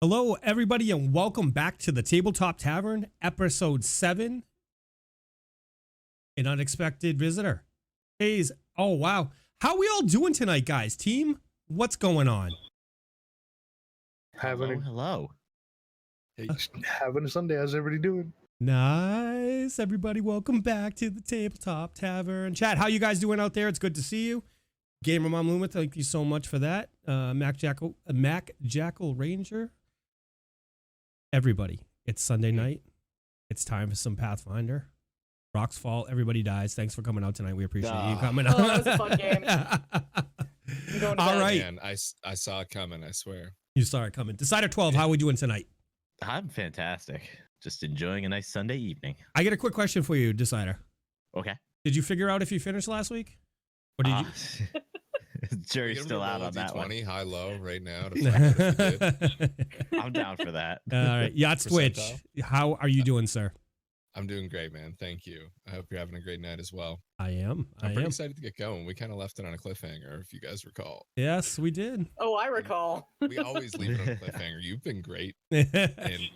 Hello, everybody, and welcome back to the Tabletop Tavern, episode 7. An unexpected visitor. Oh, wow. How we all doing tonight, guys? Team, what's going on? Hello. Hey, having a Sunday. How's everybody doing? Nice. Everybody, welcome back to the Tabletop Tavern. Chat, how you guys doing out there? It's good to see you. Gamer Mom Luma, thank you so much for that. Mac Jackal Ranger. Everybody, it's Sunday night. It's time for some Pathfinder. Rocks fall, everybody dies. Thanks for coming out tonight. We appreciate you coming out. Oh, that was a fun game. All right. Man, I saw it coming, I swear. You saw it coming. Decider 12, how are we doing tonight? I'm fantastic. Just enjoying a nice Sunday evening. I get a quick question for you, Decider. Okay. Did you figure out if you finished last week? Or did you? Jury's still out on that one. High low right now. To I'm down for that. All right. YottsTwitch, how are you doing, sir? I'm doing great, man. Thank you. I hope you're having a great night as well. I am. I'm pretty excited to get going. We kind of left it on a cliffhanger, if you guys recall. Yes, we did. Oh, I recall. We always leave it on a cliffhanger. You've been great. And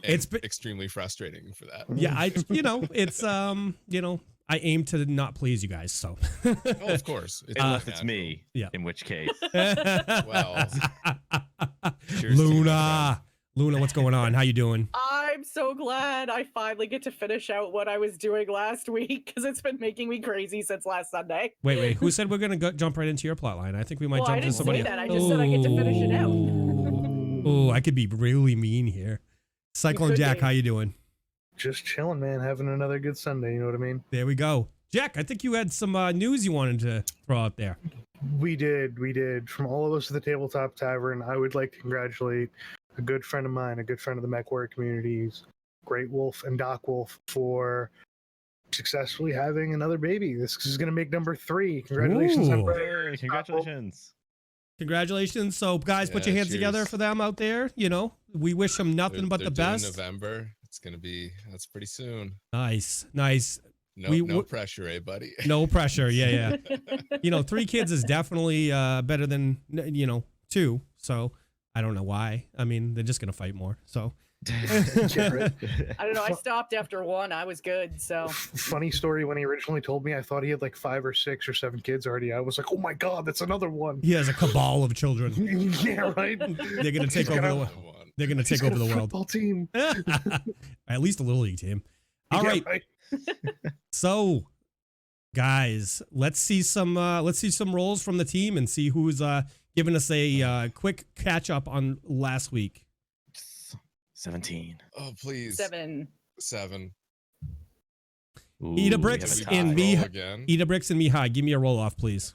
it's been extremely frustrating for that. Yeah, it's I aim to not please you guys, so. Oh, of course. Unless it's me, yeah. In which case. Well, Luna, what's going on? How you doing? I'm so glad I finally get to finish out what I was doing last week because it's been making me crazy since last Sunday. Wait. Who said we're gonna jump right into your plot line? I think we might jump into somebody. I didn't say that. I just said I get to finish it out. Oh, I could be really mean here. Cyclone Jack, how you doing? Just chilling, man. Having another good Sunday. You know what I mean? There we go. Jack, I think you had some news you wanted to throw out there. We did. From all of us at the Tabletop Tavern, I would like to congratulate a good friend of mine, a good friend of the MechWarrior communities, Great Wolf and Doc Wolf, for successfully having another baby. This is going to make number 3. Congratulations. Hey, congratulations. Congratulations. So, guys, put your hands together for them out there. You know, we wish them nothing but the best. November. It's going to be, that's pretty soon. Nice. No pressure, buddy? No pressure. Yeah. 3 kids is definitely better than, 2. So I don't know why. I mean, they're just going to fight more. So I don't know. I stopped after 1. I was good. So funny story. When he originally told me, I thought he had like 5 or 6 or 7 kids already. I was like, oh my God, that's another one. He has a cabal of children. Yeah, right. They're going to take over the world. They're going to take over the world. Football team. At least a little league team. All right. So, guys, let's see some rolls from the team and see who's giving us a quick catch up on last week. 17. Oh, please. 7. Idabrix and Mihaly, give me a roll off, please.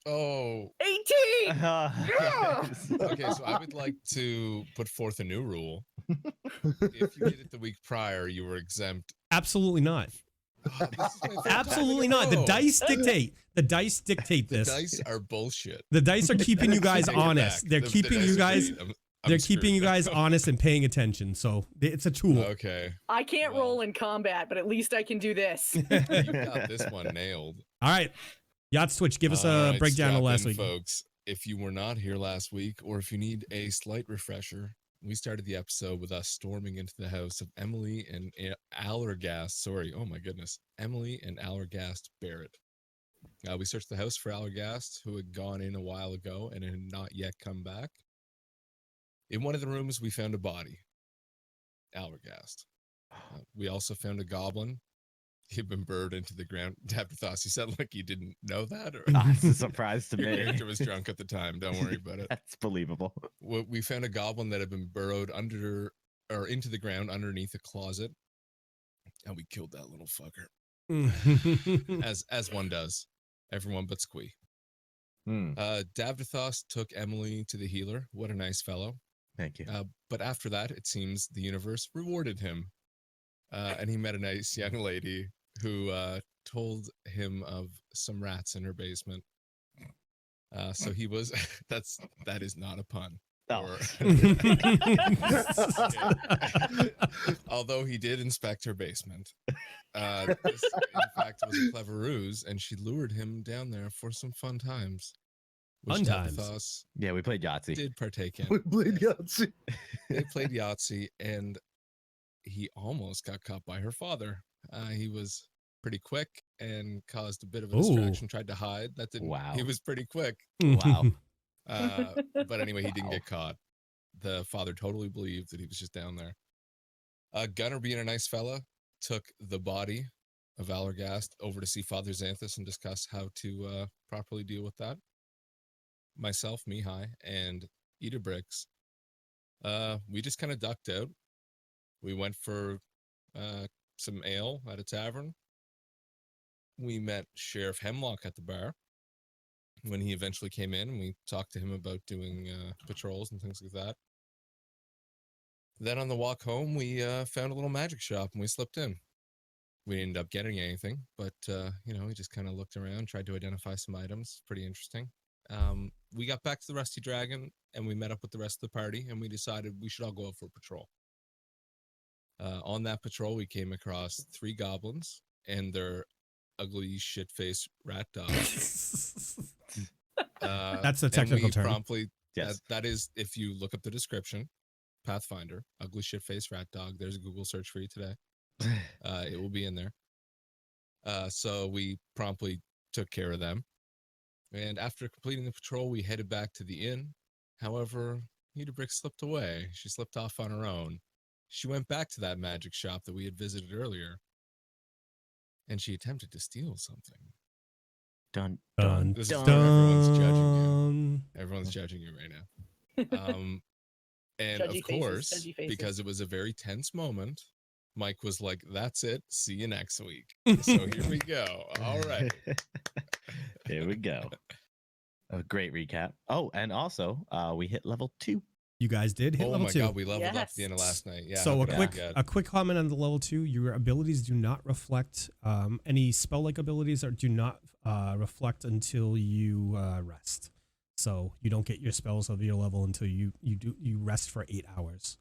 Oh. 18. Okay, so I would like to put forth a new rule. If you did it the week prior, you were exempt. Absolutely not. Absolutely not. The dice dictate. The dice dictate this. The dice are bullshit. The dice are keeping you guys honest. They're keeping you guys. They're keeping you guys honest and paying attention. So it's a tool. Okay. I can't roll in combat, but at least I can do this. You got this one nailed. All right. YottsTwitch, give us a breakdown of last week. Folks, if you were not here last week, or if you need a slight refresher, we started the episode with us storming into the house of Emily and Allergast. Oh my goodness. Emily and Allergast Barrett. We searched the house for Allergast, who had gone in a while ago and had not yet come back. In one of the rooms, we found a body. Allergast. We also found a goblin. He'd been burrowed into the ground. Davdithas, you said like you didn't know that? Or That's a surprise to your me. character was drunk at the time. Don't worry about it. That's believable. We found a goblin that had been burrowed into the ground underneath a closet. And we killed that little fucker. as one does. Everyone but Squee. Davdithas took Emily to the healer. What a nice fellow. Thank you. But after that, it seems the universe rewarded him. And he met a nice young lady who told him of some rats in her basement. So he was, that is not a pun. Oh. Although he did inspect her basement. This, in fact, was a clever ruse, and she lured him down there for some fun times. which Fun times. Davdithas Yeah, we played Yahtzee. did partake in. We played Yahtzee. They played Yahtzee, and he almost got caught by her father. He was pretty quick and caused a bit of a distraction. Tried to hide. That didn't. Wow. He was pretty quick. Wow. But anyway, he didn't Wow. get caught. The father totally believed that he was just down there. Gunnar, being a nice fella, took the body of Allergast over to see Father Xanthus and discuss how to properly deal with that. Myself, Mihaly, and Idabrix, we just kind of ducked out. We went for some ale at a tavern. We met Sheriff Hemlock at the bar when he eventually came in, and we talked to him about doing patrols and things like that. Then on the walk home, we found a little magic shop and we slipped in. We didn't end up getting anything, but we just kind of looked around, tried to identify some items. Pretty interesting. We got back to the Rusty Dragon and we met up with the rest of the party, and we decided we should all go out for a patrol. On that patrol, we came across 3 goblins and their ugly shit-faced rat dog. That's the technical term. Promptly, Yes. that is, if you look up the description, Pathfinder, ugly shit-faced rat dog. There's a Google search for you today. It will be in there. So we promptly took care of them. And after completing the patrol, we headed back to the inn. However, Idabrix slipped away. She slipped off on her own. She went back to that magic shop that we had visited earlier, and she attempted to steal something. Dun, Dun, This is dun. where everyone's judging you. Everyone's judging you right now. And Judgy of course, faces, judgy faces. because it was a very tense moment, Mike was like, "That's it. See you next week." So here we go. All right. Here we go. A great recap. Oh, and also, we hit level 2. You guys did hit Oh level my 2. god, we leveled up at the Yes. end of last night. Yeah. So how a quick comment on the level 2. Your abilities do not reflect any spell-like abilities, or do not reflect until you rest. So you don't get your spells of your level until you rest for 8 hours.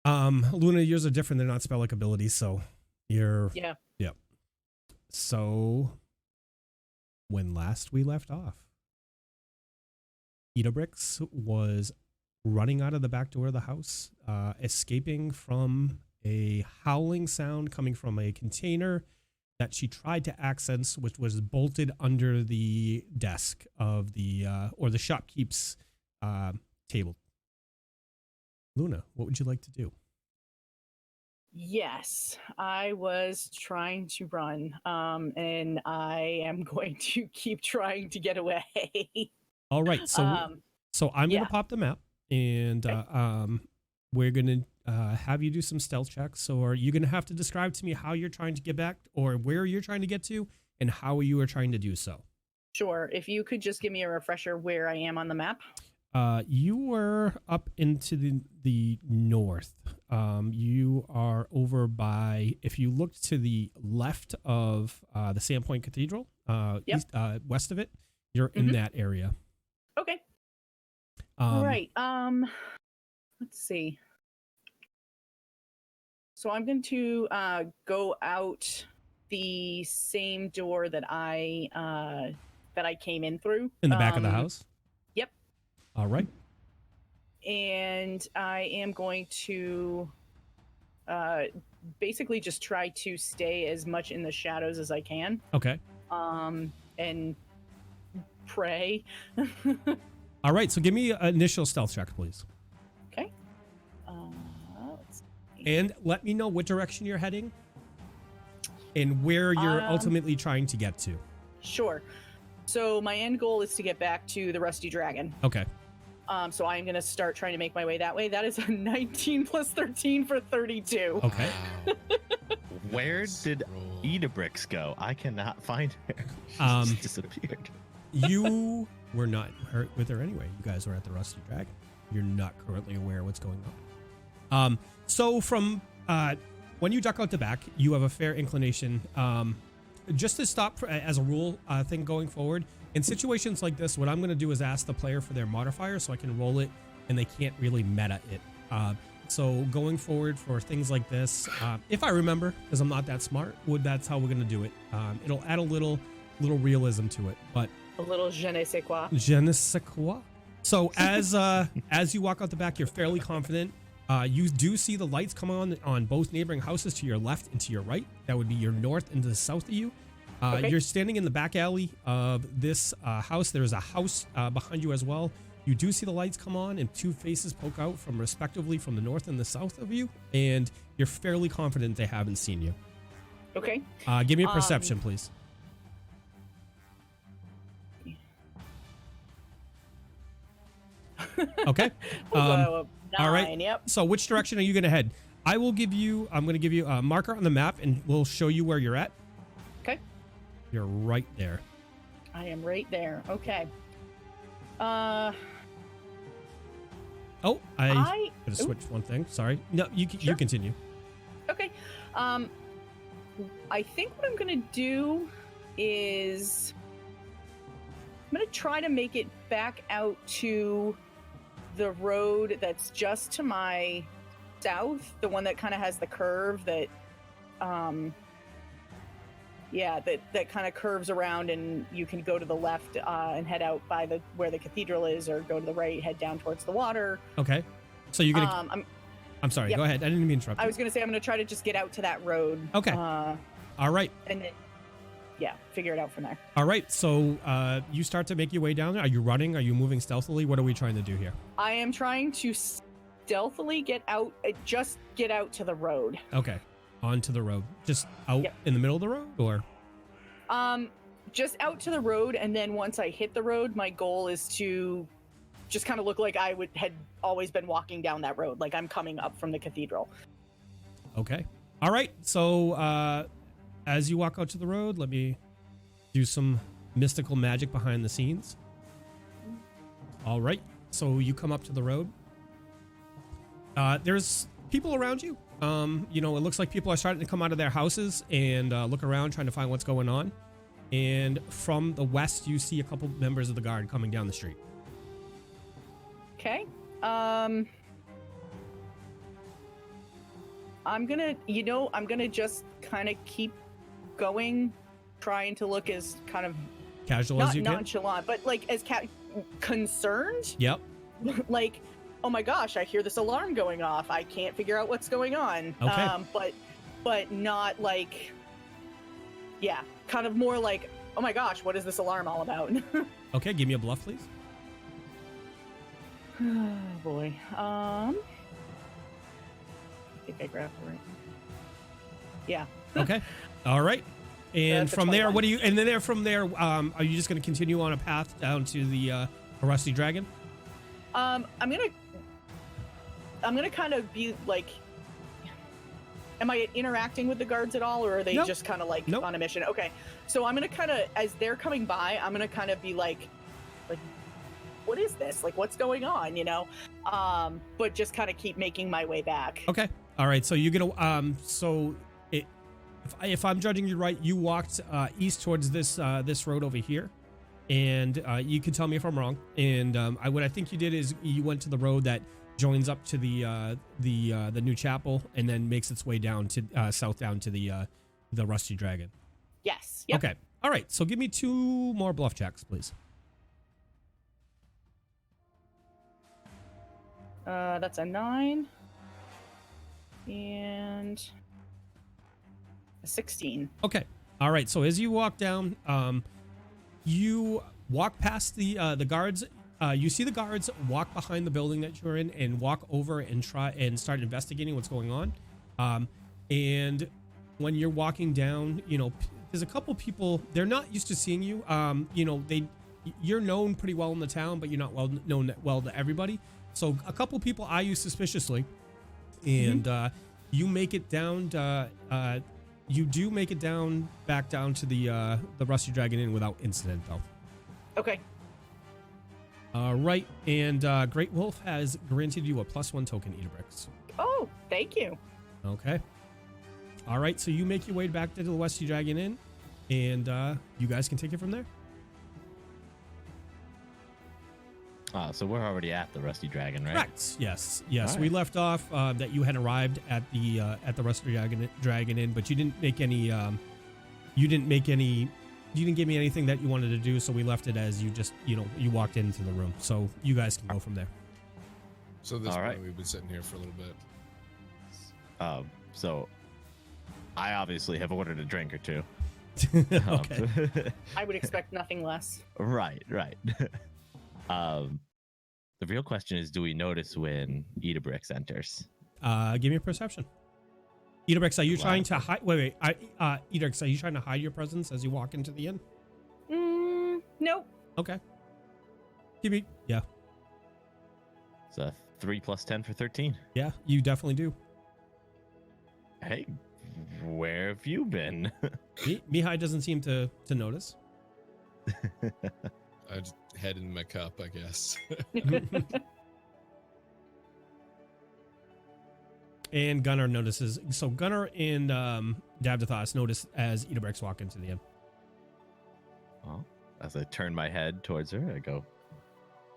Luna, yours are different. They're not spell-like abilities, so you're Yeah. Yep. So when last we left off, Idabrix was running out of the back door of the house, escaping from a howling sound coming from a container that she tried to access, which was bolted under the desk of the shopkeep's table. Luna, what would you like to do? Yes, I was trying to run, and I am going to keep trying to get away. All right, so I'm yeah. gonna pop the map, and Okay. we're gonna have you do some stealth checks. So are you gonna have to describe to me how you're trying to get back, or where you're trying to get to, and how you are trying to do so? Sure, if you could just give me a refresher where I am on the map. You were up into the north. You are over by, if you look to the left of the Sandpoint Cathedral, Yep. west of it, you're in that area. Okay. Um, Right. Let's see. So I'm going to go out the same door that I came in through. In the back of the house? Yep. All right. And I am going to basically just try to stay as much in the shadows as I can. Okay. And pray. All right. So give me an initial stealth check, please. Okay. Let's see. And let me know what direction you're heading and where you're ultimately trying to get to. Sure. So my end goal is to get back to the Rusty Dragon. Okay. So I'm going to start trying to make my way that way. That is a 19 plus 13 for 32. Okay. Wow. Where Nice did roll. Idabrix go? I cannot find her. She's just disappeared. You were not with her anyway. You guys were at the Rusty Dragon. You're not currently aware of what's going on. So from when you duck out the back, you have a fair inclination. Just to stop as a rule thing going forward, in situations like this, what I'm going to do is ask the player for their modifier so I can roll it, and they can't really meta it. So going forward for things like this, if I remember, because I'm not that smart, that's how we're going to do it. It'll add a little realism to it. But A little je ne sais quoi. Je ne sais quoi. So as you walk out the back, you're fairly confident. You do see the lights come on both neighboring houses to your left and to your right. That would be your north and to the south of you. Okay. You're standing in the back alley of this house. There's a house behind you as well. You do see the lights come on and two faces poke out from respectively from the north and the south of you. And you're fairly confident they haven't seen you. Okay. Give me a perception, please. Okay. Nine, all right. Yep. So which direction are you going to head? I'm going to give you a marker on the map and we'll show you where you're at. Okay. You're right there. I am right there. Okay. Oh, I gotta switch one thing. Sorry. No, you Sure. continue. Okay. I think what I'm gonna do is I'm gonna try to make it back out to the road that's just to my south, the one that kind of has the curve that that kind of curves around, and you can go to the left and head out by where the cathedral is, or go to the right, head down towards the water. Okay. So you're gonna. I'm sorry. Yep. Go ahead. I didn't mean to interrupt. I was gonna say I'm gonna try to just get out to that road. Okay. All right. And then, figure it out from there. All right. So you start to make your way down there. Are you running? Are you moving stealthily? What are we trying to do here? I am trying to stealthily get out, just get out to the road. Okay. Onto the road. Just out Yep. in the middle of the road, or? Just out to the road, and then once I hit the road, my goal is to just kind of look like I had always been walking down that road, like I'm coming up from the cathedral. Okay. All right. So as you walk out to the road, let me do some mystical magic behind the scenes. All right. So you come up to the road. There's people around you. It looks like people are starting to come out of their houses and look around, trying to find what's going on. And from the west, you see a couple members of the guard coming down the street. Okay. I'm gonna just kind of keep going, trying to look as kind of Casual as you can. not nonchalant, but like as concerned. Yep. Like, oh my gosh, I hear this alarm going off. I can't figure out what's going on. Okay. But not like, kind of more like, oh my gosh, what is this alarm all about? Okay, give me a bluff, please. Oh boy. I think I grabbed it right. Yeah. Okay. All right. And That's a from there, 21. what do you? And then from there, are you just going to continue on a path down to the Rusty Dragon? I'm gonna kind of be like, am I interacting with the guards at all, or are they Nope. just kind of like Nope. on a mission? Okay, so I'm gonna kind of, as they're coming by, I'm gonna kind of be like, what is this? Like, what's going on? But just kind of keep making my way back. Okay. All right. So you're gonna if I'm judging you right, you walked east towards this road over here, and you can tell me if I'm wrong. And what I think you did is you went to the road that joins up to the new chapel and then makes its way down to south down to the Rusty Dragon. Yes. Yep. Okay. All right. So give me 2 more bluff checks, please. That's a 9 and a 16. Okay. All right. So as you walk down, you walk past the guards. You see the guards walk behind the building that you're in and walk over and try and start investigating what's going on. And when you're walking down, there's a couple people. They're not used to seeing you. You're known pretty well in the town, but you're not known to everybody. So a couple people eye you suspiciously, and you make it down. You do make it back down to the Rusty Dragon Inn without incident, though. Okay. All right, and Great Wolf has granted you a +1 token, Idabrix. Oh, thank you. Okay. All right, so you make your way back to the Rusty Dragon Inn, and you guys can take it from there. So we're already at the Rusty Dragon, right? Correct. Yes. All We right. left off that you had arrived at the Rusty Dragon Inn, but you didn't make any. You didn't make any you didn't give me anything that you wanted to do, so we left it as you just, you walked into the room. So you guys can go from there. So this All point, right. we've been sitting here for a little bit. So I obviously have ordered a drink or two. Okay. I would expect nothing less. Right. The real question is, do we notice when Idabrix enters? Give me a perception. Idabrix, are you Wow. trying to hide? Wait. Idabrix, are you trying to hide your presence as you walk into the inn? Nope. Okay. Give me. Yeah. It's a 3 + 10 for 13. Yeah, you definitely do. Hey, where have you been? Mihaly doesn't seem to notice. I just head in my cup, I guess. And Gunnar notices. So Gunnar and Davdithas notice as Idabrix walk into the inn. Well, as I turn my head towards her, I go,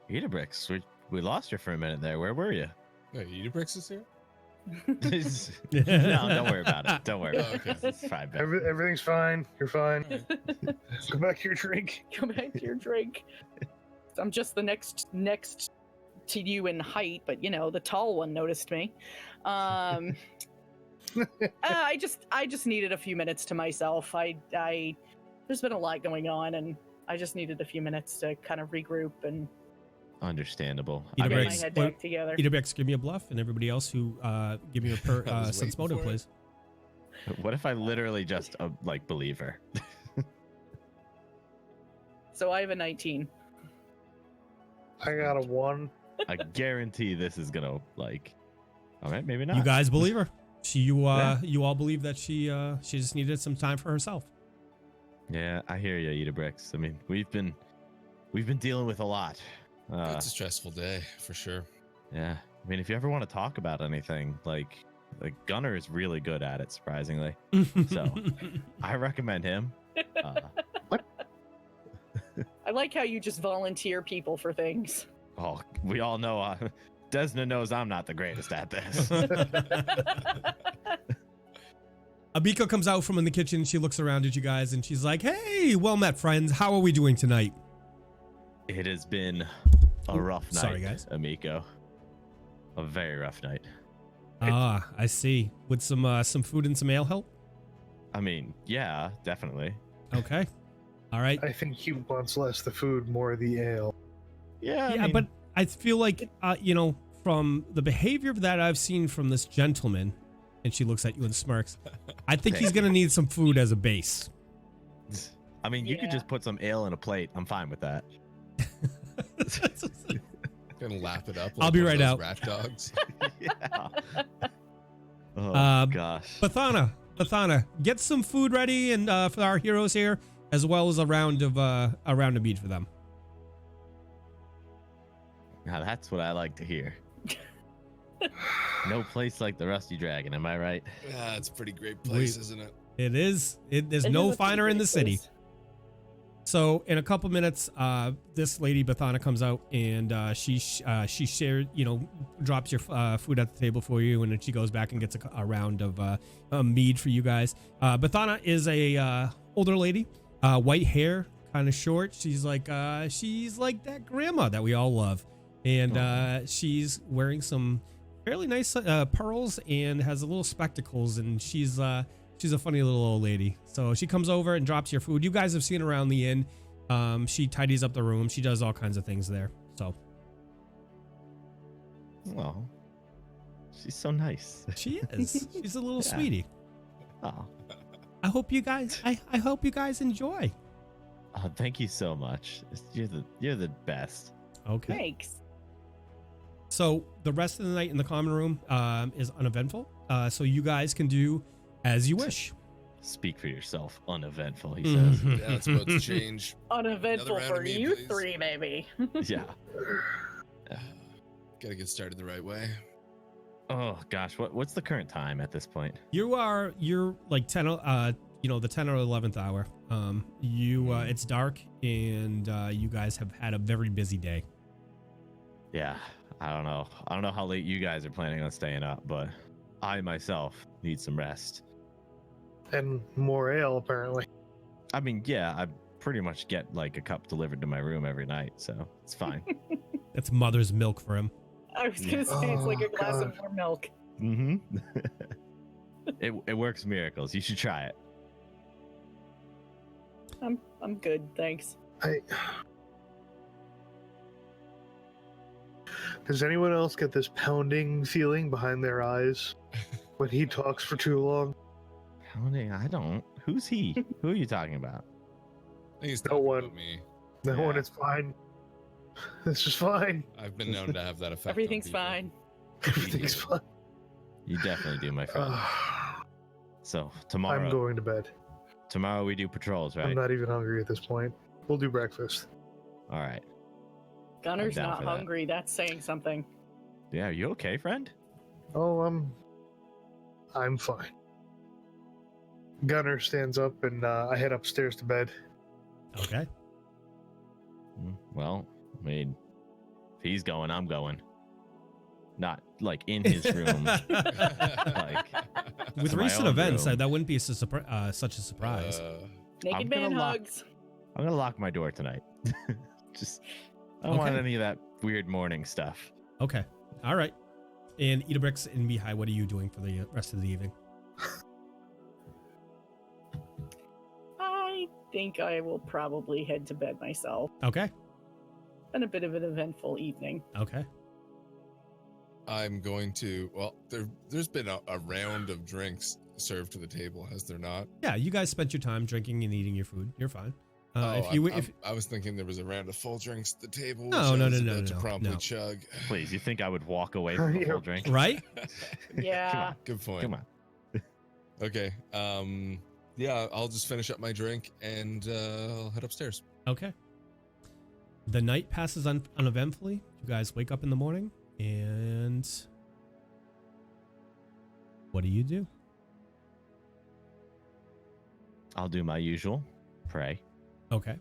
Idabrix, we lost you for a minute there. Where were you? Wait, Idabrix is here? No, don't worry about it. Don't worry about Okay. it. It's fine. Ben. Everything's fine. You're fine. All right. Go back to your drink. Go back to your drink. I'm just the next to you in height, but the tall one noticed me. I just needed a few minutes to myself. There's been a lot going on, and I just needed a few minutes to kind of regroup and Understandable. Idabrix. I get mean, my head back together. Idabrix, give me a bluff, and everybody else who give me a I was sense waiting motive, for it. please. what if I literally just believe her? So I have a 19. I got a 1. I guarantee this is gonna all right, maybe not. You guys believe her. You Yeah. you all believe that she just needed some time for herself. Yeah, I hear you, Idabrix. I mean, we've been dealing with a lot. It's a stressful day, for sure. Yeah, I mean, if you ever want to talk about anything, like Gunnar is really good at it, surprisingly. So I recommend him. I like how you just volunteer people for things. Oh, we all know. Desna knows I'm not the greatest at this. Abiko comes out from in the kitchen. She looks around at you guys and she's like, "Hey, well met, friends. How are we doing tonight?" It has been a rough night, Sorry, guys. Amico. A very rough night. Ah, I see. With some food and some ale help. I mean, yeah, definitely. Okay. All right. I think he wants less the food, more the ale. Yeah, I Yeah, mean, but I feel like from the behavior that I've seen from this gentleman, and she looks at you and smirks, I think he's gonna need some food as a base. I mean, you could Yeah. just put some ale in a plate. I'm fine with that. Gonna lap it up. I'll be one of right those out. Rat dogs. Yeah. Oh gosh. Bathana, get some food ready and for our heroes here, as well as a round of mead for them. Now that's what I like to hear. No place like the Rusty Dragon, am I right? Yeah, it's a pretty great place, Wait. isn't it? It is. There's It no is a pretty finer in great the city. place. So in a couple minutes, this lady Bathana comes out and she shared, drops your food at the table for you, and then she goes back and gets a round of mead for you guys. Bathana is a older lady, white hair, kind of short. She's like that grandma that we all love, and she's wearing some fairly nice pearls and has a little spectacles, and she's a funny little old lady. So she comes over and drops your food. You guys have seen her around the inn. She tidies up the room. She does all kinds of things there. So Oh, she's so nice. she is. She's a little Yeah. sweetie. Oh, I hope you guys. I hope you guys enjoy. thank you so much. You're the best. Okay. Thanks. So the rest of the night in the common room is uneventful. So you guys can do as you wish. Speak for yourself. Uneventful, he says. Mhm. Yeah, it's about to change. Uneventful Another round for of mead, you please. three, maybe. Yeah. Gotta get started the right way. Oh gosh, what's the current time at this point? You're like 10 the 10 or 11th hour. It's dark and you guys have had a very busy day. Yeah, I don't know how late you guys are planning on staying up, but I myself need some rest. And more ale, apparently. I mean, yeah, pretty much get like a cup delivered to my room every night, so it's fine. That's mother's milk for him. I was gonna say it's like a Oh, glass God. of warm milk. Mm-hmm. It works miracles. You should try it. I'm good, thanks. Does anyone else get this pounding feeling behind their eyes when he talks for too long? Pounding? I don't. Who's he? Who are you talking about? I think he's No talking one. about me. No one, Yeah. it's fine. This is fine. I've been known to have that effect. on Everything's people. fine. Everything's fine. You definitely do, my friend. So tomorrow, I'm going to bed. tomorrow we do patrols, I'm right? not even hungry at this point. We'll do breakfast. All right. Gunner's down not for that. hungry. That's saying something. Yeah, are you okay, friend? Oh, I'm fine. Gunnar stands up and I head upstairs to bed. Okay. Well, I mean, if he's going, I'm going. Not like in his room. With to my recent own events, room. that wouldn't be such a surprise. Naked I'm man gonna lock- hugs. I'm gonna lock my door tonight. Just, I don't Okay. want any of that weird morning stuff. Okay. All right. And Idabrix and Mihaly, what are you doing for the rest of the evening? I think I will probably head to bed myself. Okay. Been a bit of an eventful evening. Okay. I'm going to. Well, there's been a round of drinks served to the table, has there not? Yeah, you guys spent your time drinking and eating your food. You're fine. Oh, If you if I was thinking there was a round of full drinks at the table. No, which no, I was no, no, about to no, promptly no. chug. Please, you think I would walk away from a Yeah. full drink? right? Yeah. Good point. Come on. Okay. Yeah, I'll just finish up my drink and I'll head upstairs. Okay. The night passes uneventfully. You guys wake up in the morning, and what do you do? I'll do my usual. Pray. Okay.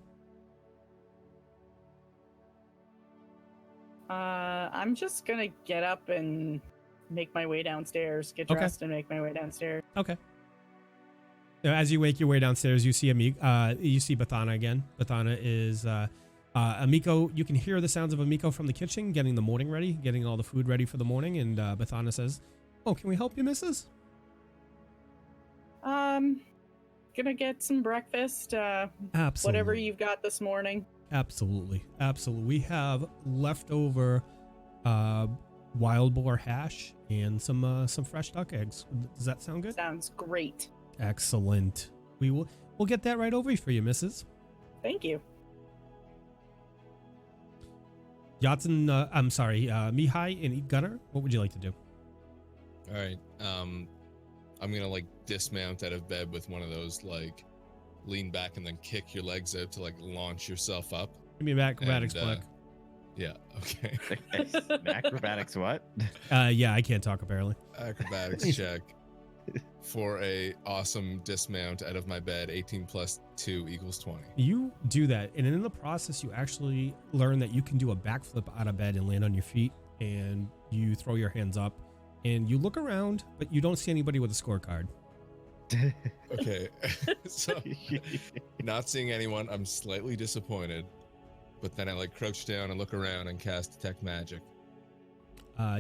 I'm just gonna get up and make my way downstairs, get Okay. dressed and make my way downstairs. Okay. Now, as you make your way downstairs, you see you see Bathana again. Bathana is Amiko. You can hear the sounds of Amiko from the kitchen, getting the morning ready, getting all the food ready for the morning. And Bathana says, "Oh, can we help you, Mrs.?" Gonna get some breakfast, Absolutely. whatever you've got this morning. Absolutely. Absolutely. We have leftover wild boar hash and some fresh duck eggs. Does that sound good? Sounds great. Excellent. We'll get that right over for you, Mrs. Thank you. Mihaly and Gunnar, what would you like to do? All right. I'm gonna like dismount out of bed with one of those like lean back and then kick your legs out to like launch yourself up. Give me an acrobatics And, check. Yeah. Okay. Acrobatics, what? Yeah, I can't talk apparently. Acrobatics check for a awesome dismount out of my bed. 18 plus 2 equals 20. You do that, and in the process, you actually learn that you can do a backflip out of bed and land on your feet, and you throw your hands up, and you look around, but you don't see anybody with a scorecard. Okay. So not seeing anyone, I'm slightly disappointed. But then I like crouch down and look around and cast detect magic.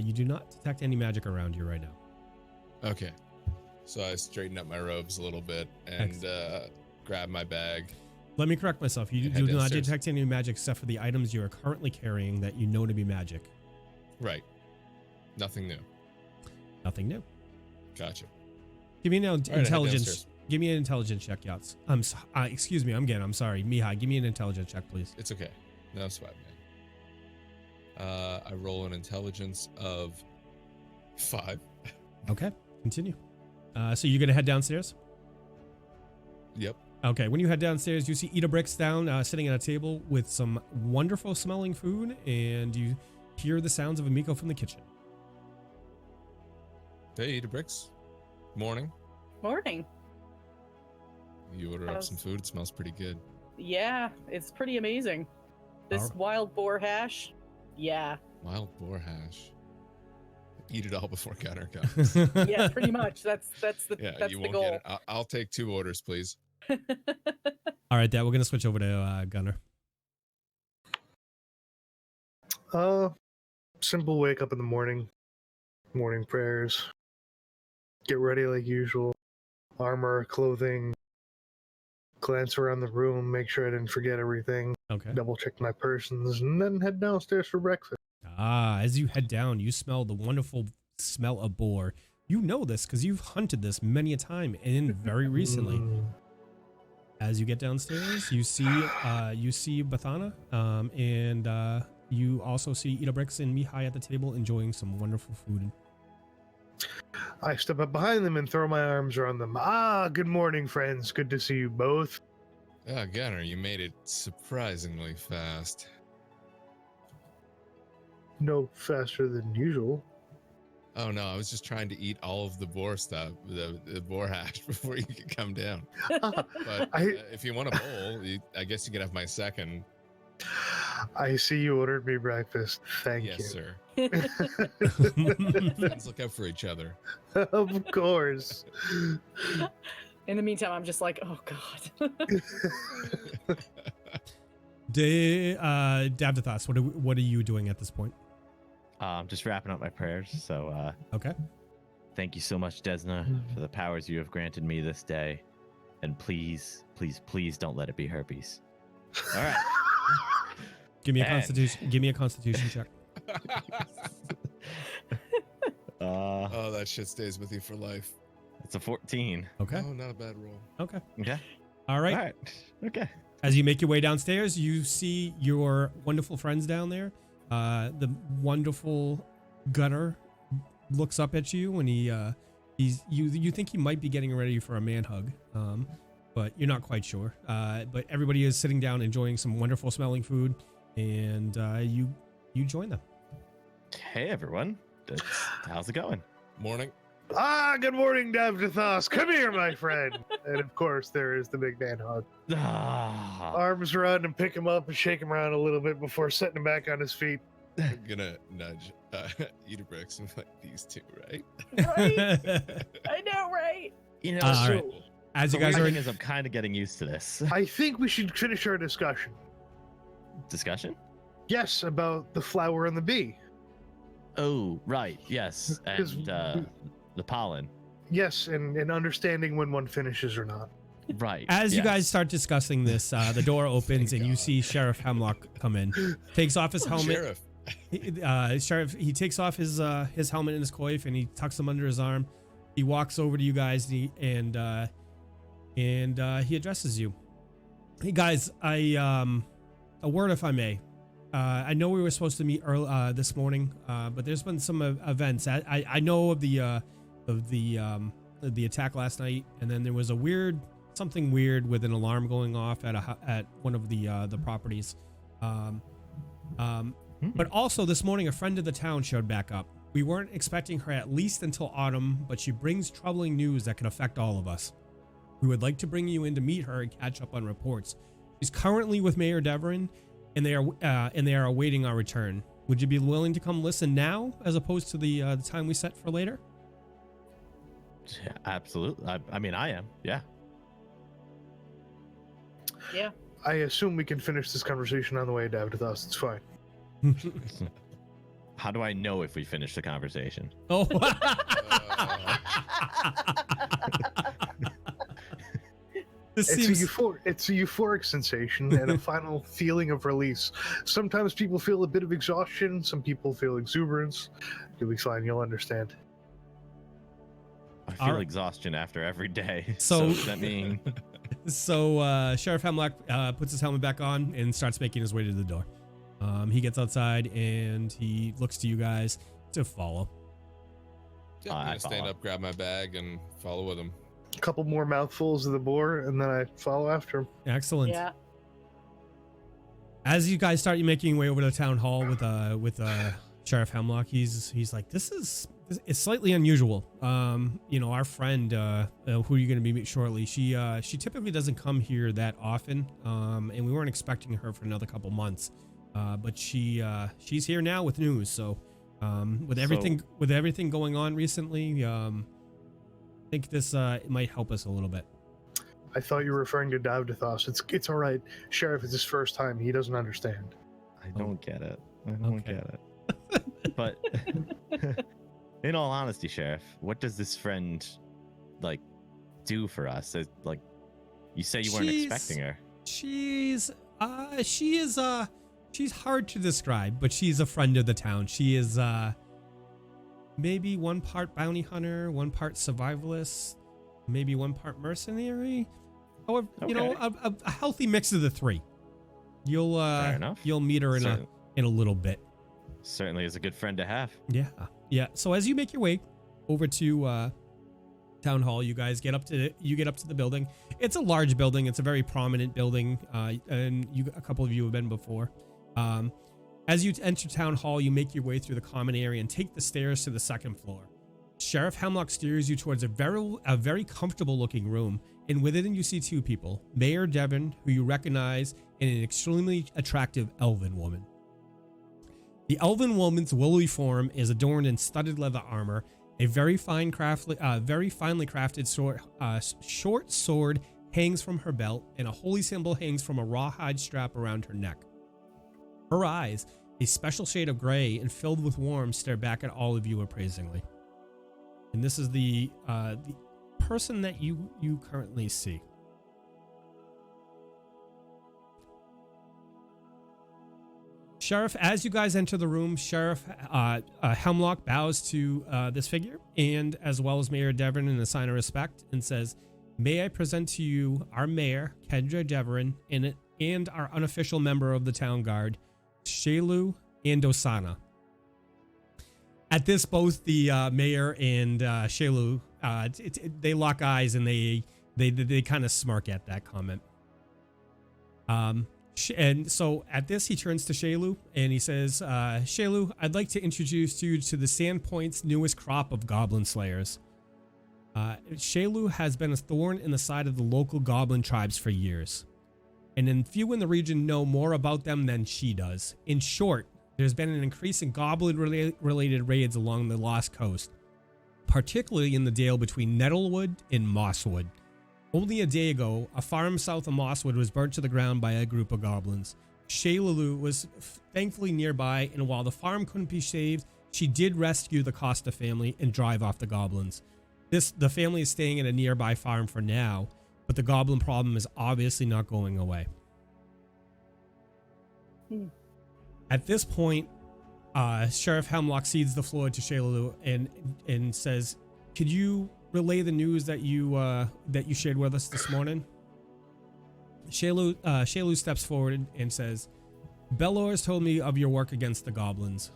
You do not detect any magic around you right now. Okay. So I straighten up my robes a little bit and grab my bag. Let me correct myself. You And do head not downstairs. detect any magic except for the items you are currently carrying that you know to be magic. Right. Nothing new. Nothing new. Gotcha. Give me an I head intelligence. downstairs. Give me an intelligence check, Yachts. Excuse me. I'm sorry. Mihaly, give me an intelligence check, please. It's okay. No sweat, man. I roll an intelligence of 5. Okay. Continue. So you're gonna head downstairs. Yep. Okay, when you head downstairs, you see Idabrix down, sitting at a table with some wonderful smelling food, and you hear the sounds of Amiko from the kitchen. Hey, Idabrix. Morning. Morning. You order up some food. It smells pretty good. Yeah, it's pretty amazing. This Alright. wild boar hash. Yeah. Wild boar hash. Eat it all before Gunnar comes. Yeah, pretty much. That's the Yeah, that's you the won't goal. get it. I'll take 2 orders, please. All right, Dad, we're gonna switch over to Gunnar. Simple wake up in the morning prayers, get ready like usual, armor, clothing, glance around the room, make sure I didn't forget everything, Okay. double check my persons, and then head downstairs for breakfast. As you head down, you smell the wonderful smell of boar. You know this because you've hunted this many a time and very recently. As you get downstairs, you see Bathana, and you also see Idabrix and Mihaly at the table enjoying some wonderful food. I step up behind them and throw my arms around them. Good morning, friends. Good to see you both. Gunnar, you made it surprisingly fast. No faster than usual. Oh no, I was just trying to eat all of the boar stuff, the boar hash before you could come down. But if you want a bowl, I guess you could have my second. I see you ordered me breakfast. Thank you. Yes, sir. Friends look out for each other. Of course. In the meantime, I'm just like, oh god. Davdithas, what are you doing at this point? I'm just wrapping up my prayers. So, Okay. thank you so much, Desna, for the powers you have granted me this day. And please, please, please don't let it be herpes. All right. Give me a constitution. Give me a constitution check. Oh, that shit stays with you for life. It's a 14. Okay. Oh, not a bad roll. Okay. Okay. All right. All right. Okay. As you make your way downstairs, you see your wonderful friends down there. The wonderful Gunnar looks up at you, and you think he might be getting ready for a man hug, but you're not quite sure. But everybody is sitting down enjoying some wonderful smelling food, and you join them. Hey, everyone. How's it going? Morning. Good morning, Davdithas. Come here, my friend. And of course, there is the big man hug. Arms around him, pick him up, and shake him around a little bit before setting him back on his feet. I'm gonna nudge Idabrix and like these two, right? Right? I know, right? You know, All right. As you guys are thing is, I'm kind of getting used to this. I think we should finish our discussion. Discussion? Yes, about the flower and the bee. Oh, right. Yes. And the pollen. Yes, and understanding when one finishes or not. Right. As you yes. guys start discussing this, the door opens and you see Sheriff Hemlock come in. Takes off his helmet. Sheriff. Sheriff, he takes off his helmet and his coif and he tucks them under his arm. He walks over to you guys and he addresses you. Hey guys, a word if I may. I know we were supposed to meet early this morning, but there's been some events. I know of the attack last night, and then there was something weird with an alarm going off at one of the properties. But also this morning, a friend of the town showed back up. We weren't expecting her at least until autumn, but she brings troubling news that can affect all of us. We would like to bring you in to meet her and catch up on reports. She's currently with Mayor Tavern, and they are awaiting our return. Would you be willing to come listen now, as opposed to the time we set for later? Yeah, absolutely. I mean, I am. Yeah. Yeah. I assume we can finish this conversation on the way, Davdithas. It's fine. How do I know if we finish the conversation? Oh. This seems... It's a euphoric sensation and a final feeling of release. Sometimes people feel a bit of exhaustion. Some people feel exuberance. You'll be fine. You'll understand. I feel exhaustion after every day. So does that mean... So Sheriff Hemlock puts his helmet back on and starts making his way to the door. He gets outside and he looks to you guys to follow. Yeah, I'm gonna stand up, grab my bag, and follow with him. A couple more mouthfuls of the boar, and then I follow after him. Excellent. Yeah. As you guys start making your way over to the town hall with Sheriff Hemlock, he's like, it's slightly unusual. Our friend who you're going to meet shortly, she typically doesn't come here that often, and we weren't expecting her for another couple months, but she's here now with news. So with everything going on recently, I think this it might help us a little bit. I thought you were referring to Davdithas. It's all right. Sheriff, it's his first time. He doesn't understand. I don't get it. I don't Okay. get it. But in all honesty, Sheriff, what does this friend like do for us? Like, you say you weren't expecting her. She's hard to describe, but she's a friend of the town. She is maybe one part bounty hunter, one part survivalist, maybe one part mercenary. However, you know, a healthy mix of the three. Fair enough. You'll meet her in a little bit. Certainly is a good friend to have. Yeah. So as you make your way over to town hall, you guys get up to the building. It's a large building. It's a very prominent building, and a couple of you have been before. As you enter town hall, you make your way through the common area and take the stairs to the second floor. Sheriff Hemlock steers you towards a very comfortable looking room, and within you see two people: Mayor Devon, who you recognize, and an extremely attractive elven woman. The elven woman's willowy form is adorned in studded leather armor. A very finely crafted short sword hangs from her belt, and a holy symbol hangs from a rawhide strap around her neck. Her eyes, a special shade of gray and filled with warmth, stare back at all of you appraisingly. And this is the person that you currently see. Sheriff, as you guys enter the room, Sheriff Hemlock bows to this figure, and as well as Mayor Devon, in a sign of respect, and says, "May I present to you our mayor, Kendra Devon, and our unofficial member of the town guard, Shailu and Osana." At this, both the mayor and Shailu, they lock eyes, and they kind of smirk at that comment. And so at this, he turns to Shailu and he says, "Shailu, I'd like to introduce you to the Sandpoint's newest crop of goblin slayers. Shailu has been a thorn in the side of the local goblin tribes for years, and then few in the region know more about them than she does. In short, there's been an increase in goblin-related raids along the Lost Coast, particularly in the dale between Nettlewood and Mosswood. Only a day ago, a farm south of Mosswood was burnt to the ground by a group of goblins. Shailu was thankfully nearby, and while the farm couldn't be saved, she did rescue the Costa family and drive off the goblins. The family is staying at a nearby farm for now, but the goblin problem is obviously not going away." At this point, Sheriff Hemlock cedes the floor to Shailu and says, "Could you relay the news that you shared with us this morning?" Shailu steps forward and says, "Belors told me of your work against the goblins.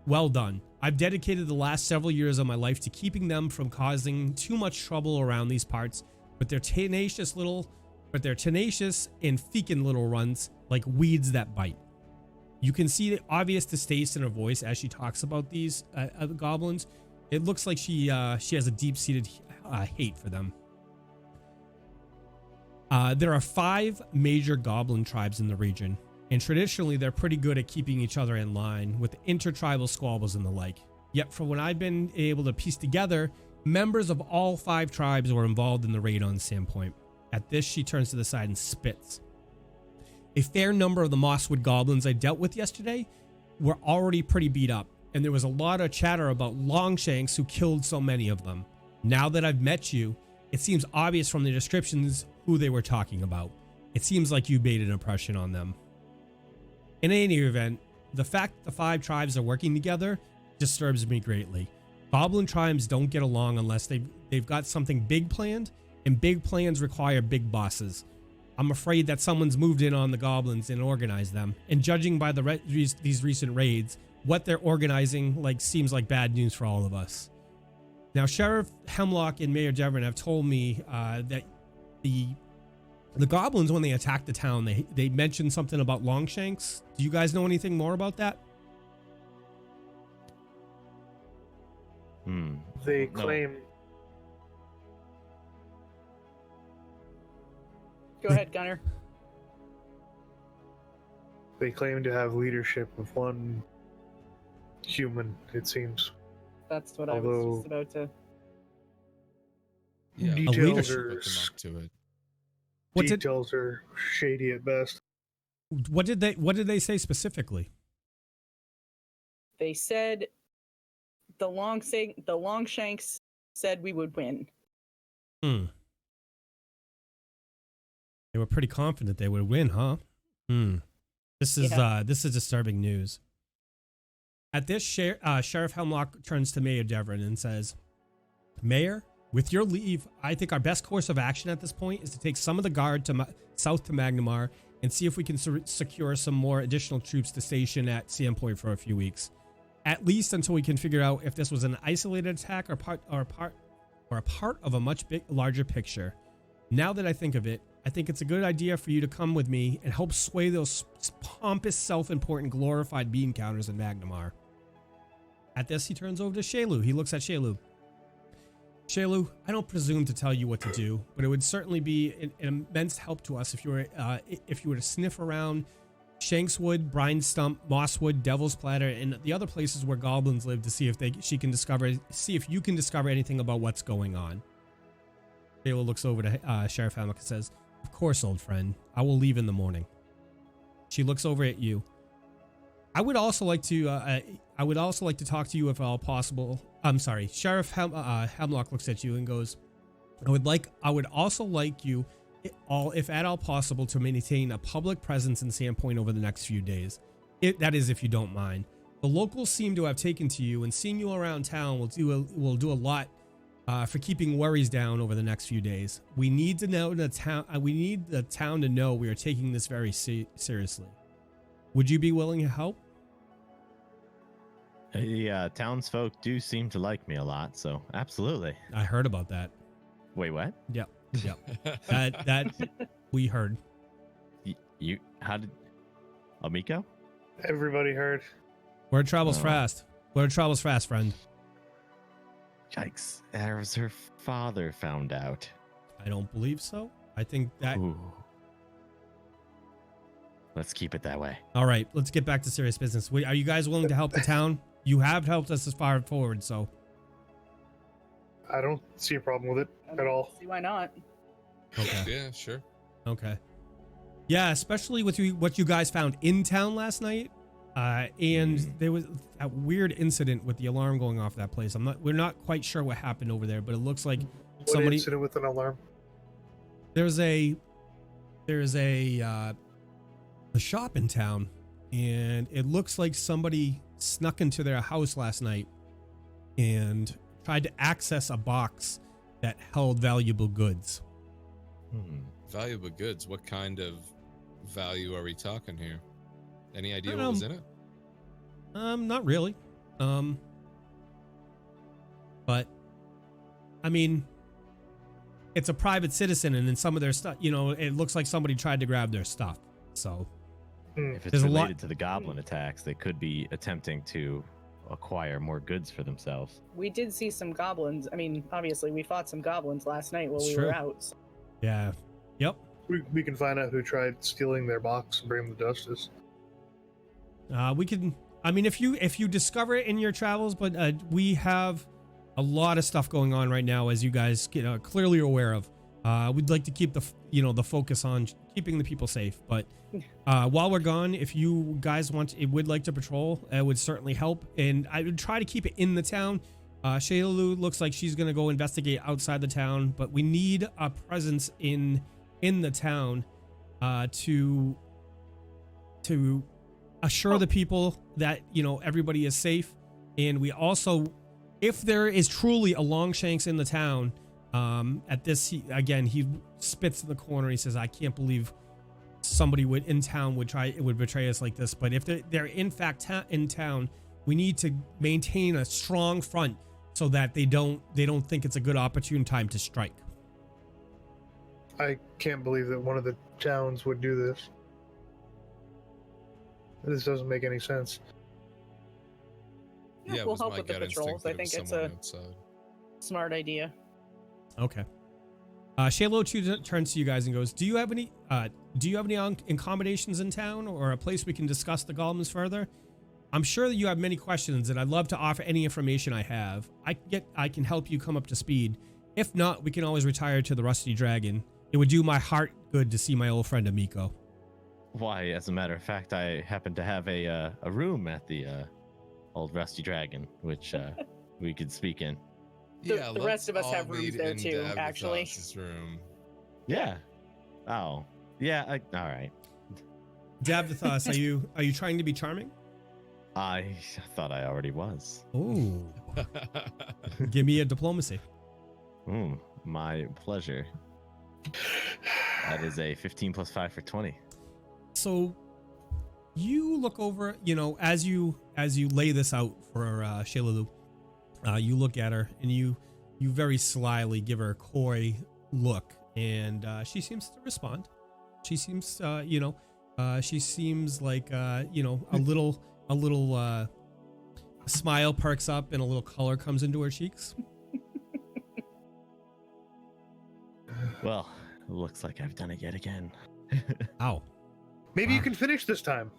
Well done. I've dedicated the last several years of my life to keeping them from causing too much trouble around these parts, but they're tenacious and fecund little runs, like weeds that bite." You can see the obvious distaste in her voice as she talks about these goblins. It looks like she has a deep-seated hate for them. There are 5 major goblin tribes in the region, and traditionally they're pretty good at keeping each other in line with intertribal squabbles and the like. Yet from what I've been able to piece together, members of all 5 tribes were involved in the raid on Sandpoint. At this, she turns to the side and spits. "A fair number of the Mosswood goblins I dealt with yesterday were already pretty beat up, and there was a lot of chatter about Longshanks who killed so many of them. Now that I've met you, it seems obvious from the descriptions who they were talking about. It seems like you made an impression on them. In any event, the fact that the 5 tribes are working together disturbs me greatly. Goblin tribes don't get along unless they've got something big planned, and big plans require big bosses. I'm afraid that someone's moved in on the goblins and organized them, and judging by these recent raids, what they're organizing seems like bad news for all of us. Now, Sheriff Hemlock and Mayor Devon have told me that the goblins, when they attacked the town, they mentioned something about Longshanks. Do you guys know anything more about that?" They claim. Go ahead, Gunnar. They claim to have leadership of one human, it seems. That's what I was just about to. Yeah, Details leadership are put them up to it. details are shady at best. What did they say specifically? They said the Longshanks said we would win. They were pretty confident they would win, huh? This is disturbing news. At this, Sheriff Hemlock turns to Mayor Devon and says, "Mayor, with your leave, I think our best course of action at this point is to take some of the guard to south to Magnamar and see if we can secure some more additional troops to station at CM Point for a few weeks, at least until we can figure out if this was an isolated attack or a part of a much larger picture. Now that I think of it, I think it's a good idea for you to come with me and help sway those pompous, self-important, glorified bean counters in Magnamar." At this, he turns over to Shailu. He looks at Shailu. "Shailu, I don't presume to tell you what to do, but it would certainly be an immense help to us if you were to sniff around Shankswood, Brine Stump, Mosswood, Devil's Platter, and the other places where goblins live to see if you can discover anything about what's going on." Shailu looks over to Sheriff Hammock and says, "Of course, old friend. I will leave in the morning." She looks over at you. I would also like to talk to you if all possible. I'm sorry. Sheriff Hemlock looks at you and goes, I would also like you, if at all possible, to maintain a public presence in Sandpoint over the next few days. That is, if you don't mind. The locals seem to have taken to you, and seeing you around town will do a lot for keeping worries down over the next few days. We need to know the town to know we are taking this very seriously. Would you be willing to help?" The townsfolk do seem to like me a lot, so absolutely. I heard about that. Wait, what? Yep. That we heard. You how did Amico? Everybody heard. Word travels fast. Word travels fast, friend. Yikes! As her father found out. I don't believe so. I think that. Ooh. Let's keep it that way. All right, let's get back to serious business. Are you guys willing to help the town? You have helped us as far forward, so. I don't see a problem with it at all. See why not? Okay. Yeah, sure. Okay. Yeah, especially with what you guys found in town last night, and there was a weird incident with the alarm going off that place. We're not quite sure what happened over there, but it looks like What incident with an alarm? there's a shop in town, and it looks like somebody snuck into their house last night and tried to access a box that held valuable goods. Valuable goods. What kind of value are we talking here? Any idea what Um, was in it? Not really. But I mean, it's a private citizen, and in some of their stuff, it looks like somebody tried to grab their stuff. So If it's There's a lot- related to the goblin attacks, they could be attempting to acquire more goods for themselves. We did see some goblins. I mean, obviously, we fought some goblins last night while It's we true. were out. So yeah, yep. We can find out who tried stealing their box and bring them to justice. We can. I mean, if you discover it in your travels, but we have a lot of stuff going on right now, as you guys get clearly aware of. We'd like to keep the focus on keeping the people safe. But while we're gone, if you guys would like to patrol, it would certainly help. And I would try to keep it in the town. Shailu looks like she's gonna go investigate outside the town, but we need a presence in the town to assure the people that everybody is safe. And we also, if there is truly a Longshanks in the town, at this he spits in the corner. He says, "I can't believe somebody would betray us like this." But if they're in fact in town, we need to maintain a strong front so that they don't think it's a good opportune time to strike. I can't believe that one of the towns would do this. This doesn't make any sense. Yeah, it we'll was help my with the gut instinct patrols. that I it was think it's someone a outside. smart idea. Okay. Shaylo turns to you guys and goes, "Do you have any accommodations in town, or a place we can discuss the goblins further? I'm sure that you have many questions, and I'd love to offer any information I have. I can help you come up to speed, If not, we can always retire to the Rusty Dragon. It would do my heart good to see my old friend Amico. Why, as a matter of fact, I happen to have a room at the old Rusty Dragon, which we could speak in. The rest of us have rooms there too, actually. Room. Yeah. Oh. Yeah. All right. Davdithas, are you trying to be charming? I thought I already was. Oh. Give me a diplomacy. My pleasure. That is a 15 plus 5 for 20. So you look over, as you lay this out for Shaylalu, you look at her and you very slyly give her a coy look, and she seems to respond. She seems, she seems like, a little smile perks up and a little color comes into her cheeks. Well, looks like I've done it yet again. Ow. Maybe you can finish this time.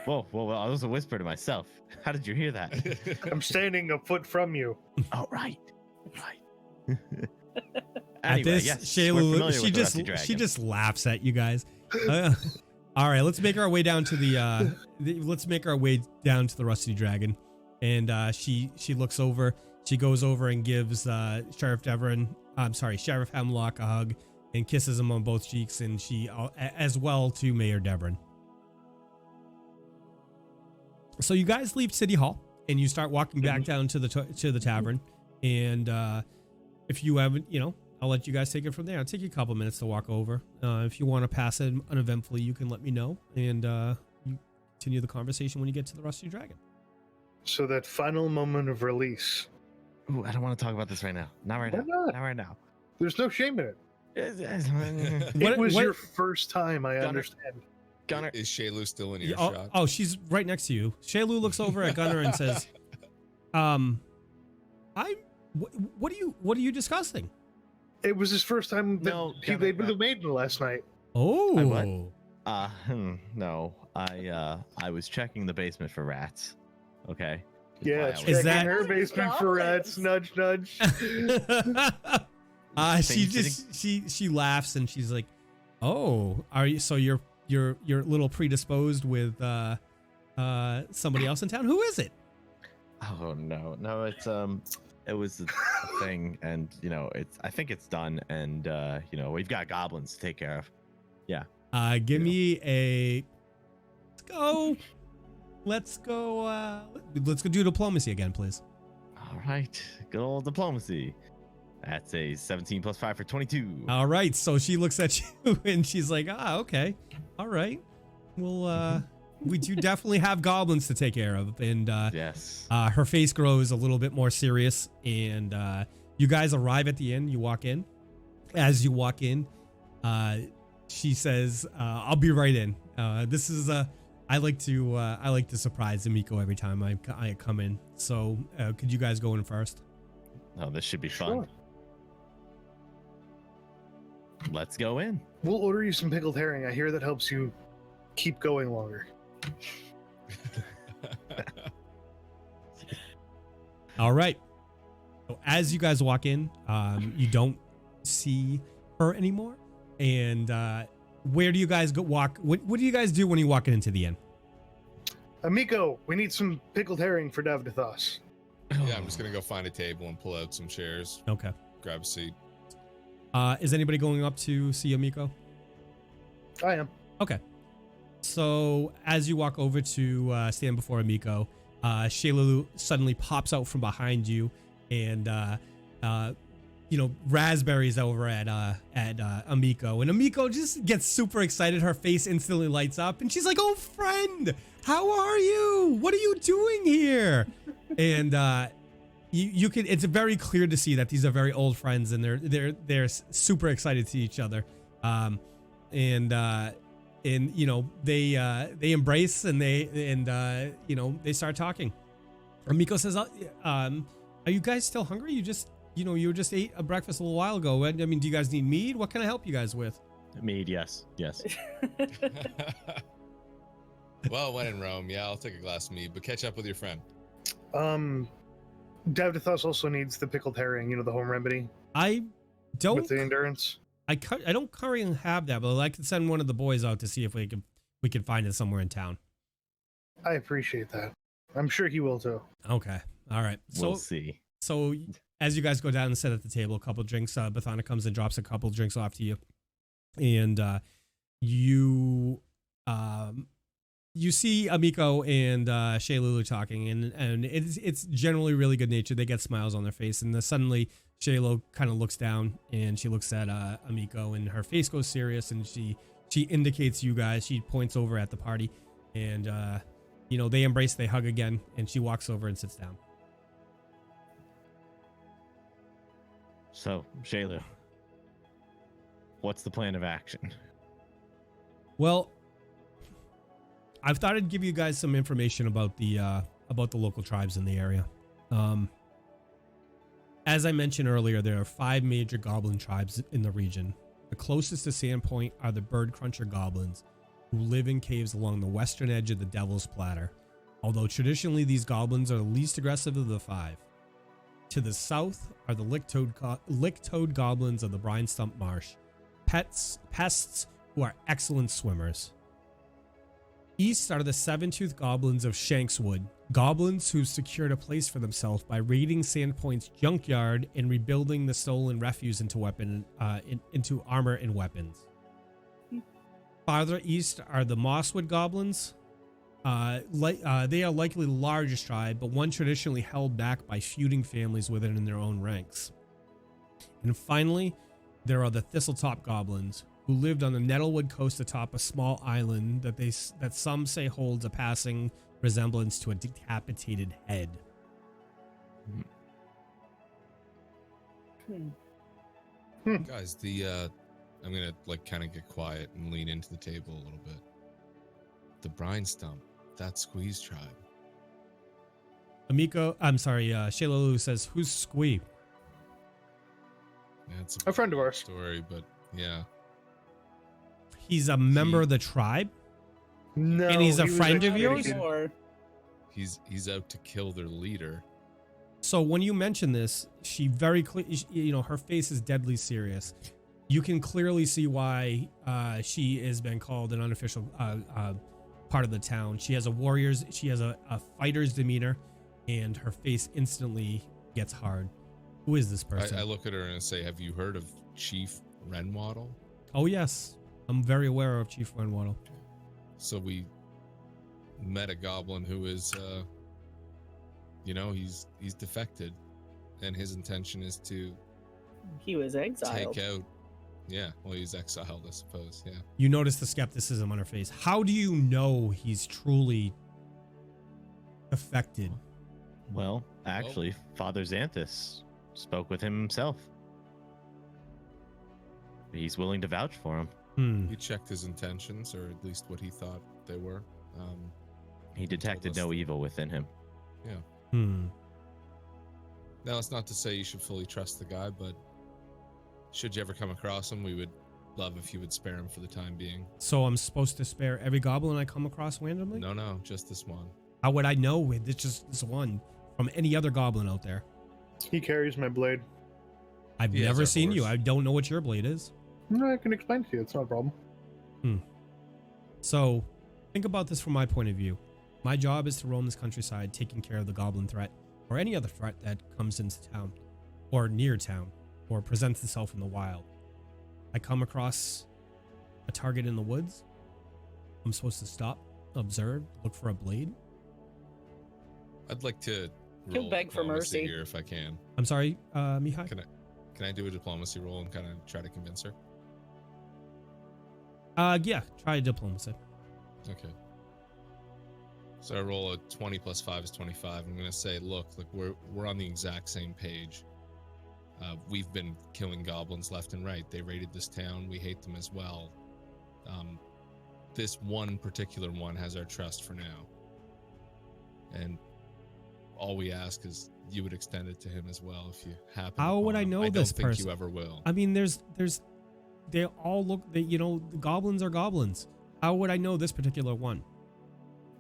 Whoa, I was a whisper to myself. How did you hear that? I'm standing a foot from you. Oh, right. At Anyway, this, yes, Shayla, she just laughs at you guys. All right, let's make our way down to the Rusty Dragon, and she looks over. She goes over and gives Sheriff Hemlock a hug and kisses him on both cheeks, and she as well to Mayor Devon. So you guys leave City Hall and you start walking back down to the tavern, and if you haven't, I'll let you guys take it from there. It'll take you a couple minutes to walk over. If you want to pass it uneventfully, you can let me know, and you continue the conversation when you get to the Rusty Dragon. So that final moment of release. Ooh, I don't want to talk about this right now. Not right now. Not? Not right now. There's no shame in it. Gunnar, It was your first time, I understand. Is Shaylu still in earshot? Oh, she's right next to you. Shaylu looks over at Gunnar and says, what are you discussing? It was his first time that No, he laid with the maiden last night. Oh. No. I was checking the basement for rats. Okay. Yeah, Is checking that- her basement for rats. Nudge, nudge. She laughs and she's like, "Oh, are you? So you're a little predisposed with somebody else in town? Who is it?" Oh no, it was a thing, and I think it's done, and we've got goblins to take care of. Yeah. Give me a. Let's go do diplomacy again, please. All right, good old diplomacy. That's a 17 plus 5 for 22. All right, so she looks at you and she's like, okay, all right. Well, we do definitely have goblins to take care of, and Yes. her face grows a little bit more serious, and you guys arrive at the inn. You walk in. As you walk in, she says, "I'll be right in." This is I like to surprise Amico every time I come in. So could you guys go in first? Oh, this should be fun. Sure. Let's go in. We'll order you some pickled herring. I hear that helps you keep going longer. All right. So as you guys walk in, you don't see her anymore. And where do you guys go walk? What do you guys do when you walk into the inn? Amico, we need some pickled herring for Davdithas. Yeah, I'm just gonna go find a table and pull out some chairs, Okay. grab a seat. Is anybody going up to see Amico? I am. Okay. So as you walk over to stand before Amico, Shaylalu suddenly pops out from behind you, and raspberries over at Amico, and Amico just gets super excited. Her face instantly lights up, and she's like, "Oh, friend, how are you? What are you doing here?" And you can. It's very clear to see that these are very old friends, and they're super excited to see each other. They embrace, and they start talking. Amico says, "Are you guys still hungry? You just ate a breakfast a little while ago. I mean, do you guys need mead? What can I help you guys with?" Mead, yes. Well, when in Rome, yeah, I'll take a glass of mead, but catch up with your friend. Davdithas also needs the pickled herring, the home remedy. I Don't with the endurance. I don't currently have that, but I could send one of the boys out to see if we can find it somewhere in town. I appreciate that. I'm sure he will too. Okay. All right. So We'll see. So as you guys go down and sit at the table, a couple drinks, Bathana comes and drops a couple drinks off to you, and you see Amiko and Shaylulu talking, and it's generally really good natured. They get smiles on their face, and then suddenly Shaylo kind of looks down and she looks at Amiko, and her face goes serious, and she indicates you guys. She points over at the party, and they embrace, they hug again, and she walks over and sits down. So, Shaylu, what's the plan of action? Well, I've thought I'd give you guys some information about the local tribes in the area. As I mentioned earlier, there are 5 major goblin tribes in the region. The closest to Sandpoint are the Bird Cruncher goblins, who live in caves along the western edge of the Devil's Platter. Although traditionally these goblins are the least aggressive of the 5. To the south are the lick-toed goblins of the Brine Stump Marsh, pests who are excellent swimmers. East are the Seven-Toothed goblins of Shankswood, goblins who secured a place for themselves by raiding Sandpoint's junkyard and rebuilding the stolen refuse into armor and weapons. Farther east are the Mosswood goblins. They are likely the largest tribe, but one traditionally held back by feuding families within their own ranks. And finally, there are the Thistletop goblins, who lived on the Nettlewood coast atop a small island that some say holds a passing resemblance to a decapitated head. Guys, I'm gonna kind of get quiet and lean into the table a little bit. The Brine Stump, that Squeeze tribe. Shayla says, who's Squee? Yeah, it's A friend of ours. story, but yeah. He's a member of the tribe? No, And he's a he was friend of actually- yours? Or He's out to kill their leader. So when you mention this, she very clear, her face is deadly serious. You can clearly see why she has been called an unofficial part of the town. She has a fighter's demeanor, and her face instantly gets hard. Who is this person? I look at her and say, have you heard of Chief Renwaddle? Oh yes, I'm very aware of Chief Renwaddle. So we met a goblin who is, he's defected, and his intention is to he was exiled. take out. Yeah, well, he's exiled, I suppose. Yeah. You notice the skepticism on her face. How do you know he's truly affected? Well, actually, Father Xanthus spoke with him himself. He's willing to vouch for him. He checked his intentions, or at least what he thought they were. He detected no evil within him. Yeah. Now, it's not to say you should fully trust the guy, but should you ever come across him, we would love if you would spare him for the time being. So I'm supposed to spare every goblin I come across randomly? No, just this one. How would I know it's just this one from any other goblin out there? He carries my blade. I've He has never our seen you. horse. I don't know what your blade is. No, I can explain to you. It's not a problem. So think about this from my point of view. My job is to roam this countryside, taking care of the goblin threat or any other threat that comes into town or near town or presents itself in the wild. I come across a target in the woods. I'm supposed to stop, observe, look for a blade. I'd like to He'll roll beg for diplomacy mercy. here if I can. I'm sorry, Mihaly? Can I do a diplomacy roll and kind of try to convince her? Yeah, try diplomacy. Okay. So I roll a 20 plus 5 is 25. I'm going to say, look, we're on the exact same page. We've been killing goblins left and right. They raided this town. We hate them as well. This one particular one has our trust for now. And all we ask is you would extend it to him as well if you happen. How would upon I him. know I this don't think person? you ever will. I mean, they all look, the goblins are goblins. How would I know this particular one?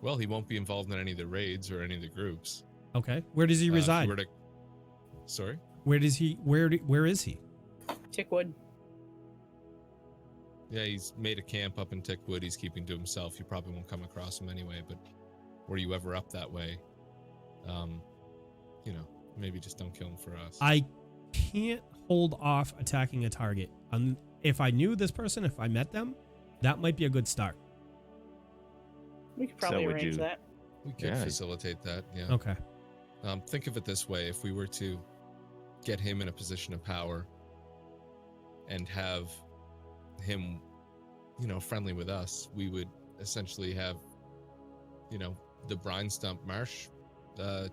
Well, he won't be involved in any of the raids or any of the groups. Okay. Where does he If you reside? were to- Sorry? Where is he? Tickwood. Yeah, he's made a camp up in Tickwood. He's keeping to himself. You probably won't come across him anyway, but were you ever up that way, maybe just don't kill him for us. I can't hold off attacking a target. If I knew this person, if I met them, that might be a good start. We could probably arrange that. We could facilitate that, yeah. Okay. Think of it this way. If we were to get him in a position of power and have him, friendly with us, we would essentially have, the Brine Stump Marsh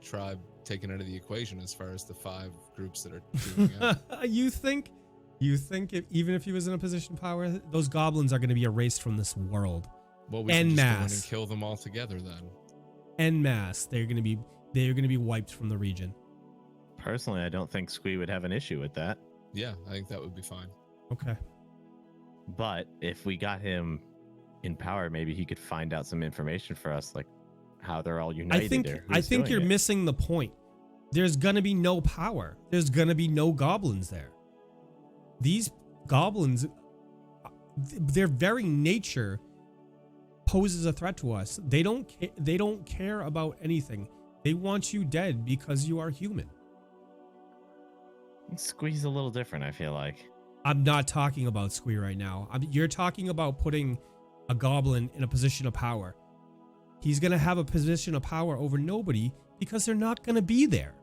tribe taken out of the equation as far as the 5 groups that are teaming up. You think even if he was in a position of power, those goblins are going to be erased from this world? Well, we can just go in and kill them all together then. En masse, they're going to be wiped from the region. Personally, I don't think Squee would have an issue with that. Yeah, I think that would be fine. Okay. But if we got him in power, maybe he could find out some information for us, like how they're all united. I think you're missing the point. There's gonna be no power. There's gonna be no goblins there. These goblins, their very nature poses a threat to us. They don't care about anything. They want you dead because you are human. Squee's a little different, I feel like. I'm not talking about Squee right now. You're talking about putting a goblin in a position of power. He's going to have a position of power over nobody because they're not going to be there.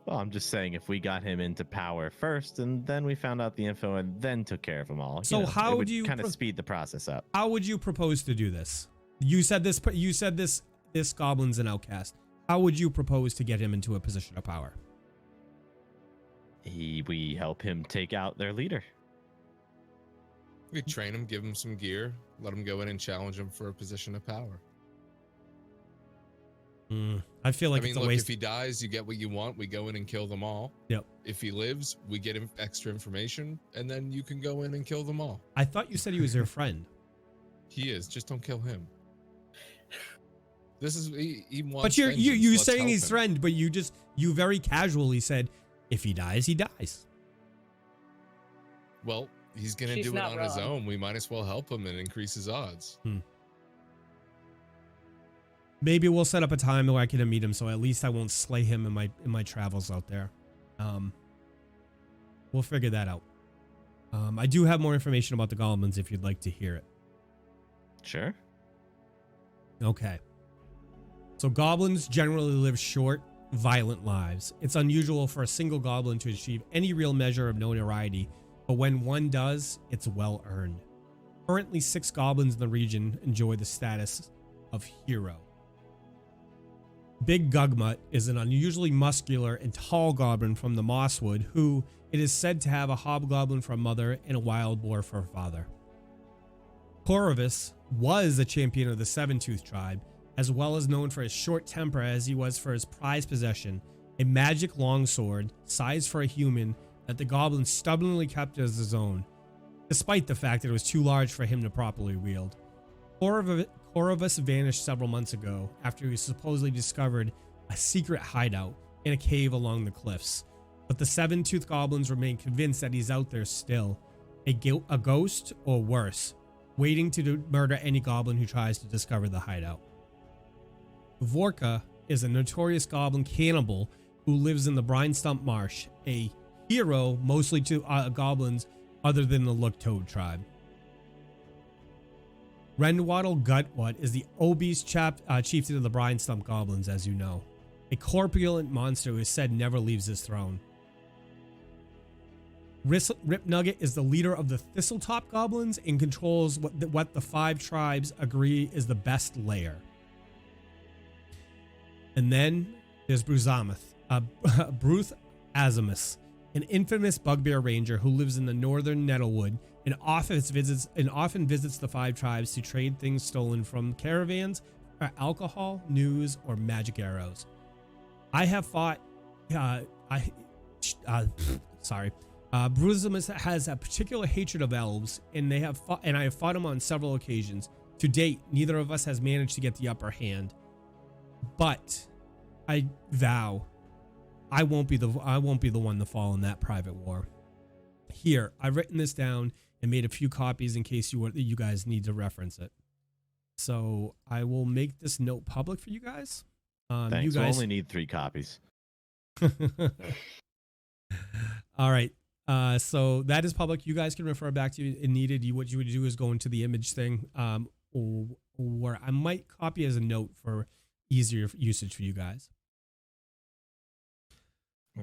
Well, I'm just saying if we got him into power first and then we found out the info and then took care of them all. So how would you kind of speed the process up? How would you propose to do this? You said this goblin's an outcast. How would you propose to get him into a position of power? We help him take out their leader. We train him, give him some gear, let him go in and challenge him for a position of power. I feel like it's a waste. If he dies, you get what you want. We go in and kill them all. Yep. If he lives, we get him extra information, and then you can go in and kill them all. I thought you said he was your friend. He is. Just don't kill him. This is he wants. But you're saying he's friend, but you very casually said, if he dies, he dies. Well, he's going to do it on his own. We might as well help him and increase his odds. Maybe we'll set up a time where I can meet him, so at least I won't slay him in my travels out there. We'll figure that out. I do have more information about the goblins if you'd like to hear it. Sure. Okay. So goblins generally live short, violent lives. It's unusual for a single goblin to achieve any real measure of notoriety, but when one does, it's well earned. Currently, 6 goblins in the region enjoy the status of hero. Big Gugmut is an unusually muscular and tall goblin from the Mosswood who it is said to have a hobgoblin for a mother and a wild boar for a father. Corvus was a champion of the Seven-Tooth tribe, as well as known for his short temper as he was for his prized possession, a magic longsword sized for a human that the goblin stubbornly kept as his own, despite the fact that it was too large for him to properly wield. Corvus vanished several months ago after he supposedly discovered a secret hideout in a cave along the cliffs, but the Seven-Tooth goblins remain convinced that he's out there still, a ghost or worse, waiting to murder any goblin who tries to discover the hideout. Vorka is a notorious goblin cannibal who lives in the Brine Stump Marsh, a hero mostly to goblins other than the Look-Toad tribe. Rendwaddle Gutwut is the obese chieftain of the Brine Stump Goblins, as you know. A corpulent monster who is said never leaves his throne. Rip Nugget is the leader of the Thistletop Goblins and controls what the 5 tribes agree is the best lair. And then there's Bruth Azimus, an infamous bugbear ranger who lives in the northern Nettlewood and often visits the 5 tribes to trade things stolen from caravans for alcohol, news, or magic arrows. I have fought. Bruzimus has a particular hatred of elves, and I have fought him on several occasions. To date, neither of us has managed to get the upper hand. But I vow, I won't be the one to fall in that private war. Here, I've written this down and made a few copies in case you guys need to reference it. So I will make this note public for you guys. Thanks. You guys We'll only need 3 copies. All right. So that is public. You guys can refer back to it needed. What you would do is go into the image thing, or I might copy as a note for easier usage for you guys.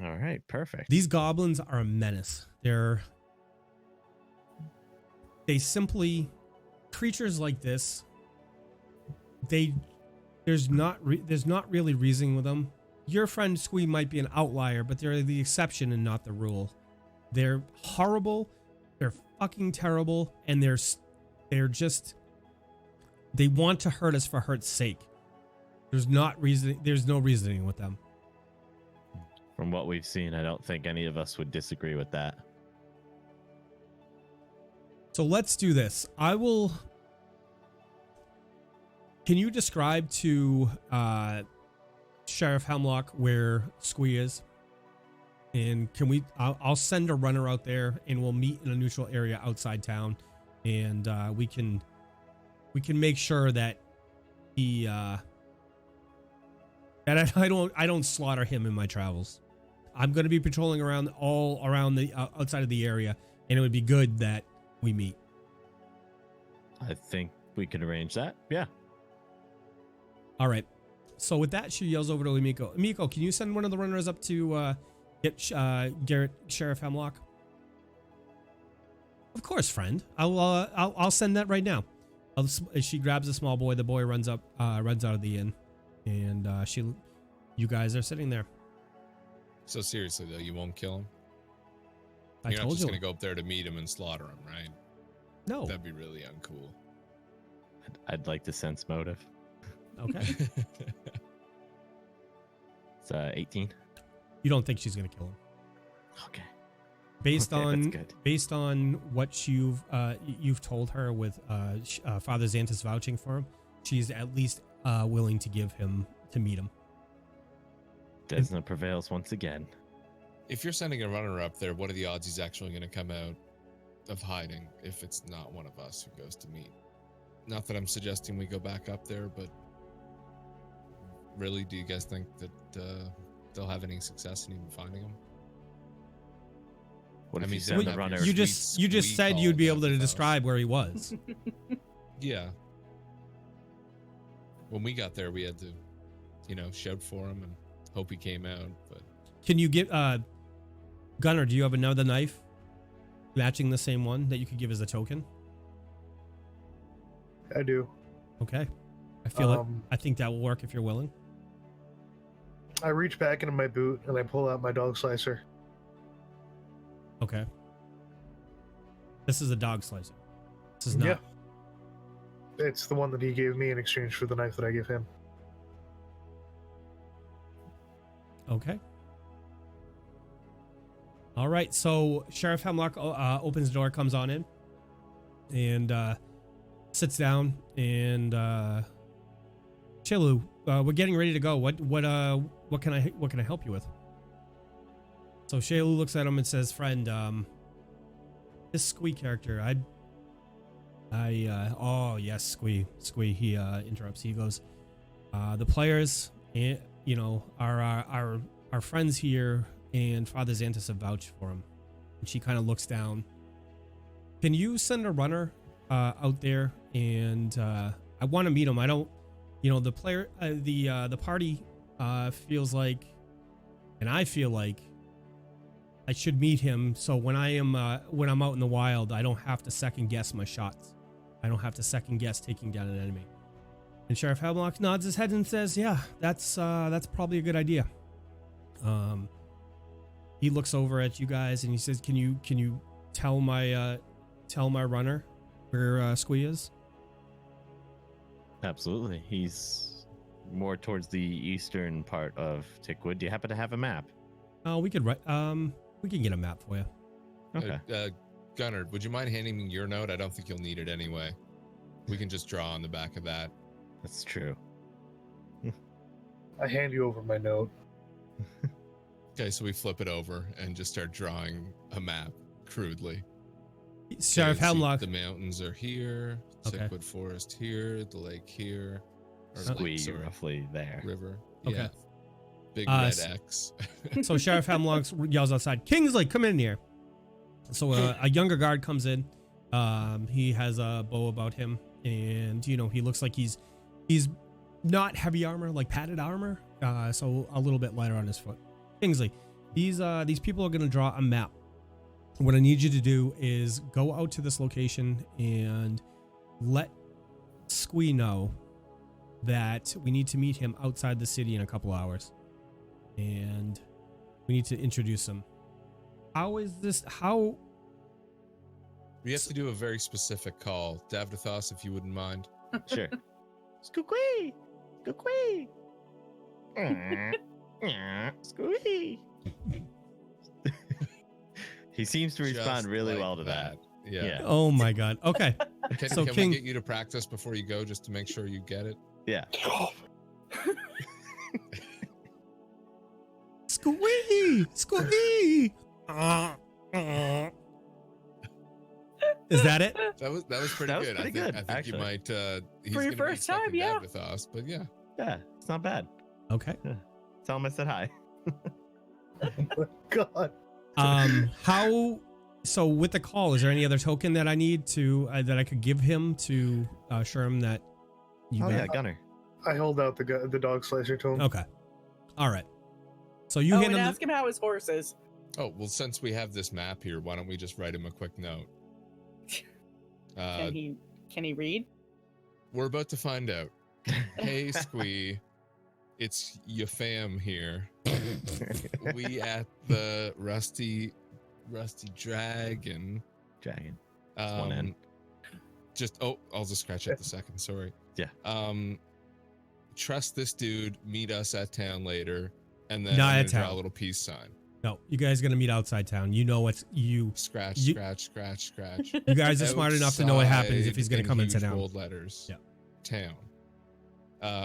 All right, perfect. These goblins are a menace. They simply, creatures like this, there's not really reasoning with them. Your friend Squee might be an outlier, but they're the exception and not the rule. They're horrible, they're fucking terrible, and they want to hurt us for hurt's sake. There's no reasoning with them. From what we've seen, I don't think any of us would disagree with that. So let's do this. Can you describe to Sheriff Hemlock where Squee is? And I'll send a runner out there and we'll meet in a neutral area outside town. And we can make sure that that I don't slaughter him in my travels. I'm going to be patrolling all around the outside of the area, and it would be good that we meet. I think we can arrange that. Yeah. All right. So with that, she yells over to Emiko. Emiko, can you send one of the runners up to get Sheriff Hemlock? Of course, friend. I'll send that right now. She grabs a small boy. The boy runs out of the inn, and you guys are sitting there. So seriously though, you won't kill him? I You're not told just you. gonna go up there to meet him and slaughter him, right? No. That'd be really uncool. I'd like to sense motive. Okay. It's 18. You don't think she's gonna kill him? Okay. Based Okay, on that's good. based on what you've told her with Father Xantus vouching for him, she's at least willing to meet him. Desna prevails once again. If you're sending a runner up there, what are the odds he's actually going to come out of hiding if it's not one of us who goes to meet? Not that I'm suggesting we go back up there, but really, do you guys think that they'll have any success in even finding him? What if I you mean, send they the have runner? your You just sweet said call you'd be able to Davdithas. describe where he was. Yeah. When we got there, we had to, shout for him and hope he came out. But Can you get Gunnar? Do you have another knife matching the same one that you could give as a token? I do. Okay. I think that will work if you're willing. I reach back into my boot and I pull out my dog slicer. Okay. This is a dog slicer. This is not. Yeah. It's the one that he gave me in exchange for the knife that I give him. Okay. All right. So Sheriff Hemlock opens the door, comes on in, and sits down. And Chilu, we're getting ready to go. What can I help you with? So Shaylu looks at him and says, "Friend, this Squee character, oh yes, Squee." He interrupts. He goes, "The players, our friends here, and Father Xantus have vouched for him." And she kind of looks down. Can you send a runner out there? And I want to meet him. I don't, the player, the party feels like, and I feel like I should meet him. So when I'm out in the wild, I don't have to second guess my shots. I don't have to second guess taking down an enemy. And Sheriff Hemlock nods his head and says, "Yeah, that's probably a good idea." He looks over at you guys and he says, "Can you tell my runner where Squee is?" Absolutely. He's more towards the eastern part of Tickwood. Do you happen to have a map? We can get a map for you. Okay. Gunnar, would you mind handing me your note? I don't think you'll need it anyway. We can just draw on the back of that. That's true. I hand you over my note. Okay, so we flip it over and just start drawing a map crudely. Sheriff You can see Hemlock. The mountains are here. Okay. Thickwood Forest here. The lake here. Or Squee, sorry, roughly there. river. Okay. Yeah. Big Uh, red X. So Sheriff Hemlock yells outside, "Kingsley, come in here." So a younger guard comes in. He has a bow about him, and he looks like he's not heavy armor, like padded armor. So a little bit lighter on his foot. Kingsley, these people are gonna draw a map. What I need you to do is go out to this location and let Squee know that we need to meet him outside the city in a couple hours. And we need to introduce him. How We have to do a very specific call. Davdithas, if you wouldn't mind. Sure. Squee! Squee! Squee! He seems to respond Just really like well to that. Yeah. Oh my god. Okay. Can, So can King- we get you to practice before you go just to make sure you get it? Yeah. Squee! Squee! Is that it? That was pretty That was good. pretty I think, good, I think actually. you might he's For your gonna be first time, expecting yeah. Davdithas, but yeah. Yeah, it's not bad. Okay. Tell him I said hi. God. So with the call, is there any other token that I need to that I could give him to assure him that you Oh got yeah, it? Gunnar. I hold out the dog slicer to him. Okay. All right. So you hand and him ask him how his horse is. Oh, well, since we have this map here, why don't we just write him a quick note? Can he read? We're about to find out. Hey, Squee, it's your fam here. We at the Rusty Dragon. Dragon. one end. I'll just scratch at the second. Sorry. Yeah. Trust this dude. Meet us at town later, and then Not I'm at gonna draw town. a little peace sign. No, you guys gonna meet outside town. You know what's you. Scratch, You- scratch. You guys are smart enough to know what happens if he's gonna Outside come in into huge town. bold letters. Yeah. Town.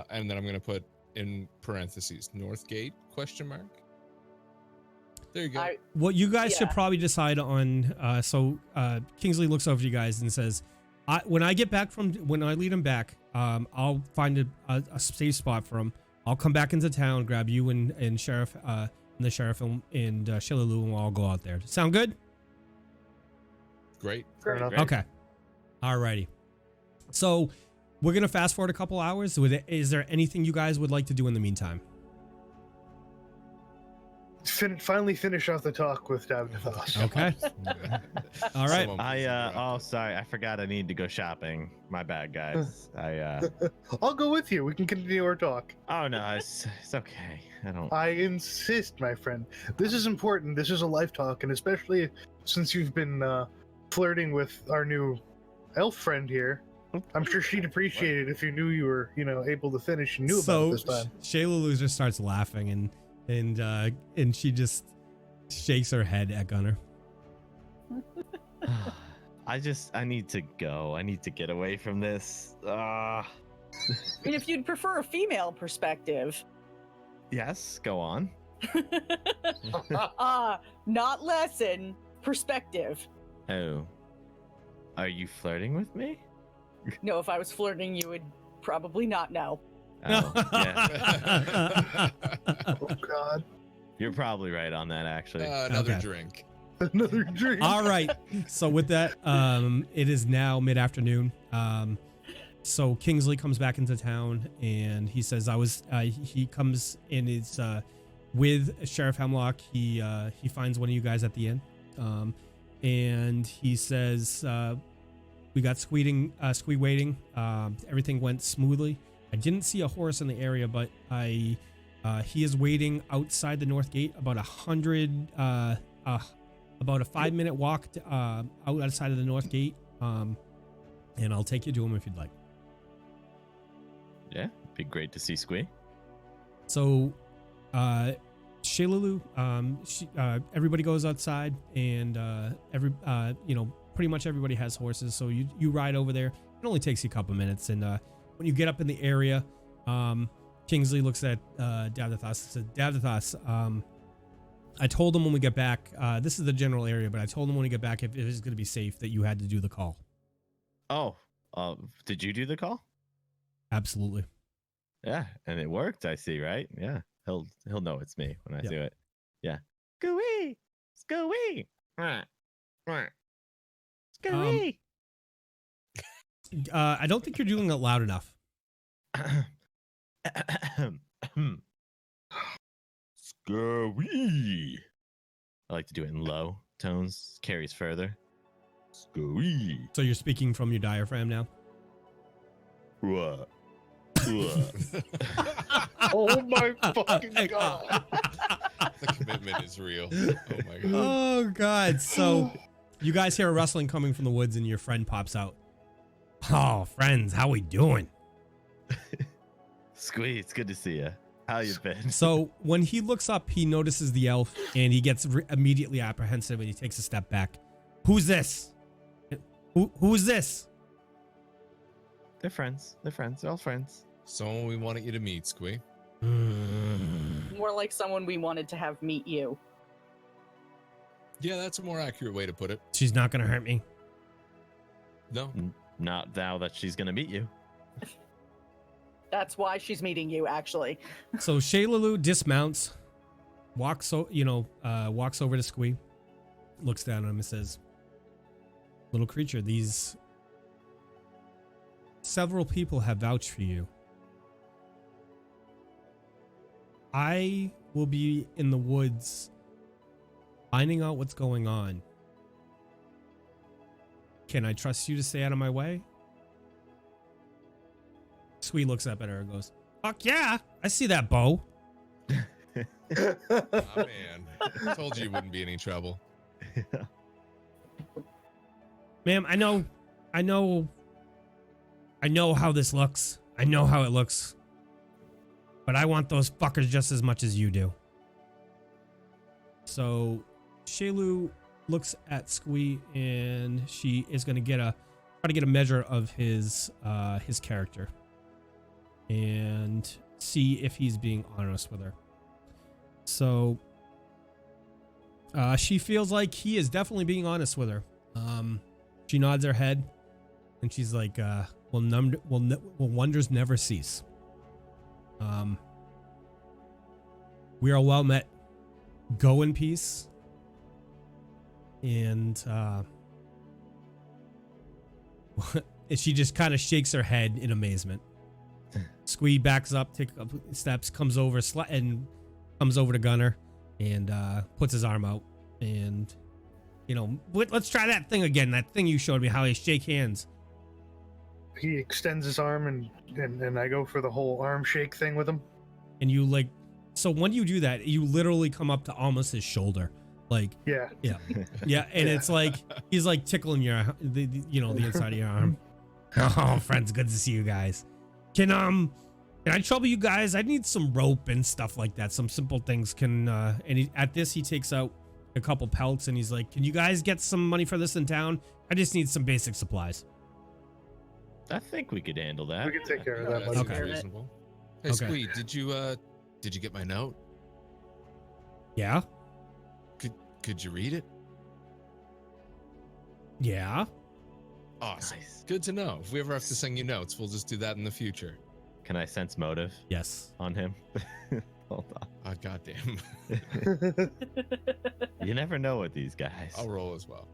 And then I'm gonna put in parentheses Northgate ? There you go. What you guys should Yeah. probably decide on. Kingsley looks over to you guys and says, when I lead him back, I'll find a safe spot for him. I'll come back into town, grab you and Sheriff, and the Sheriff and Shilaloo, and we'll all go out there. Sound good? Great. Fair enough. Great. Okay. Alrighty. So we're gonna fast forward a couple hours. Is there anything you guys would like to do in the meantime? Finally finish off the talk with Davdithas. Okay. All right. Someone please interrupt. Sorry, I forgot I need to go shopping. My bad, guys. I'll go with you. We can continue our talk. Oh no, it's okay. I don't. I insist, my friend. This is important. This is a life talk, and especially since you've been flirting with our new elf friend here, I'm sure she'd appreciate it if you knew you were, able to finish and knew about it this time. Shilaloo just starts laughing and she just shakes her head at Gunnar. I need to go. I need to get away from this. And if you'd prefer a female perspective, Yes, go on. not lesson, perspective. Oh. Are you flirting with me? No, if I was flirting, you would probably not know. Oh, yeah. Oh God, You're probably right on that, actually. Another Okay. drink. another dream. All right. So with that, it is now mid-afternoon. So Kingsley comes back into town and he says, he comes in, it's with Sheriff Hemlock. He finds one of you guys at the inn. And he says, we got Squee waiting. Everything went smoothly. I didn't see a horse in the area, but he is waiting outside the North Gate, about a 5-minute walk outside of the North Gate. And I'll take you to him if you'd like. Yeah, be great to see Squee. So, Shilaloo, everybody goes outside, and pretty much everybody has horses. So you ride over there. It only takes you a couple minutes, and when you get up in the area, Kingsley looks at Davdithas and says, "Davdithas, I told him when we get back, this is the general area, but I told him when we get back if it is going to be safe that you had to do the call. Oh, did you do the call? Absolutely. Yeah, and it worked. I see, right? Yeah, he'll know it's me when I do it. Yeah. Scooey, scooey, scooey. I don't think you're doing it loud enough. Scooey. I like to do it in low tones. Carries further. Scooey. So you're speaking from your diaphragm now? What? Oh my fucking god! The commitment is real. Oh my god. Oh God. So you guys hear a rustling coming from the woods and your friend pops out. Oh, friends, how we doing? Squee, it's good to see you. How you been? So when he looks up, he notices the elf and he gets immediately apprehensive and he takes a step back. Who's this? Who is this? They're friends. They're friends. They're all friends. Someone we wanted you to meet, Squee. More like someone we wanted to have meet you. Yeah, that's a more accurate way to put it. She's not going to hurt me. No. Not thou that she's gonna meet you. That's why she's meeting you, actually. So Shaylalu dismounts, walks over to Squee, looks down at him and says, "Little creature, these several people have vouched for you. I will be in the woods finding out what's going on. Can I trust you to stay out of my way?" Squee looks up at her and goes, "Fuck yeah, I see that bow." Oh, man. I told you wouldn't be any trouble. Ma'am, I know how this looks. I know how it looks. But I want those fuckers just as much as you do. So Shaylu looks at Squee and she is going to try to get a measure of his character and see if he's being honest with her. So she feels like he is definitely being honest with her. She nods her head and she's like, will wonders never cease. We are well met. Go in peace. And she just kind of shakes her head in amazement. Squee backs up, takes a couple steps, comes over to Gunnar and puts his arm out. And, let's try that thing again. That thing you showed me, how you shake hands. He extends his arm and I go for the whole arm shake thing with him. And you so when you do that, you literally come up to almost his shoulder. Yeah. And it's like, he's like tickling the inside of your arm. Oh, friends, good to see you guys. Can I trouble you guys? I need some rope and stuff like that. Some simple things. At this, he takes out a couple pelts and he's like, can you guys get some money for this in town? I just need some basic supplies. I think we could handle that. We can take care of that. That seems Okay. reasonable. Hey, Okay. Squee, did you get my note? Yeah? Could you read it? Yeah. Awesome. Nice. Good to know. If we ever have to send you notes, we'll just do that in the future. Can I sense motive Yes. on him? Hold on. Oh, goddamn. You never know with these guys. I'll roll as well.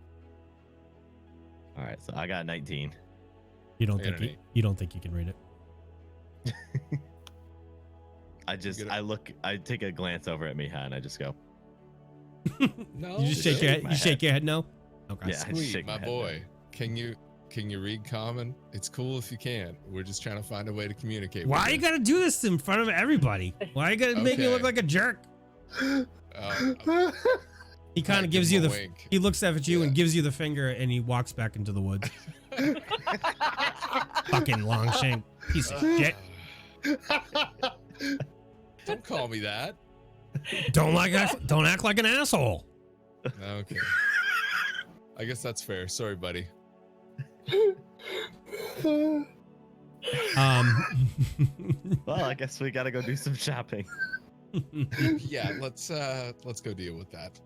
All right, so I got 19. You don't I think got an you don't think you can read it? I take a glance over at Miha and I just go, No. You just shake your head. my You shake head. your head no? Okay. Yeah. I Squee, shake my my head boy. Can you read common? It's cool if you can. We're just trying to find a way to communicate. Why with you gotta do this in front of everybody? Why you gotta make me look Okay. like a jerk? He kind I'd of gives give you him the. a wink. He looks up at you and Yeah. gives you the finger, and he walks back into the woods. Fucking long shank piece of shit. Don't call me that. Don't act like an asshole. Okay. I guess that's fair. Sorry, buddy. well, I guess we gotta go do some shopping. Yeah, let's go deal with that.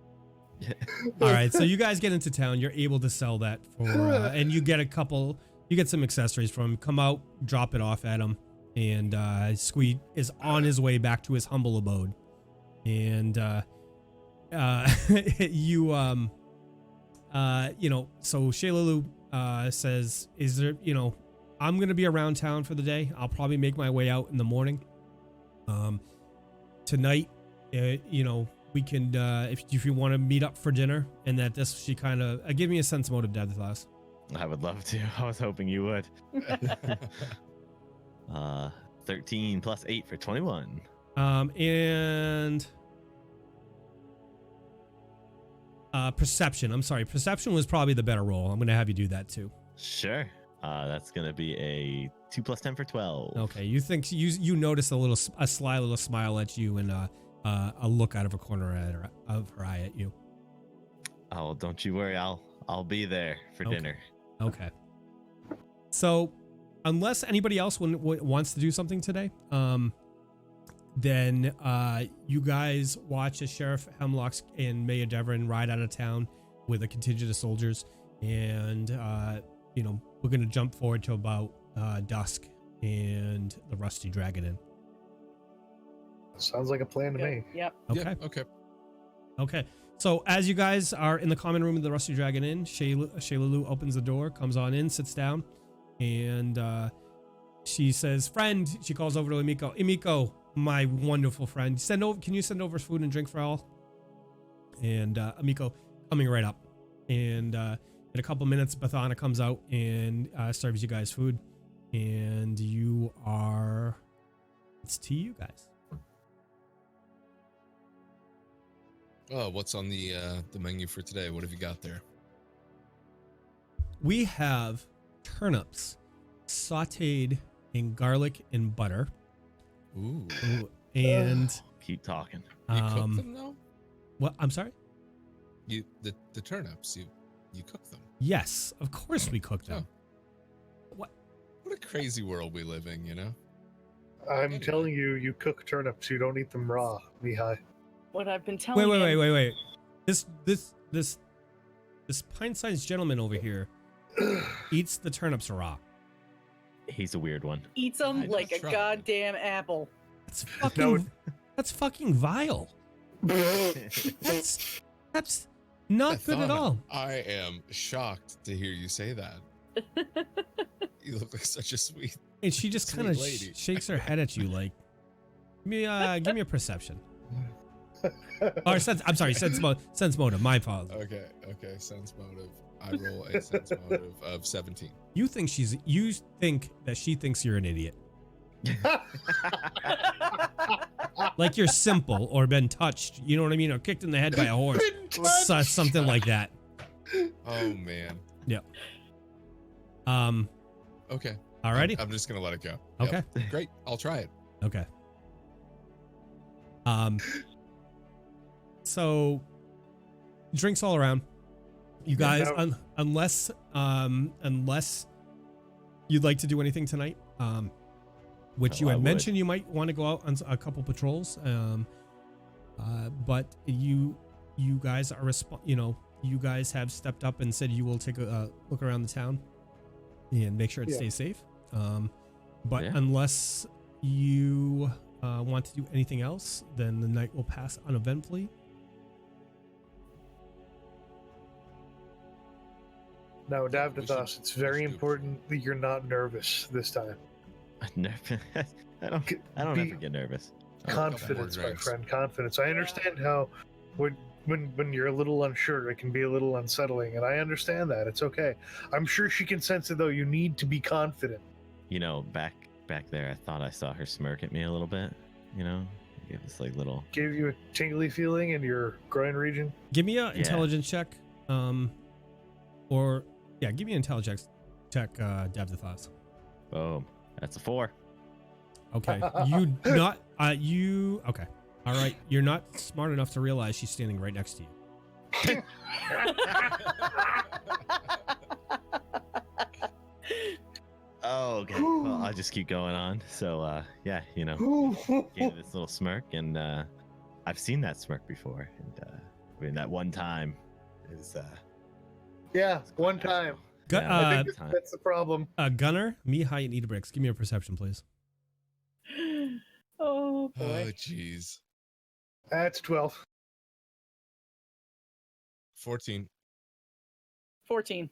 All right, so you guys get into town. You're able to sell that for, and you get some accessories from him. Come out, drop it off at him, and Squeed is on his way back to his humble abode. And so Shaylalu says, "Is there, I'm gonna be around town for the day. I'll probably make my way out in the morning. Tonight, we can, if you want to meet up for dinner." And that she kind of give me a sense motive, Davdithas. I would love to. I was hoping you would. 13 plus 8 for 21. And perception. I'm sorry. Perception was probably the better roll. I'm going to have you do that too. Sure. That's going to be a 2 plus 10 for 12. Okay. You think you notice a sly little smile at you and a look out of a corner of her eye at you. Oh, don't you worry. I'll be there for dinner. Okay. So, unless anybody else wants to do something today, then you guys watch as Sheriff Hemlock and Mayor Devon ride out of town with a contingent of soldiers, and we're gonna jump forward to about dusk and the Rusty Dragon Inn. Sounds like a plan to me. Yep. Okay. Yeah, Okay. So as you guys are in the common room of the Rusty Dragon Inn, Shaylalu opens the door, comes on in, sits down, and she says, "Friend," she calls over to Emiko. "Emiko, my wonderful friend, can you send over food and drink for all?" And Emiko coming right up. And in a couple minutes, Bathana comes out and serves you guys food. And it's to you guys. Oh, what's on the menu for today? What have you got there? We have turnips sauteed in garlic and butter. Ooh. And Keep talking. You cook them though? what? I'm sorry? The turnips, you cook them. Yes, of course we cook them. What a crazy world we live in, I'm telling you, you cook turnips. You don't eat them raw, Mihaly. What I've been telling Wait. This pint-sized gentleman over here eats the turnips raw. He's a weird one. eats them like a tried. goddamn apple. That's fucking vile. That's not good at all. I am shocked to hear you say that. You look like such a sweet. And she just kind of lady. shakes her head at you like, give me a perception. Or sense motive. My fault. Okay, sense motive. I roll a sense motive of 17. You think that she thinks you're an idiot. Like you're simple or been touched, you know what I mean, or kicked in the head by a horse, something like that. Oh man. Yeah. Okay. Alrighty. I'm just gonna let it go. Okay. Yep. Great. I'll try it. Okay. So drinks all around. You guys, unless you'd like to do anything tonight, which you had mentioned you might want to go out on a couple patrols, but you guys are you guys have stepped up and said you will take a look around the town and make sure it stays safe. But unless you want to do anything else, then the night will pass uneventfully. No, Davdithas, it's very important that you're not nervous this time. Nervous? I don't ever get nervous. Confidence, my friend, confidence. I understand how when you're a little unsure, it can be a little unsettling, and I understand that. It's okay. I'm sure she can sense it, though. You need to be confident. Back there, I thought I saw her smirk at me a little bit. Give this little. Gave you a tingly feeling in your groin region. Give me an intelligence check, give me an intelligence check, Davdithas. Boom. That's a 4. Okay. Okay. All right. You're not smart enough to realize she's standing right next to you. Oh, okay. Well, I'll just keep going on. So, gave this little smirk and I've seen that smirk before, and I mean that one time is Yeah, one time. I think that's the problem. Gunnar, Mihaly, and Idabrix, give me a perception, please. Oh boy. Oh, jeez. That's 12. 14. 14.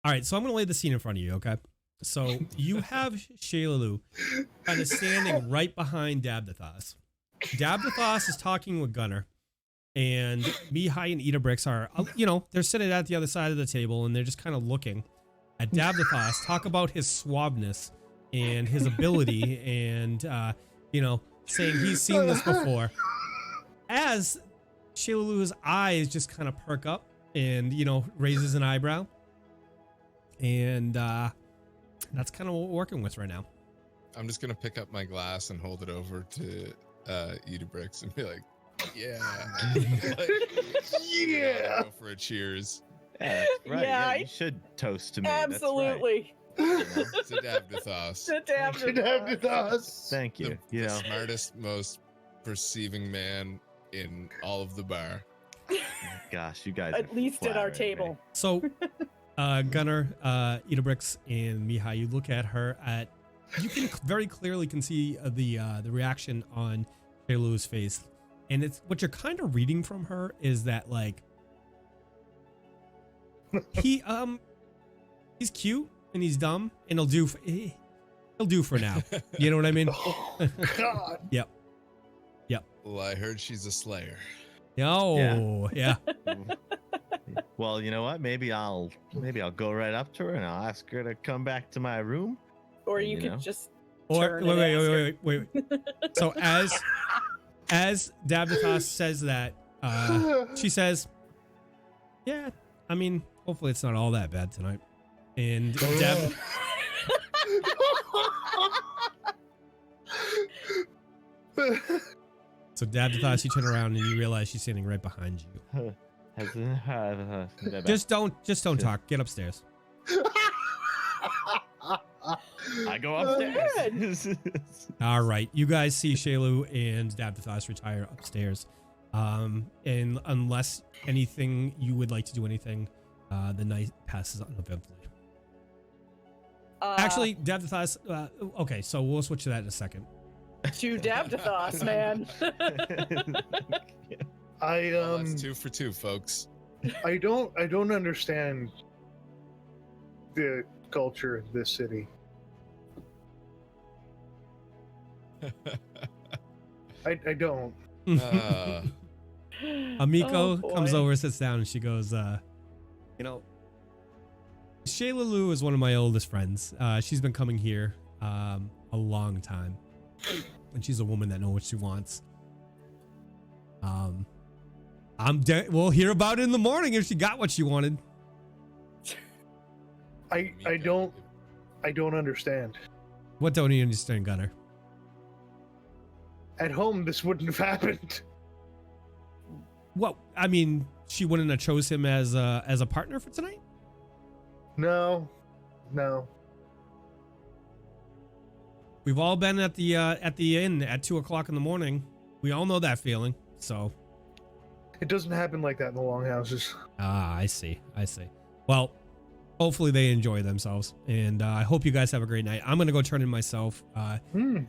All right, so I'm going to lay the scene in front of you, okay? So you have Shaylalu kind of standing right behind Davdithas. Davdithas is talking with Gunnar, and Mihaly and Idabrix are, they're sitting at the other side of the table, and they're just kind of looking at Davdithas, talk about his suaveness and his ability, and, saying he's seen this before. As Shaylalu's eyes just kind of perk up and, raises an eyebrow. And that's kind of what we're working with right now. I'm just going to pick up my glass and hold it over to Idabrix and be like, yeah. Yeah. Go for a cheers. yeah, right. Yeah, You should toast to me. Absolutely. To Davdithas. To Davdithas. Davdithas. Thank you. The smartest, most perceiving man in all of the bar. Gosh, you guys. At least at our table. So, Gunnar, Idabrix, and Mihaly, you look at her. You can very clearly see the reaction on Shaylalu's face, and it's what you're kind of reading from her is that like he's cute and he's dumb and he'll do for now. You know what I mean? Oh, God. Yep. Well, I heard she's a slayer. Oh, yeah. Well, you know what? Maybe I'll go right up to her and I'll ask her to come back to my room. Or you You could know? just Or turn and ask her. wait. So as Davdithas says that, she says, "Yeah, I mean, hopefully it's not all that bad tonight." And so Davdithas, you turn around and you realize she's standing right behind you. Just don't talk. Get upstairs. I go upstairs. All right, you guys see Shaylu and Davdithas retire upstairs. And unless anything you would like to do anything, the night passes uneventfully. Actually, Davdithas. Okay, so we'll switch to that in a second. To Davdithas, man. That's 2 for 2, folks. I don't understand the culture of this city. I don't. Amiko Oh, comes boy. over, sits down, and she goes, Shaylalu is one of my oldest friends. She's been coming here a long time. And she's a woman that knows what she wants. We'll hear about it in the morning if she got what she wanted. I don't understand. What don't you understand, Gunnar? At home, this wouldn't have happened. Well, I mean, she wouldn't have chose him as a partner for tonight? No. We've all been at the inn at 2:00 in the morning. We all know that feeling. So, It doesn't happen like that in the longhouses. I see. Well, hopefully they enjoy themselves, and I hope you guys have a great night. I'm gonna go turn in myself.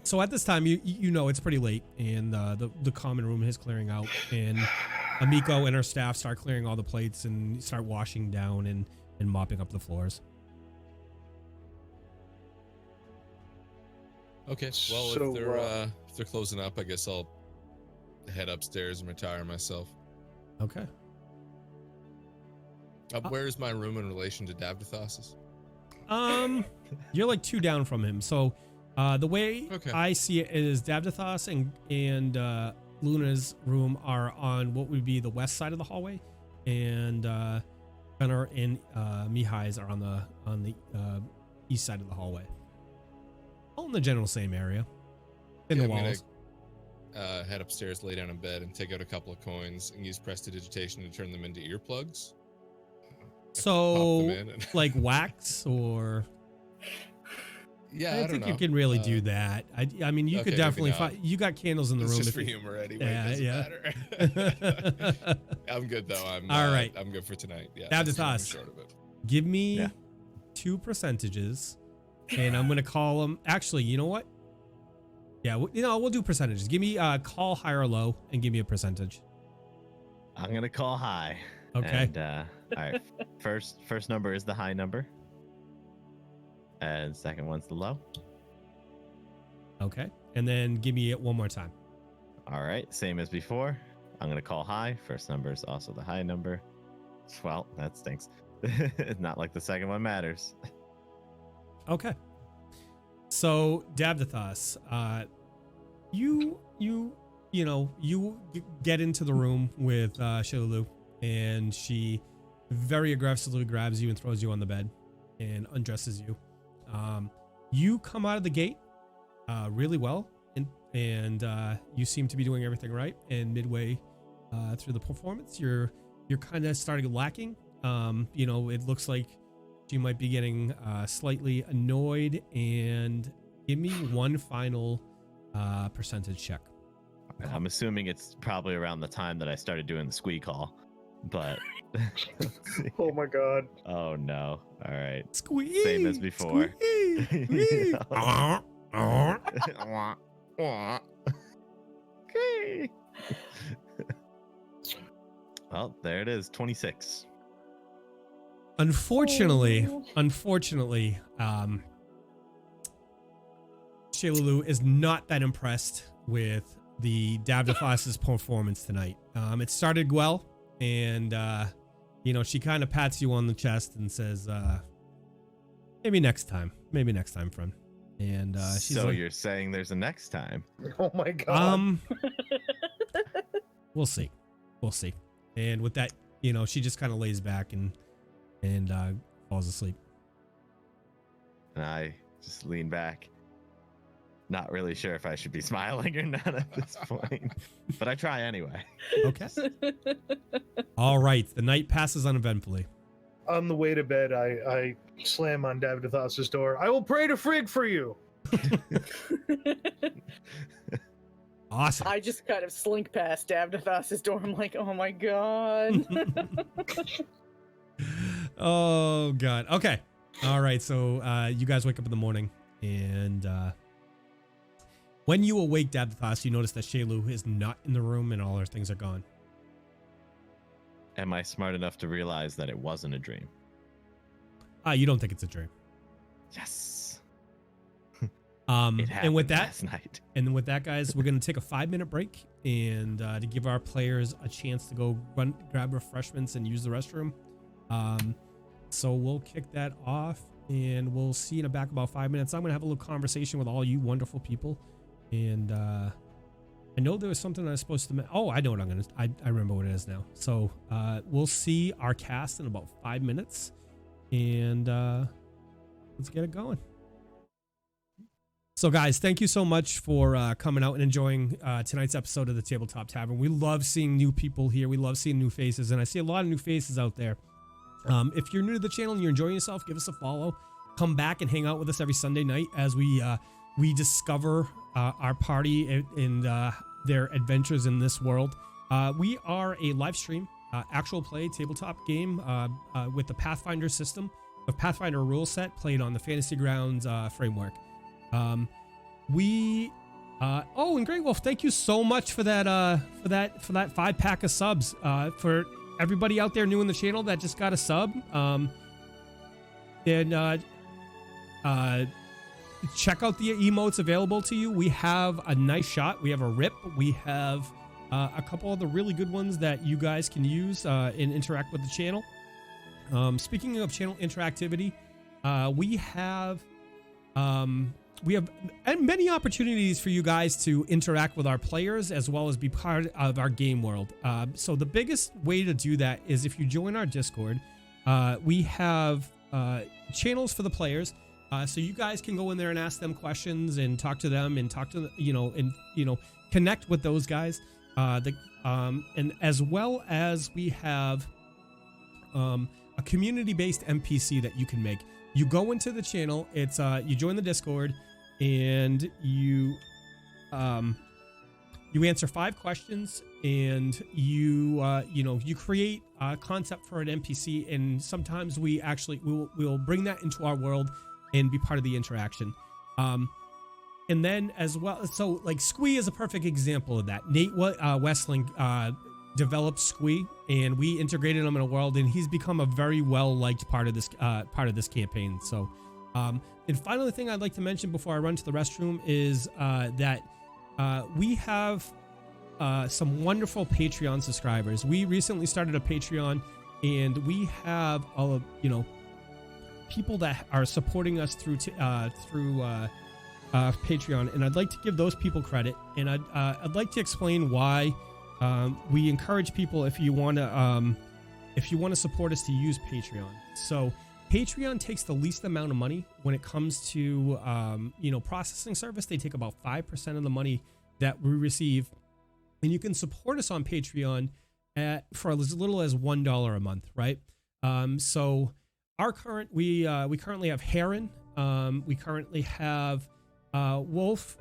So at this time, you know it's pretty late, and the common room is clearing out, and Amiko and her staff start clearing all the plates and start washing down and mopping up the floors. Okay. Well, So, if they're closing up, I guess I'll head upstairs and retire myself. Okay. Where's my room in relation to Davdithas's? You're like 2 down from him. So, the way Okay. I see it is Davdithas and Luna's room are on what would be the west side of the hallway, and Gunnar and Mihaly's are on the east side of the hallway. All in the general same area. In the I'm walls. gonna head upstairs, lay down in bed, and take out a couple of coins and use prestidigitation to turn them into earplugs. So, Pop them in and- like wax or Yeah, I I don't think know. you can really do that. I mean, you okay, could maybe definitely not. find. You got candles in the It's room. just if for you- humor anyway. Yeah, It doesn't yeah. matter. I'm good though. All right. I'm good for tonight. Yeah. That's the long and Davdithas, short of it. give me Yeah. 2 percentages, and I'm gonna call them. Actually, you know what? Yeah, we'll do percentages. Give me call high or low, and give me a percentage. I'm gonna call high. Okay. And, all right. First number is the high number, and second one's the low. Okay. And then give me it one more time. All right, same as before. I'm gonna call high. First number is also the high number. Well, that stinks. Not like the second one matters. Okay. So Davdithas, you get into the room with Shilalu, and she very aggressively grabs you and throws you on the bed and undresses you. You come out of the gate really well, and you seem to be doing everything right. And midway through the performance, you're kind of starting lacking. It looks like you might be getting slightly annoyed. And give me one final percentage check. I'm assuming it's probably around the time that I started doing the squeak call, but let's see. Oh my god. Oh no! All right, Squeeze, same as before. squeeze. Okay. Well, there it is, 26. Unfortunately, Shilalu is not that impressed with the Davdithas' performance tonight. It started well, and she kind of pats you on the chest and says, maybe next time, friend. And she's So like, you're saying there's a next time? Oh my god. We'll see. And with that, she just kind of lays back and falls asleep. And I just lean back, not really sure if I should be smiling or not at this point, but I try anyway. Okay. All right. The night passes uneventfully. On the way to bed, I slam on Davdithas' door. I will pray to Frigg for you. Awesome. I just kind of slink past Davdithas' door. I'm like, oh my god. Oh god. Okay. All right. So you guys wake up in the morning, and when you awake, Davdithas, you notice that Shaylu is not in the room, and all her things are gone. Am I smart enough to realize that it wasn't a dream? You don't think it's a dream. Yes. And with that, last night. And with that, guys, we're going to take a 5-minute break, and to give our players a chance to go grab refreshments and use the restroom. So we'll kick that off, and we'll see you in back about 5 minutes. I'm going to have a little conversation with all you wonderful people. And I know there was something I was supposed to... I know what I'm going to... I remember what it is now. So we'll see our cast in about 5 minutes, and let's get it going. So guys, thank you so much for coming out and enjoying tonight's episode of the Tabletop Tavern. We love seeing new people here. We love seeing new faces, and I see a lot of new faces out there. If you're new to the channel and you're enjoying yourself, give us a follow. Come back and hang out with us every Sunday night as we discover our party and their adventures in this world. We are a live stream, actual play tabletop game with the Pathfinder system, the Pathfinder rule set played on the Fantasy Grounds framework. And Great Wolf, thank you so much for that 5-pack of subs. For everybody out there new in the channel that just got a sub, check out the emotes available to you. We have a nice shot. We have a rip. We have a couple of the really good ones that you guys can use and interact with the channel. Speaking of channel interactivity, we have many opportunities for you guys to interact with our players as well as be part of our game world. So the biggest way to do that is if you join our Discord. We have channels for the players, so you guys can go in there and ask them questions and talk to them and connect with those guys. And as well as we have a community-based NPC that you can make. you go into the channel. It's you join the Discord, and you answer 5 questions, and you create a concept for an NPC, and sometimes we'll bring that into our world and be part of the interaction. And then as well, so like Squee is a perfect example of that. Nate Westling developed Squee, and we integrated him in a world, and he's become a very well liked part of this campaign. So, and finally, thing I'd like to mention before I run to the restroom is that we have some wonderful Patreon subscribers. We recently started a Patreon, and we have people that are supporting us through Patreon, and I'd like to give those people credit, and I'd like to explain why we encourage people, if you want to support us, to use Patreon. So Patreon takes the least amount of money when it comes to processing service. They take about 5% of the money that we receive, and you can support us on Patreon for as little as $1 a month, right? So we currently have Heron. We currently have Wolf.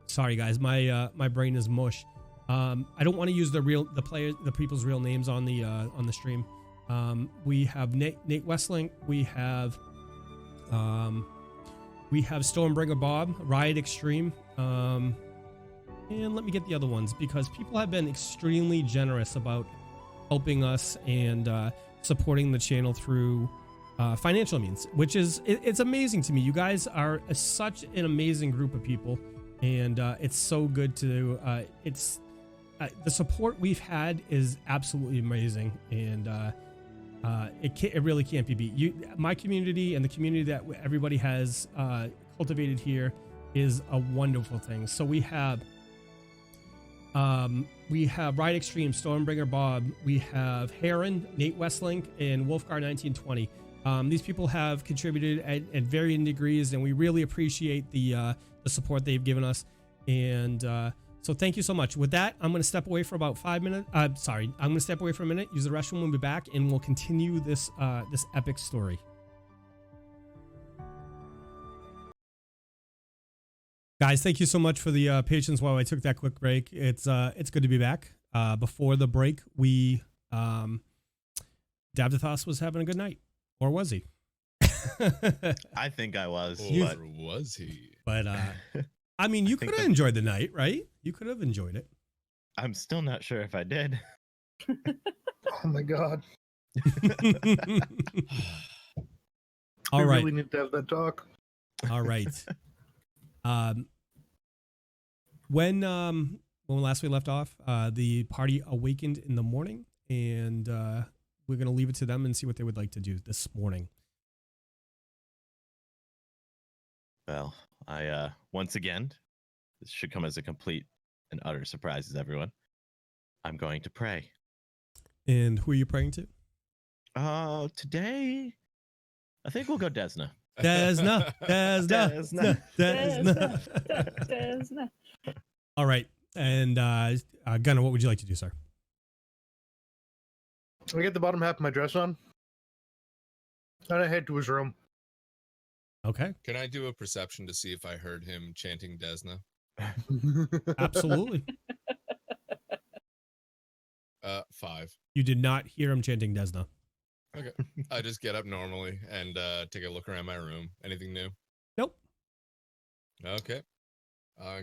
Sorry guys, my brain is mush. I don't want to use the people's real names on the stream. We have Nate Westling. We have Stormbringer Bob, Riot Extreme, and let me get the other ones, because people have been extremely generous about helping us and supporting the channel through financial means, which is it's amazing to me. You guys are such an amazing group of people, and it's so good to the support we've had is absolutely amazing, and it really can't be beat. My community and the community that everybody has cultivated here is a wonderful thing. So we have Riot Extreme, Stormbringer Bob, we have Heron, Nate Westling, and Wolfgar1920. These people have contributed at varying degrees, and we really appreciate the support they've given us. And so thank you so much. With that, I'm going to step away for about 5 minutes. I'm going to step away for a minute, use the restroom, we'll be back, and we'll continue this epic story. Guys, thank you so much for the patience while I took that quick break. It's good to be back. Before the break, Davdithas was having a good night. Or was he? I think I was. Or was he? But I mean, you could have enjoyed the night, right? You could have enjoyed it. I'm still not sure if I did. Oh my god. All right. We really need to have that talk. All right. When last we left off, the party awakened in the morning, and we're going to leave it to them and see what they would like to do this morning. Well, I once again, this should come as a complete and utter surprise to everyone. I'm going to pray. And who are you praying to? Today, I think we'll go Desna. Desna. All right. And Gunnar, what would you like to do, sir? I get the bottom half of my dress on, and I head to his room. Okay. Can I do a perception to see if I heard him chanting Desna? Absolutely. 5. You did not hear him chanting Desna. Okay. I just get up normally and take a look around my room. Anything new? Nope. Okay.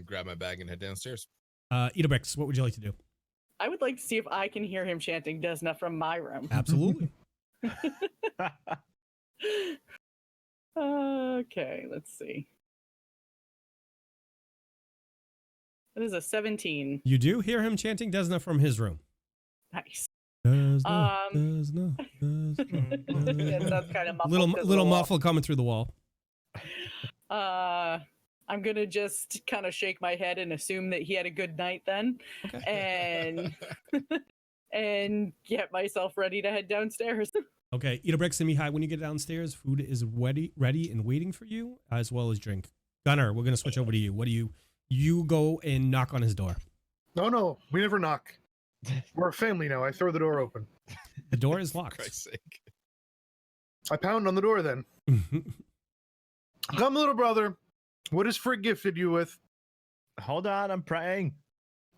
Grab my bag and head downstairs. Idabrix, what would you like to do? I would like to see if I can hear him chanting Desna from my room. Absolutely. Okay, let's see. That is a 17. You do hear him chanting Desna from his room. Nice. Desna. It sounds kind of muffled. Little muffle coming through the wall. I'm gonna just kind of shake my head and assume that he had a good night then, Okay. and get myself ready to head downstairs. Okay, Idabrix and Mihaly, when you get downstairs, food is ready and waiting for you, as well as drink. Gunnar, we're gonna switch over to you. What do you go and knock on his door? No, we never knock. We're a family now. I throw the door open. The door is locked. Christ's sake. I pound on the door then. Come, little brother. What has Frigg gifted you with? Hold on, I'm praying.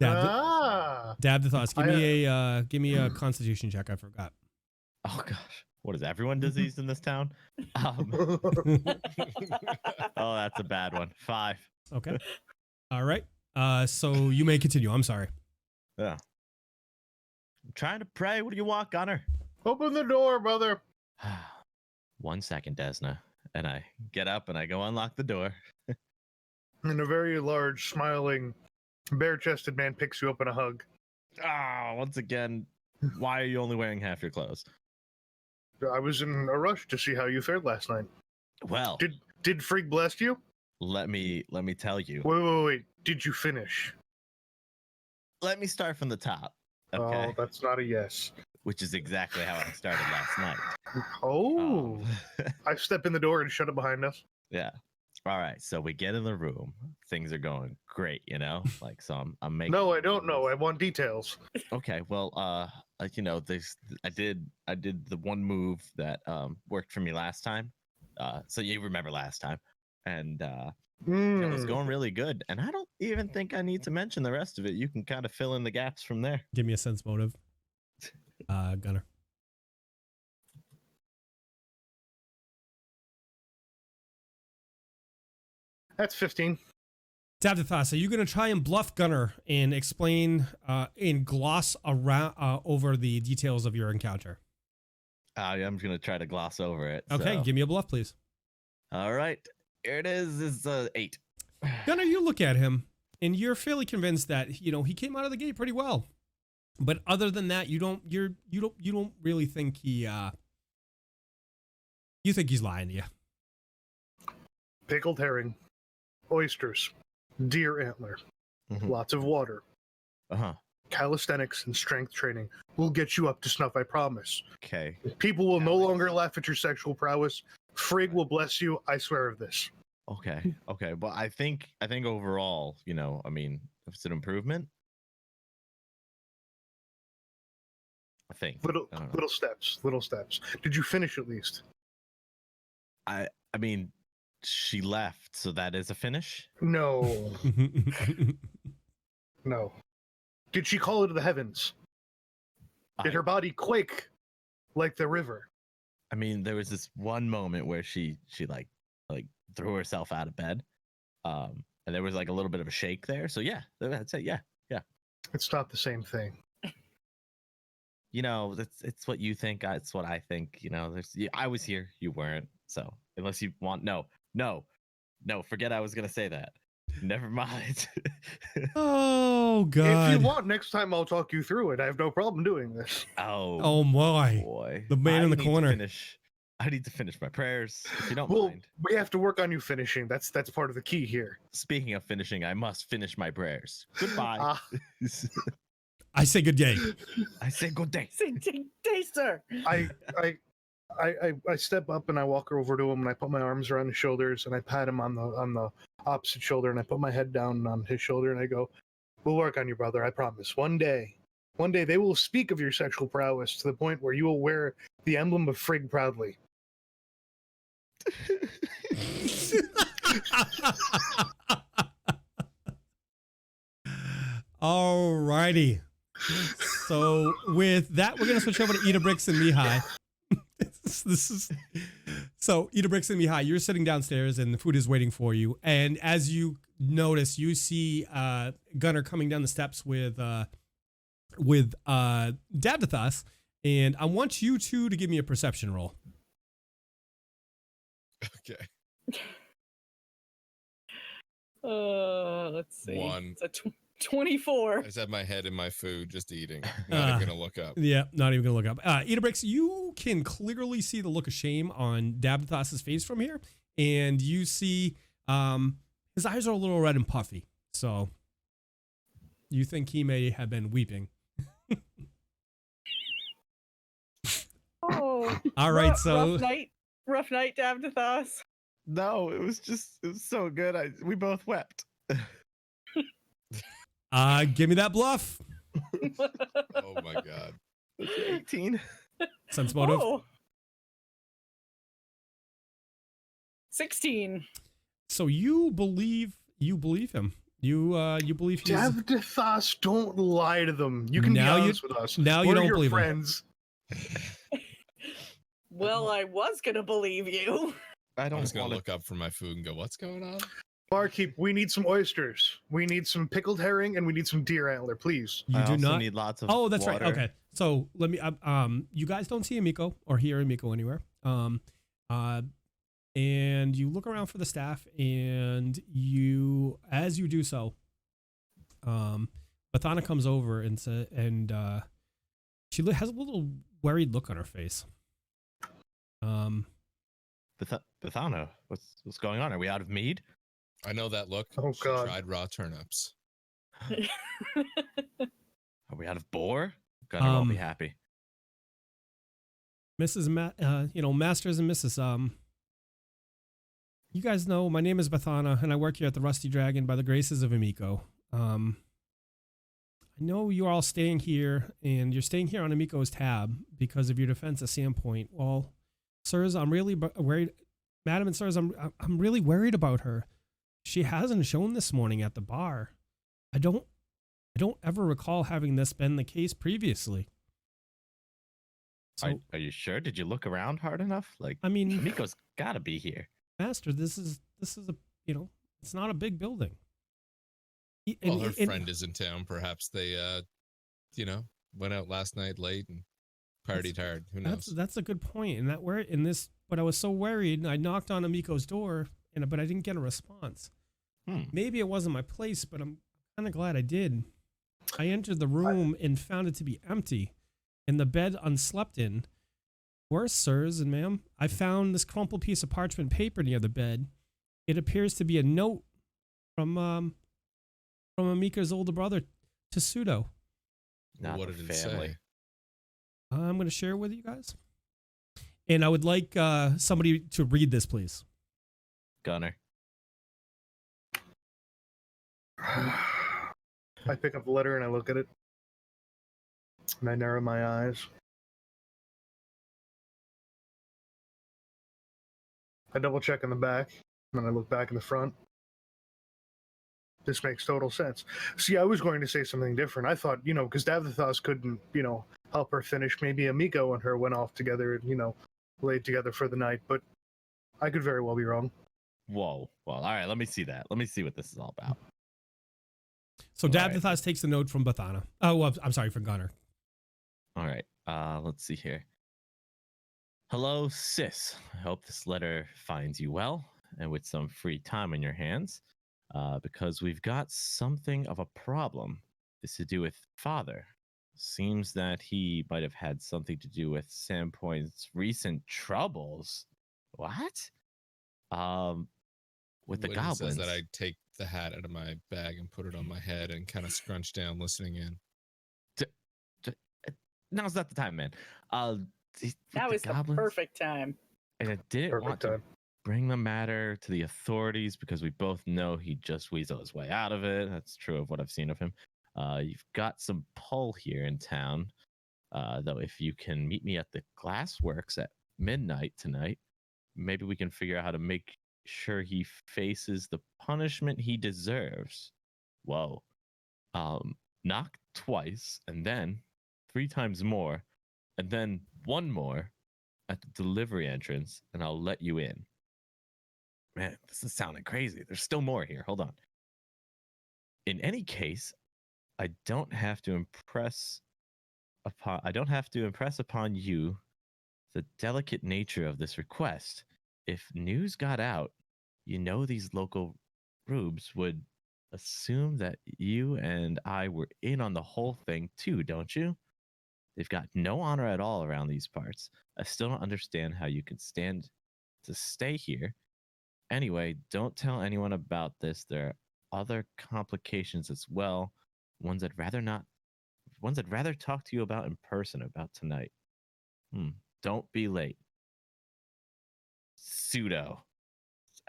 Davdithas, give me a Constitution check. I forgot. Oh gosh, what is everyone diseased in this town? Oh, that's a bad one. 5. Okay. All right. So you may continue. I'm sorry. Yeah. I'm trying to pray. What do you want, Gunnar? Open the door, brother. 1 second, Desna. And I get up and I go unlock the door. And a very large, smiling, bare-chested man picks you up in a hug. Once again, why are you only wearing half your clothes? I was in a rush to see how you fared last night. Well, Did Frigg bless you? let me tell you. Wait. Did you finish? Let me start from the top. Okay. Oh, that's not a yes. Which is exactly how I started last night. Oh. Um, I step in the door and shut it behind us. yeah. All right. So we get in the room. Things are going great, Like, so I'm making. No, I don't know. I want details. Okay. Well, I did the one move that worked for me last time. So you remember last time, and it was going really good. And I don't even think I need to mention the rest of it. You can kind of fill in the gaps from there. Give me a sense motive. Gunnar. That's 15. Davdithas, are you going to try and bluff Gunnar and explain and gloss around over the details of your encounter? I'm going to try to gloss over it. Okay, so. give me a bluff, please. All right. Here it is. It's 8. Gunnar, you look at him and you're fairly convinced that, he came out of the gate pretty well. But other than that, you don't really think he you think he's lying to you. Pickled herring, oysters, deer antler, lots of water. Calisthenics and strength training will get you up to snuff, I promise. Okay. People will no longer laugh at your sexual prowess. Frigg will bless you, I swear of this. Okay. But I think overall, it's an improvement. I think. Little steps. Did you finish at least? I mean, she left, so that is a finish? No. No. Did she call it to the heavens? Did her body quake like the river? I mean, there was this one moment where she like threw herself out of bed. And there was like a little bit of a shake there. So yeah, I'd say yeah. It's not the same thing. It's what you think. It's what I think. I was here. You weren't. So unless you want, no. Forget I was gonna say that. Never mind. Oh God! If you want, next time I'll talk you through it. I have no problem doing this. Oh my! Boy, the man in the corner. I need to finish my prayers. If you don't mind. We have to work on you finishing. That's part of the key here. Speaking of finishing, I must finish my prayers. Goodbye. I say good day. I say good day. Say good day, sir. I step up and I walk over to him and I put my arms around his shoulders and I pat him on the opposite shoulder and I put my head down on his shoulder and I go, "We'll work on you, brother. I promise. One day they will speak of your sexual prowess to the point where you will wear the emblem of Frigg proudly." Alrighty. So with that, we're gonna switch over to Idabrix and Mihaly. So Idabrix and Mihaly, you're sitting downstairs and the food is waiting for you. And as you notice, you see Gunnar coming down the steps with Davdithas, and I want you two to give me a perception roll. Okay. Let's see. 1. It's a 24. I just have my head in my food, just eating. Not even gonna look up. Yeah, not even gonna look up. Idabrix, you can clearly see the look of shame on Davdithas's face from here, and you see his eyes are a little red and puffy. So you think he may have been weeping. Oh. All right, so rough night, Davdithas. No, it was so good. We both wept. Give me that bluff. Oh my God. 18. Sense motive. Oh. 16. So you believe him. You believe he's Davdithas, don't lie to them. You can Now be you- honest with us. now you We're don't your believe him. friends. Well, I was gonna believe you. I I'm don't just gonna want look up for my food and go, "What's going on?" Barkeep, we need some oysters. We need some pickled herring, and we need some deer antler, please. you I do also not need lots of Oh, that's water. right. Okay. So let me you guys don't see Amiko or hear Amiko anywhere. And you look around for the staff, and as you do so, Bathana comes over and she has a little worried look on her face. Bethano, what's going on? Are we out of mead? I know that look. Oh, She God. tried raw turnips. Are we out of boar? Gunnar won't be Um, happy. Masters and Mrs. You guys know my name is Bathana, and I work here at the Rusty Dragon by the graces of Amiko. I know you're all staying here, and you're staying here on Amiko's tab because of your defense at Sandpoint. Well, sirs, I'm really worried. Madam and sirs, I'm really worried about her. She hasn't shown this morning at the bar. I don't ever recall having this been the case previously. So, Are you sure? Did you look around hard enough? Like, I mean, Miko's got to be here. Master, this is a it's not a big building. Well, her friend is in town. Perhaps they, went out last night late and partied hard. Who knows? That's a good point. And but I was so worried, and I knocked on Amiko's door, but I didn't get a response. Maybe it wasn't my place, but I'm kind of glad I did. I entered the room and found it to be empty, and the bed unslept in. Worse, sirs and ma'am, I found this crumpled piece of parchment paper near the bed. It appears to be a note from Amika's older brother to Pseudo. Not What the did it family. say? I'm going to share it with you guys. And I would like somebody to read this, please. Gunnar. I pick up the letter and I look at it. And I narrow my eyes. I double check in the back, and then I look back in the front. This makes total sense. See, I was going to say something different. I thought, because Davdithas couldn't, help her finish. Maybe Amiko and her went off together and, laid together for the night. But I could very well be wrong. Whoa. Well, all right. Let me see that. Let me see what this is all about. So All right. Davdithas takes the note from Bathana. Oh, well, I'm sorry, from Gunnar. All right. Let's see here. Hello, sis. I hope this letter finds you well and with some free time on your hands, because we've got something of a problem. It's to do with father. Seems that he might have had something to do with Sandpoint's recent troubles. What? With the When he goblins. says that, I take the hat out of my bag and put it on my head and kind of scrunch down, listening in. Now's not the time, man. That was the perfect time. And I didn't Perfect want to time. bring the matter to the authorities because we both know he just weasel his way out of it. That's true of what I've seen of him. You've got some pull here in town. Though if you can meet me at the Glassworks at midnight tonight, maybe we can figure out how to make sure he faces the punishment he deserves. Whoa. Knock twice, and then 3 times more, and then 1 more at the delivery entrance, and I'll let you in. Man, this is sounding crazy. There's still more here. Hold on. In any case, I don't have to impress upon you the delicate nature of this request. If news got out, these local rubes would assume that you and I were in on the whole thing too, don't you? They've got no honor at all around these parts. I still don't understand how you can stand to stay here. Anyway, don't tell anyone about this. There are other complications as well. Ones I'd rather talk to you about in person about tonight. Don't be late. Pseudo.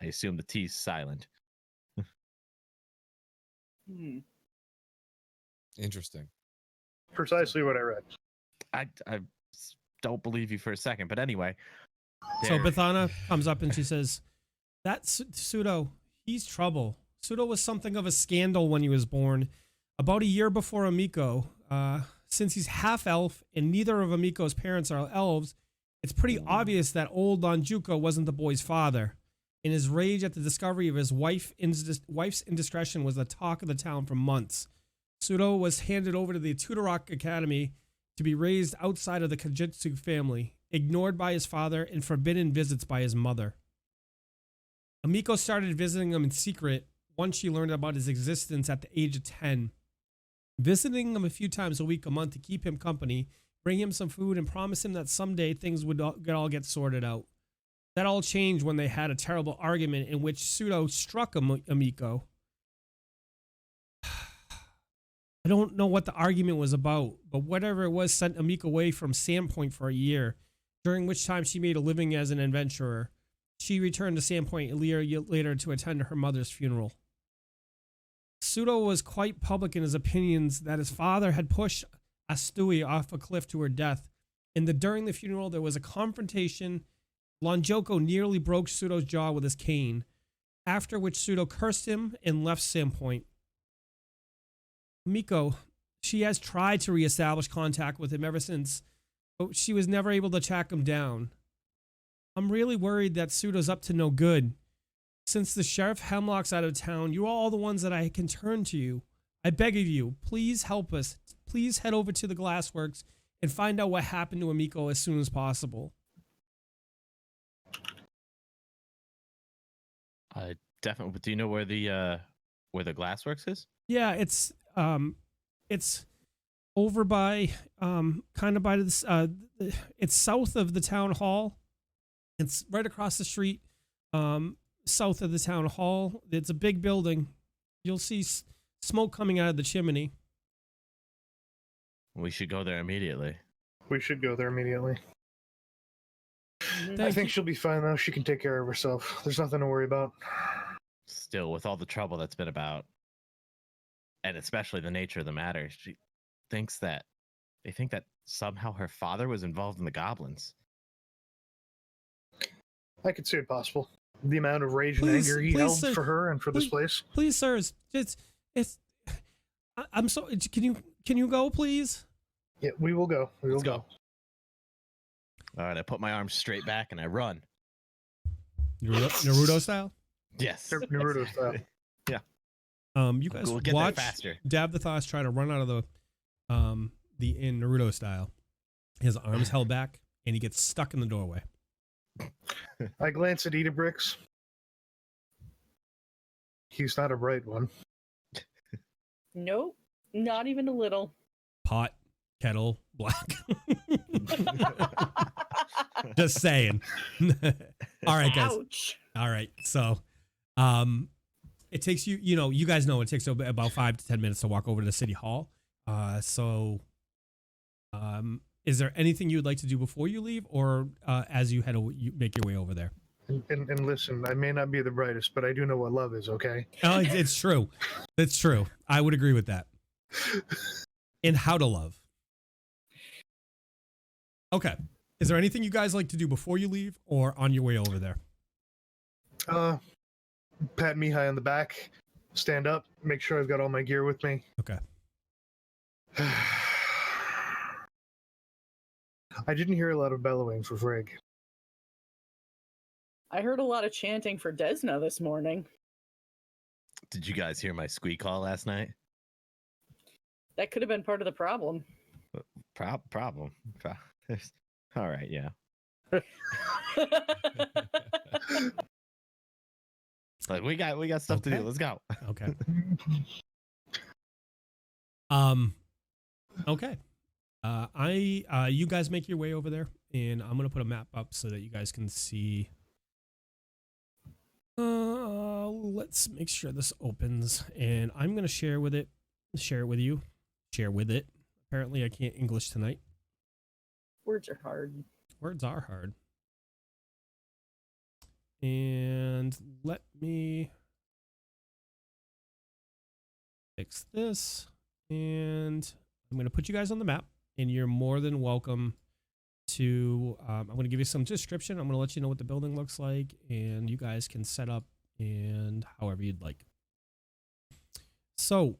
I assume the T's silent. Interesting. Precisely what I read. I don't believe you for a second, but anyway. So there- Bathana comes up and she says, That's Pseudo. He's trouble. Pseudo was something of a scandal when he was born, about a year before Amiko. Since he's half elf and neither of Amiko's parents are elves, it's pretty obvious that old Don Juco wasn't the boy's father. In his rage at the discovery of his wife's indiscretion was the talk of the town for months. Pseudo was handed over to the Tutorok Academy to be raised outside of the Kajitsu family, ignored by his father and forbidden visits by his mother. Amiko started visiting him in secret once she learned about his existence at the age of 10. Visiting him a few times a week, a month to keep him company, bring him some food, and promise him that someday things would all get sorted out. That all changed when they had a terrible argument in which Pseudo struck Amiko. I don't know what the argument was about, but whatever it was sent Amiko away from Sandpoint for a year, during which time she made a living as an adventurer. She returned to Sandpoint a year later to attend her mother's funeral. Pseudo was quite public in his opinions that his father had pushed Astui off a cliff to her death, and that during the funeral there was a confrontation. Lonjoko nearly broke Pseudo's jaw with his cane, after which Pseudo cursed him and left Sandpoint. Miko, she has tried to reestablish contact with him ever since, but she was never able to track him down. I'm really worried that Pseudo's up to no good. Since the Sheriff Hemlock's out of town, you are all the ones that I can turn to you. I beg of you, please help us. Please head over to the Glassworks and find out what happened to Amiko as soon as possible. Definitely. Do you know where the Glassworks is? Yeah, it's over by kind of by this it's south of the town hall. It's right across the street, south of the town hall. It's a big building. You'll see smoke coming out of the chimney. We should go there immediately. We should go there immediately. Mhm. I think she'll be fine, though. She can take care of herself. There's nothing to worry about. Still, with all the trouble that's been about, and especially the nature of the matter, they think that somehow her father was involved in the goblins. I could see it possible. The amount of rage and Please, anger he please, held sir. for her and for this place. Please, sirs, I'm so. Can you go, please? Yeah, we will go. We will Let's go. go. All right, I put my arms straight back and I run. Naruto style. Yes. Naruto style. Yeah. You guys We'll get watch there faster. Davdithas try to run out of the inn Naruto style. His arms held back, and he gets stuck in the doorway. I glance at Idabrix. He's not a bright one. Nope, not even a little. Pot, kettle, black. Just saying. All right, guys. Ouch. All right. So, it takes you, you guys know it takes about 5 to 10 minutes to walk over to the city hall. Is there anything you would like to do before you leave, or as you you make your way over there? And listen, I may not be the brightest, but I do know what love is, okay? Oh, it's true. It's true. I would agree with that. And how to love. Okay. Is there anything you guys like to do before you leave or on your way over there? Pat Mihaly on the back, stand up, make sure I've got all my gear with me. Okay. I didn't hear a lot of bellowing for Frigg. I heard a lot of chanting for Desna this morning. Did you guys hear my squeak call last night? That could have been part of the problem. Problem. All right, yeah. Like we got stuff to do. Let's go. Okay. Okay. You guys make your way over there, and I'm gonna put a map up so that you guys can see. Let's make sure this opens, and I'm gonna share it with you. Share with it. Apparently, I can't English tonight. Words are hard. Words are hard. And let me fix this, and I'm gonna put you guys on the map, and you're more than welcome to, I'm going to give you some description. I'm going to let you know what the building looks like, and you guys can set up and however you'd like. So,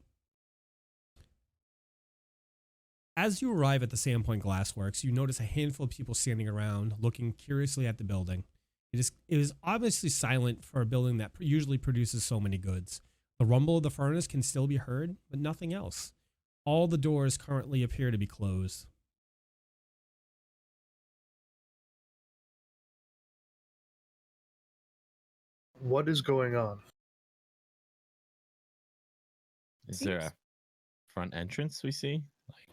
as you arrive at the Sandpoint Glassworks, you notice a handful of people standing around looking curiously at the building. It is obviously silent for a building that usually produces so many goods. The rumble of the furnace can still be heard, but nothing else. All the doors currently appear to be closed. What is going on? Is there a front entrance we see?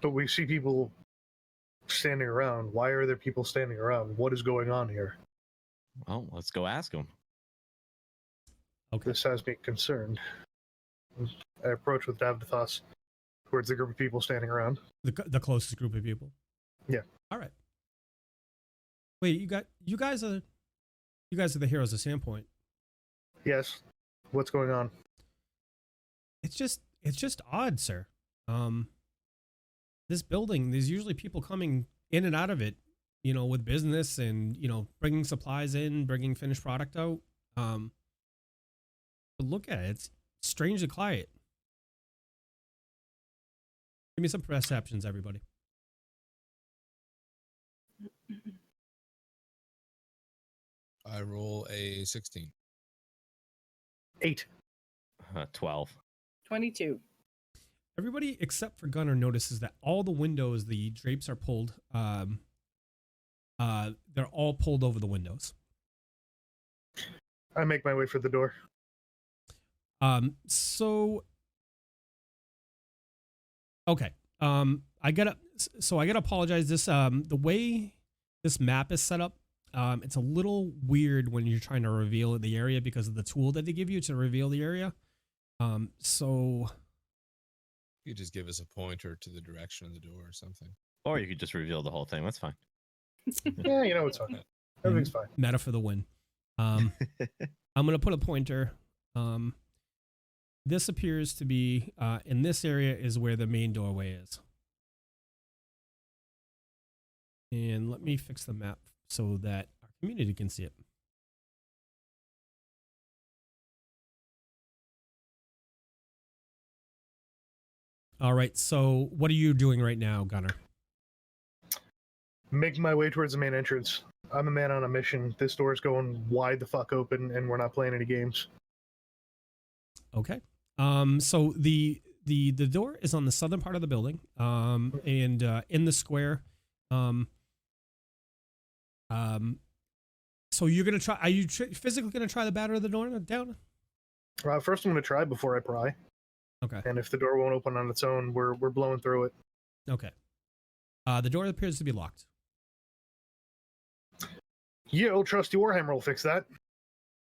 But we see people standing around. Why are there people standing around? What is going on here? Well, let's go ask them. Okay. This has me concerned. I approach with Davdithas towards the group of people standing around. The closest group of people? Yeah. All right. Wait, you guys are the heroes of Sandpoint. Yes. What's going on? It's just odd, sir. This building, there's usually people coming in and out of it, you know, with business and, you know, bringing supplies in, bringing finished product out. But look at it. It's strangely quiet. Give me some perceptions, everybody. I roll a 16. 8. 12. 22. Everybody except for Gunnar notices that all the windows, the drapes are pulled. They're all pulled over the windows. I make my way for the door. Okay. I gotta apologize. This the way this map is set up, it's a little weird when you're trying to reveal the area because of the tool that they give you to reveal the area. So You just give us a pointer to the direction of the door or something. Or you could just reveal the whole thing. That's fine. Yeah, you know it's fine. Everything's fine. meta for the win. I'm gonna put a pointer. This appears to be in this area is where the main doorway is. And let me fix the map so that our community can see it. All right, so what are you doing right now, Gunnar? Making my way towards the main entrance. I'm a man on a mission. This door's going wide the fuck open, and we're not playing any games. Okay. So the door is on the southern part of the building. And in the square. So you're gonna try? Are you physically gonna try to batter the door down? First, I'm going to try before I pry. Okay. And if the door won't open on its own, we're blowing through it. Okay. The door appears to be locked. Yeah, old trusty Warhammer will fix that.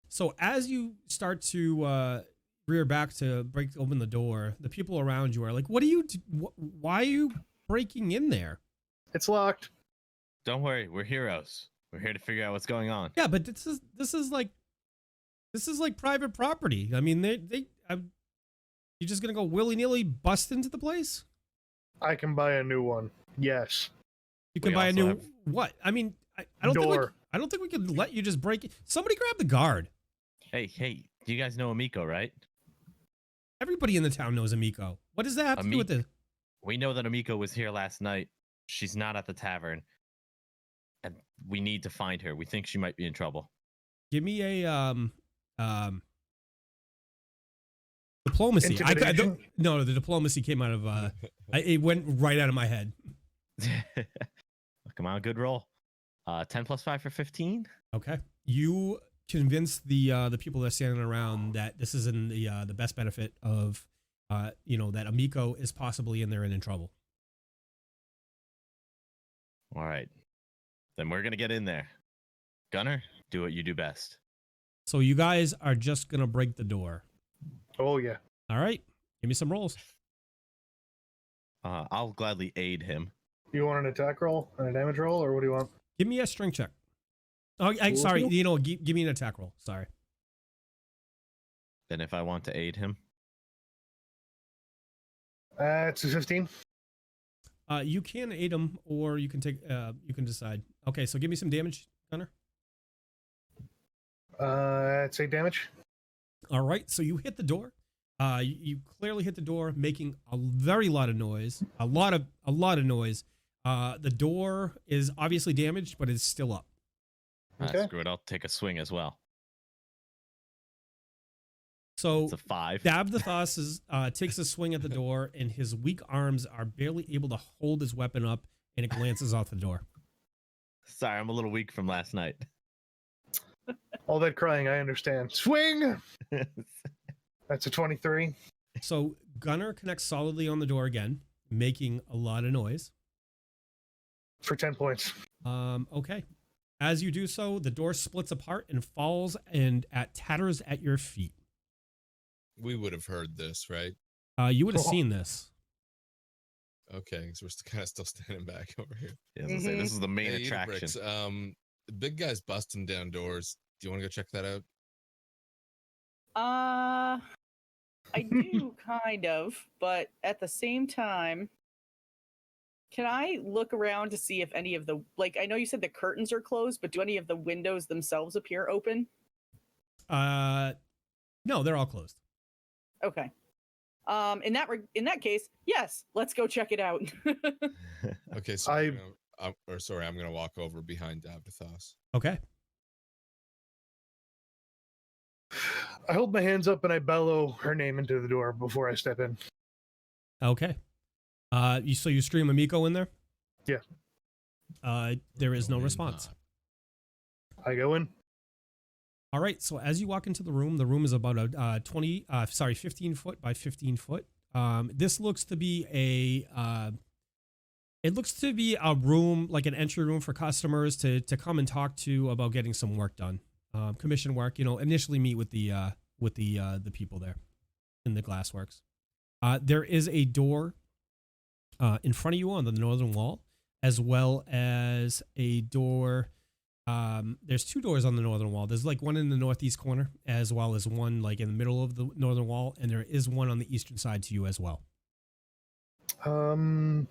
So as you start to rear back to break open the door, the people around you are like, "What are you? Why are you breaking in there?" It's locked. Don't worry, we're heroes. We're here to figure out what's going on. Yeah, but this is like private property. I mean, you're just gonna go willy-nilly bust into the place? I can buy a new one. Yes. You can buy a new what? I mean, I don't think we can let you just break it. Somebody grab the guard. Hey, you guys know Amico, right? Everybody in the town knows Amico. What does that have to do with this? We know that Amico was here last night. She's not at the tavern. And we need to find her. We think she might be in trouble. Give me a diplomacy. No, the diplomacy came out of it went right out of my head. Come on, good roll. 10 plus 5 for 15. Okay. You convince the people that are standing around that this is in the best benefit of that Amico is possibly in there and in trouble. All right. Then we're gonna get in there. Gunnar, do what you do best. So you guys are just gonna break the door. Oh yeah. All right. Give me some rolls. I'll gladly aid him. You want an attack roll and a damage roll, or what do you want? Give me a strength check. Oh, sorry. Give me an attack roll. Sorry. Then if I want to aid him, it's a 15. You can aid him, or you can take. You can decide. Okay, so give me some damage, Gunnar. I'd say damage. All right, so you hit the door. You clearly hit the door, making a very lot of noise. A lot of noise. The door is obviously damaged, but it's still up. Okay. Screw it. I'll take a swing as well. So It's a 5. Davdithas takes a swing at the door, and his weak arms are barely able to hold his weapon up, and it glances off the door. Sorry, I'm a little weak from last night. All that crying, I understand. Swing! That's a 23. So Gunnar connects solidly on the door again, making a lot of noise. For 10 points. Okay. As you do so, the door splits apart and falls and tatters at your feet. We would have heard this, right? You would have seen this. Okay, so we're kind of still standing back over here. Yeah, I was gonna say, this is the main Hey, attraction. Idabrix, the big guy's busting down doors. Do you want to go check that out? I do kind of, but at the same time, can I look around to see if any of the, like, I know you said the curtains are closed, but do any of the windows themselves appear open? No, they're all closed. Okay. In that case, yes, let's go check it out. Okay, so I'm gonna walk over behind Davdithas. Okay. I hold my hands up and I bellow her name into the door before I step in. Okay. So you stream Amico in there? Yeah. There is no Going response. up. I go in. All right. So as you walk into the room is about a 15 foot by 15 foot. This looks to be a room, like an entry room for customers to come and talk to about getting some work done. Commission work, initially meet with the people there in the glassworks. There is a door in front of you on the northern wall, as well as a door. There's 2 doors on the northern wall. There's like one in the northeast corner, as well as one like in the middle of the northern wall, and there is one on the eastern side to you as well. I'm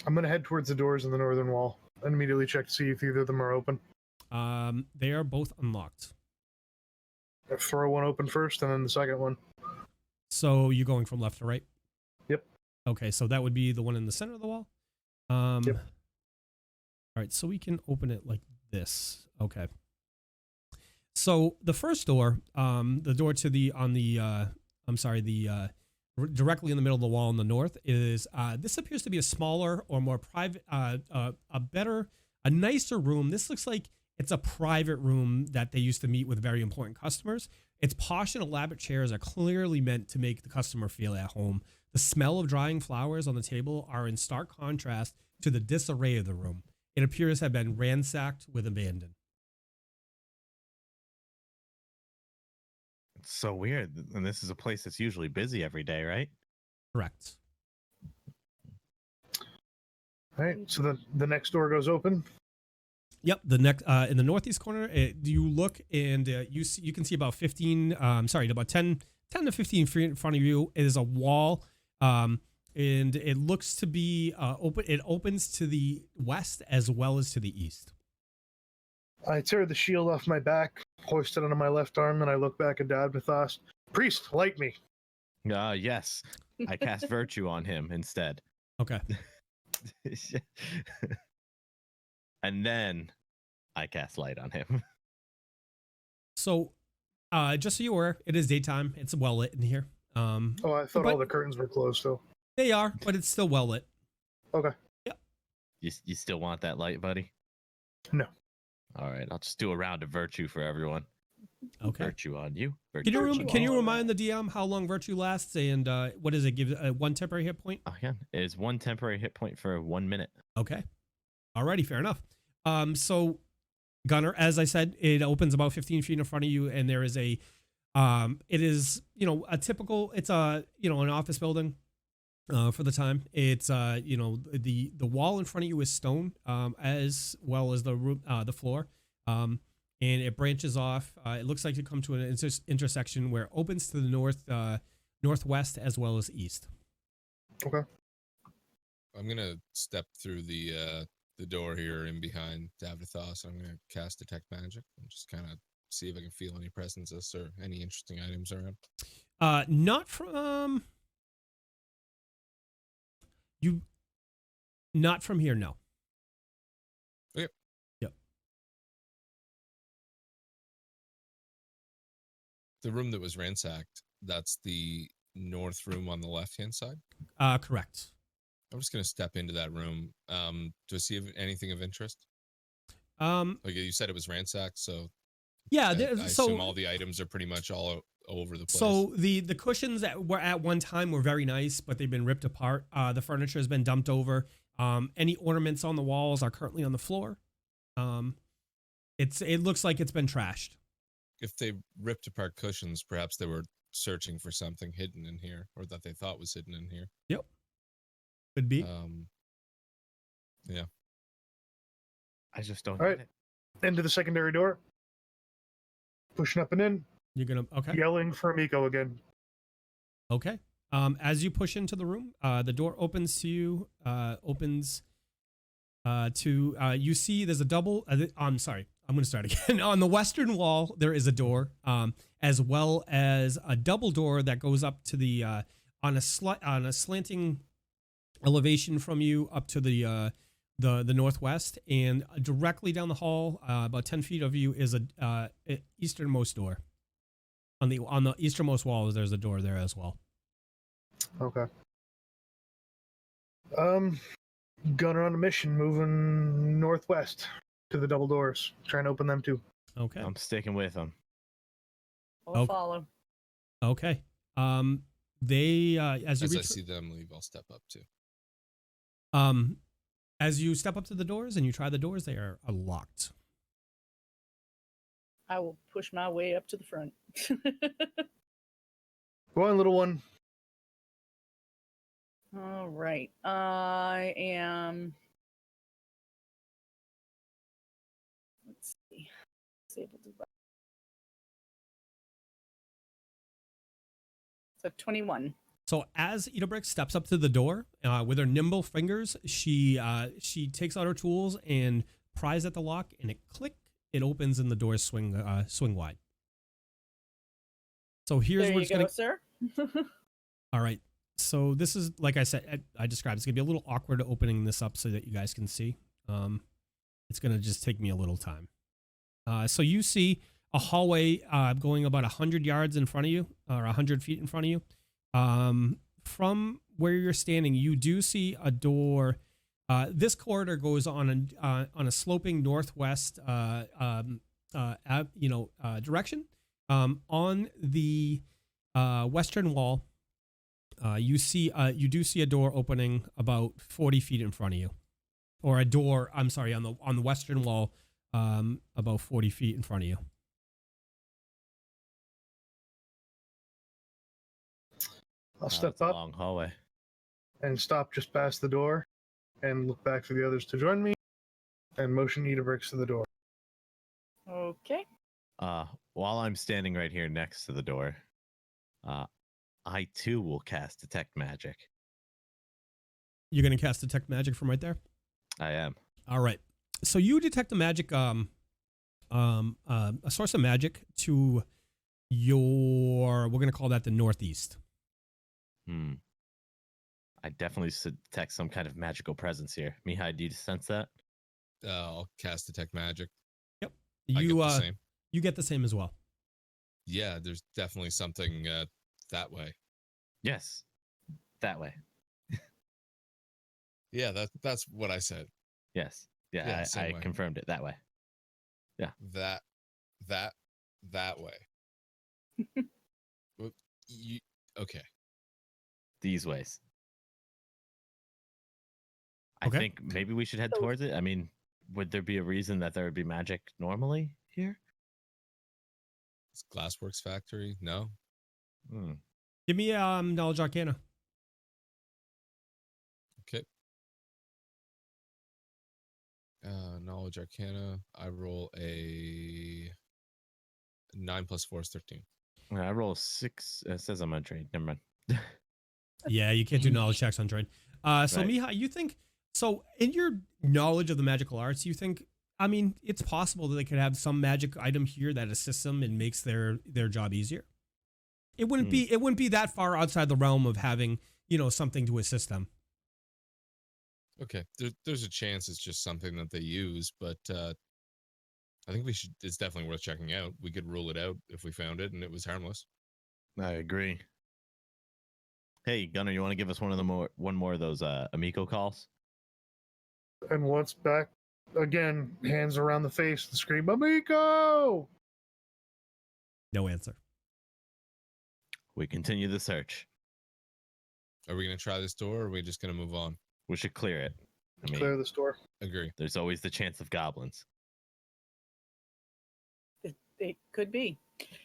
going to head towards the doors in the northern wall and immediately check to see if either of them are open. They are both unlocked. I throw one open first and then the second one. So you're going from left to right? Yep. Okay, so that would be the one in the center of the wall. Yep. All right, so we can open it like this. Okay. So the first door, the door to the directly in the middle of the wall on the north is this appears to be a smaller or more private, a nicer room. This looks like it's a private room that they used to meet with very important customers. Its posh and elaborate chairs are clearly meant to make the customer feel at home. The smell of drying flowers on the table are in stark contrast to the disarray of the room. It appears to have been ransacked with abandon. It's so weird. And this is a place that's usually busy every day, right? Correct. All right, so the next door goes open. Yep, the next in the northeast corner, you look and you can see about 10 to 15 feet in front of you is a wall, and it looks to be open. It opens to the west as well as to the east. I tear the shield off my back, hoist it onto my left arm, and I look back at Davdithas. Priest, light me. Yes. I cast Virtue on him instead. Okay. And then I cast Light on him. So, just so you're aware, it is daytime. It's well lit in here. Oh, I thought all the curtains were closed still. They are, but it's still well lit. Okay. Yep. You still want that light, buddy? No. All right, I'll just do a round of Virtue for everyone. Okay. Virtue on you. Can you remind the DM how long Virtue lasts and what does it give? 1 temporary hit point? Oh, yeah. It is 1 temporary hit point for 1 minute. Okay. Alrighty, fair enough. So Gunnar, as I said, it opens about 15 feet in front of you, and there is it is, a typical, it's an office building, for the time. It's, the wall in front of you is stone, as well as the room, the floor. And it branches off. It looks like it come to an intersection where it opens to the northwest as well as east. Okay. I'm gonna step through the door here in behind Davdithas. I'm gonna cast Detect Magic and just kind of see if I can feel any presences or any interesting items around. Not from you. Not from here, no. Okay. Yep. The room that was ransacked, that's the north room on the left-hand side? Correct. I'm just going to step into that room to see if anything of interest. Like you said it was ransacked, so yeah, I assume all the items are pretty much all over the place. So the cushions that were at one time were very nice, but they've been ripped apart. The furniture has been dumped over. Any ornaments on the walls are currently on the floor. It looks like it's been trashed. If they ripped apart cushions, perhaps they were searching for something hidden in here, or that they thought was hidden in here. Yep. Could be. Yeah. I just don't. All right. Into the secondary door. Pushing up and in. You're gonna okay. Yelling for Miko again. Okay. As you push into the room, the door opens to you. You see there's a double. I'm sorry. I'm going to start again. On the western wall, there is a door, as well as a double door that goes up to the on a slanting elevation from you up to the northwest, and directly down the hall, about 10 feet of you, is a easternmost door. On the easternmost wall, there's a door there as well. Okay. Gunnar on a mission, moving northwest to the double doors, trying to open them too. Okay. I'm sticking with them. I'll follow. Okay. They as you I see them leave, I'll step up too. As you step up to the doors and you try the doors, they are locked. I will push my way up to the front. Go on, little one. All right. I am. Let's see. Disabled. So 21. So as Idabrix steps up to the door with her nimble fingers, she takes out her tools and pries at the lock, and it opens and the doors swing wide. So here's there where you it's go, gonna. sir. All right. So this is, like I said, I described, it's gonna be a little awkward opening this up so that you guys can see. It's gonna just take me a little time. So you see a hallway going about 100 yards in front of you, or 100 feet in front of you. From where you're standing, you do see a door. This corridor goes on a sloping northwest, direction. On the western wall, you do see a door opening about 40 feet in front of you, or a door. I'm sorry, on the western wall, about 40 feet in front of you. I'll step It's a up long hallway. and stop just past the door and look back for the others to join me and motion Idabrix to the door. Okay. While I'm standing right here next to the door, I too will cast Detect Magic. You're gonna cast Detect Magic from right there? I am. All right. So you detect a magic, a source of magic to we're gonna call that the northeast. I definitely detect some kind of magical presence here. Mihaly, do you sense that? I'll cast Detect Magic. Yep. I get the same. You get the same as well. Yeah, there's definitely something that way. Yes, that way. Yeah, that's what I said. Yes. Yeah, I confirmed it that way. Yeah. That way. Well, okay. These ways. Okay. I think maybe we should head towards it. I mean, would there be a reason that there would be magic normally here? It's Glassworks Factory? No. Give me Knowledge Arcana. Okay. Knowledge Arcana. I roll a 9 + 4 is 13. I roll a 6. It says I'm untrained. Never mind. Yeah, you can't do knowledge checks on trade. So Right. Miha, you think so? In your knowledge of the magical arts, you think? I mean, it's possible that they could have some magic item here that assists them and makes their job easier. It wouldn't be that far outside the realm of having something to assist them. Okay, there's a chance it's just something that they use, but I think it's definitely worth checking out. We could rule it out if we found it and it was harmless. I agree. Hey, Gunnar, you want to give us one more of those Amico calls? And once back again, hands around the face and scream, Amico! No answer. We continue the search. Are we going to try this door or are we just going to move on? We should clear it. I mean, Clear the store. Agree. there's always the chance of goblins. It could be.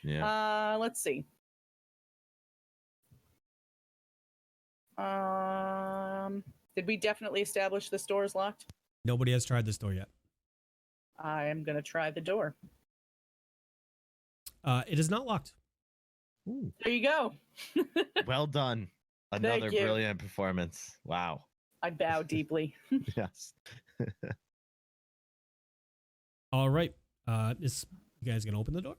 Yeah. Let's see. Did we definitely establish this door is locked? Nobody has tried this door yet. I am going to try the door. It is not locked. Ooh. There you go. Well done. Another you. brilliant performance. Wow. I bow deeply. Yes. All right. Is you guys gonna open the door?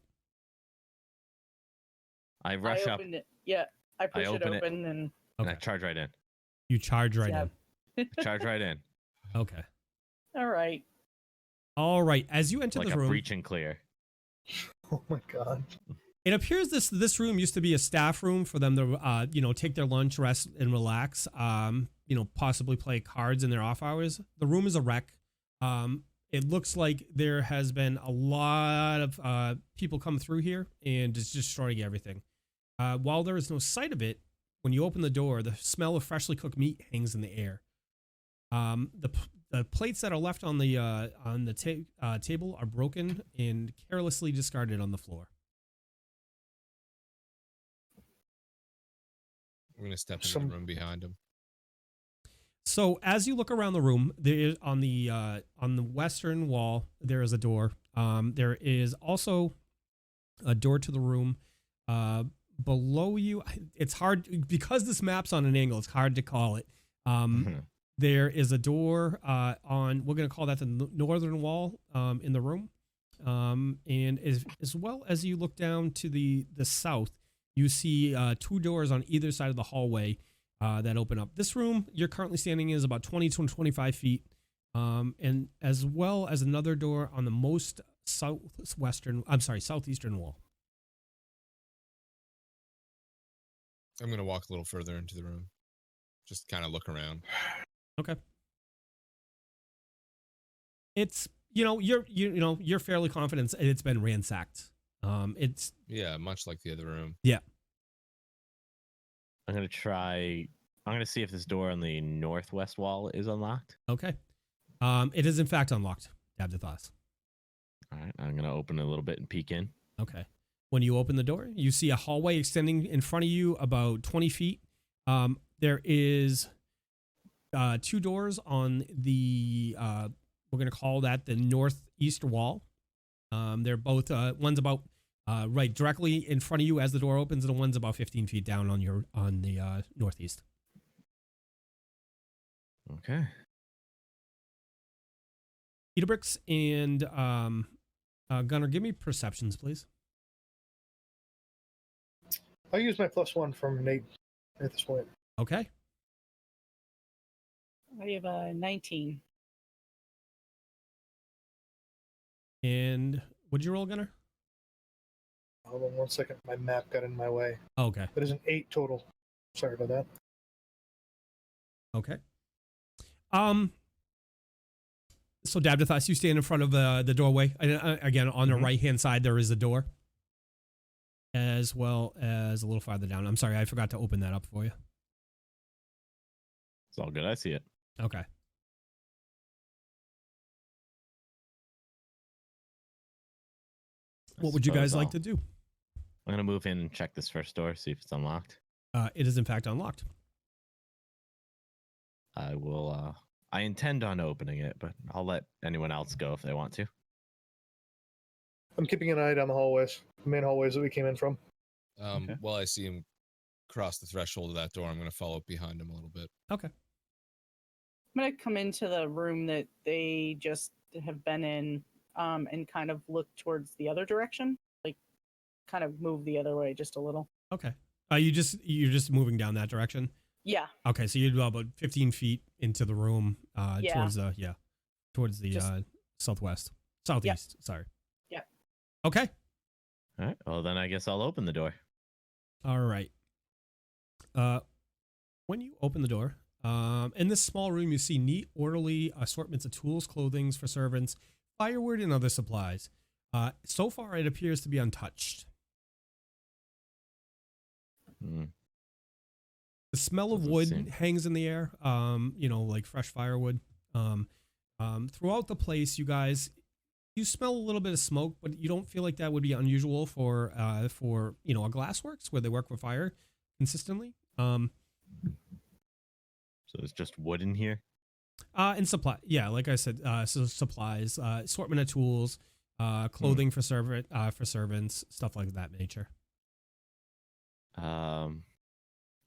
I rush I up opened it. Yeah, I push it open it. open and and I charge right in. You charge right Yeah. in. Charge right in. Okay. all right. All right. As you enter Like the a room, breach and clear. Oh my god. it appears this room used to be a staff room for them to take their lunch, rest, and relax. Possibly play cards in their off hours. The room is a wreck. It looks like there has been a lot of people come through here and just destroying everything. While there is no sight of it, when you open the door, the smell of freshly cooked meat hangs in the air. The plates that are left on the table are broken and carelessly discarded on the floor. We're going to step into the room behind him. So as you look around the room, there is on the western wall there is a door. There is also a door to the room below you. It's hard because this map's on an angle. It's hard to call it. There is a door on. We're going to call that the northern wall in the room, and as well as you look down to the south, you see two doors on either side of the hallway. That open up. This room you're currently standing in is about 20 to 25 feet, and as well as another door on the most southeastern wall. I'm going to walk a little further into the room. Just kind of look around. Okay. It's you're fairly confident it's been ransacked. It's Yeah, much like the other room. yeah. I'm gonna see if this door on the northwest wall is unlocked. Okay. It is in fact unlocked. Davdithas. All right, I'm gonna open it a little bit and peek in. Okay. When you open the door, you see a hallway extending in front of you about 20 feet. There is two doors on the we're going to call that the northeast wall. They're both one's about right directly in front of you as the door opens, and the one's about 15 feet down on the northeast. Okay. Idabrix and Gunnar, give me perceptions, please. I'll use my +1 from Nate at this point. Okay. I have a 19. And what'd you roll, Gunnar? Hold on 1 second. My map got in my way. Oh, okay. That is an 8 total. Sorry about that. Okay. So Davdithas, you stand in front of the doorway. Again, on the right-hand side, there is a door. As well as a little farther down. I'm sorry, I forgot to open that up for you. It's all good. I see it. Okay. What would you guys like to do? I'm gonna move in and check this first door, see if it's unlocked. It is in fact unlocked. I will. I intend on opening it, but I'll let anyone else go if they want to. I'm keeping an eye down the hallways, the main hallways that we came in from. Okay. While I see him cross the threshold of that door. I'm going to follow up behind him a little bit. Okay. I'm gonna come into the room that they just have been in, and kind of look towards the other direction, like kind of move the other way just a little. Okay. You're just moving down that direction. Yeah. Okay, so you're about 15 feet into the room, Yeah. towards the southeast. Yep. Sorry. Yeah. Okay. All right. Well, then I guess I'll open the door. All right. When you open the door, in this small room, you see neat, orderly assortments of tools, clothing for servants, firewood, and other supplies. So far, it appears to be untouched. Hmm. The smell of Doesn't wood seem- hangs in the air, like fresh firewood. Throughout the place, you smell a little bit of smoke, but you don't feel like that would be unusual for a glassworks where they work with fire consistently. So it's just wood in here. And supply, yeah, like I said, so supplies, assortment of tools, clothing for servants, stuff like that nature.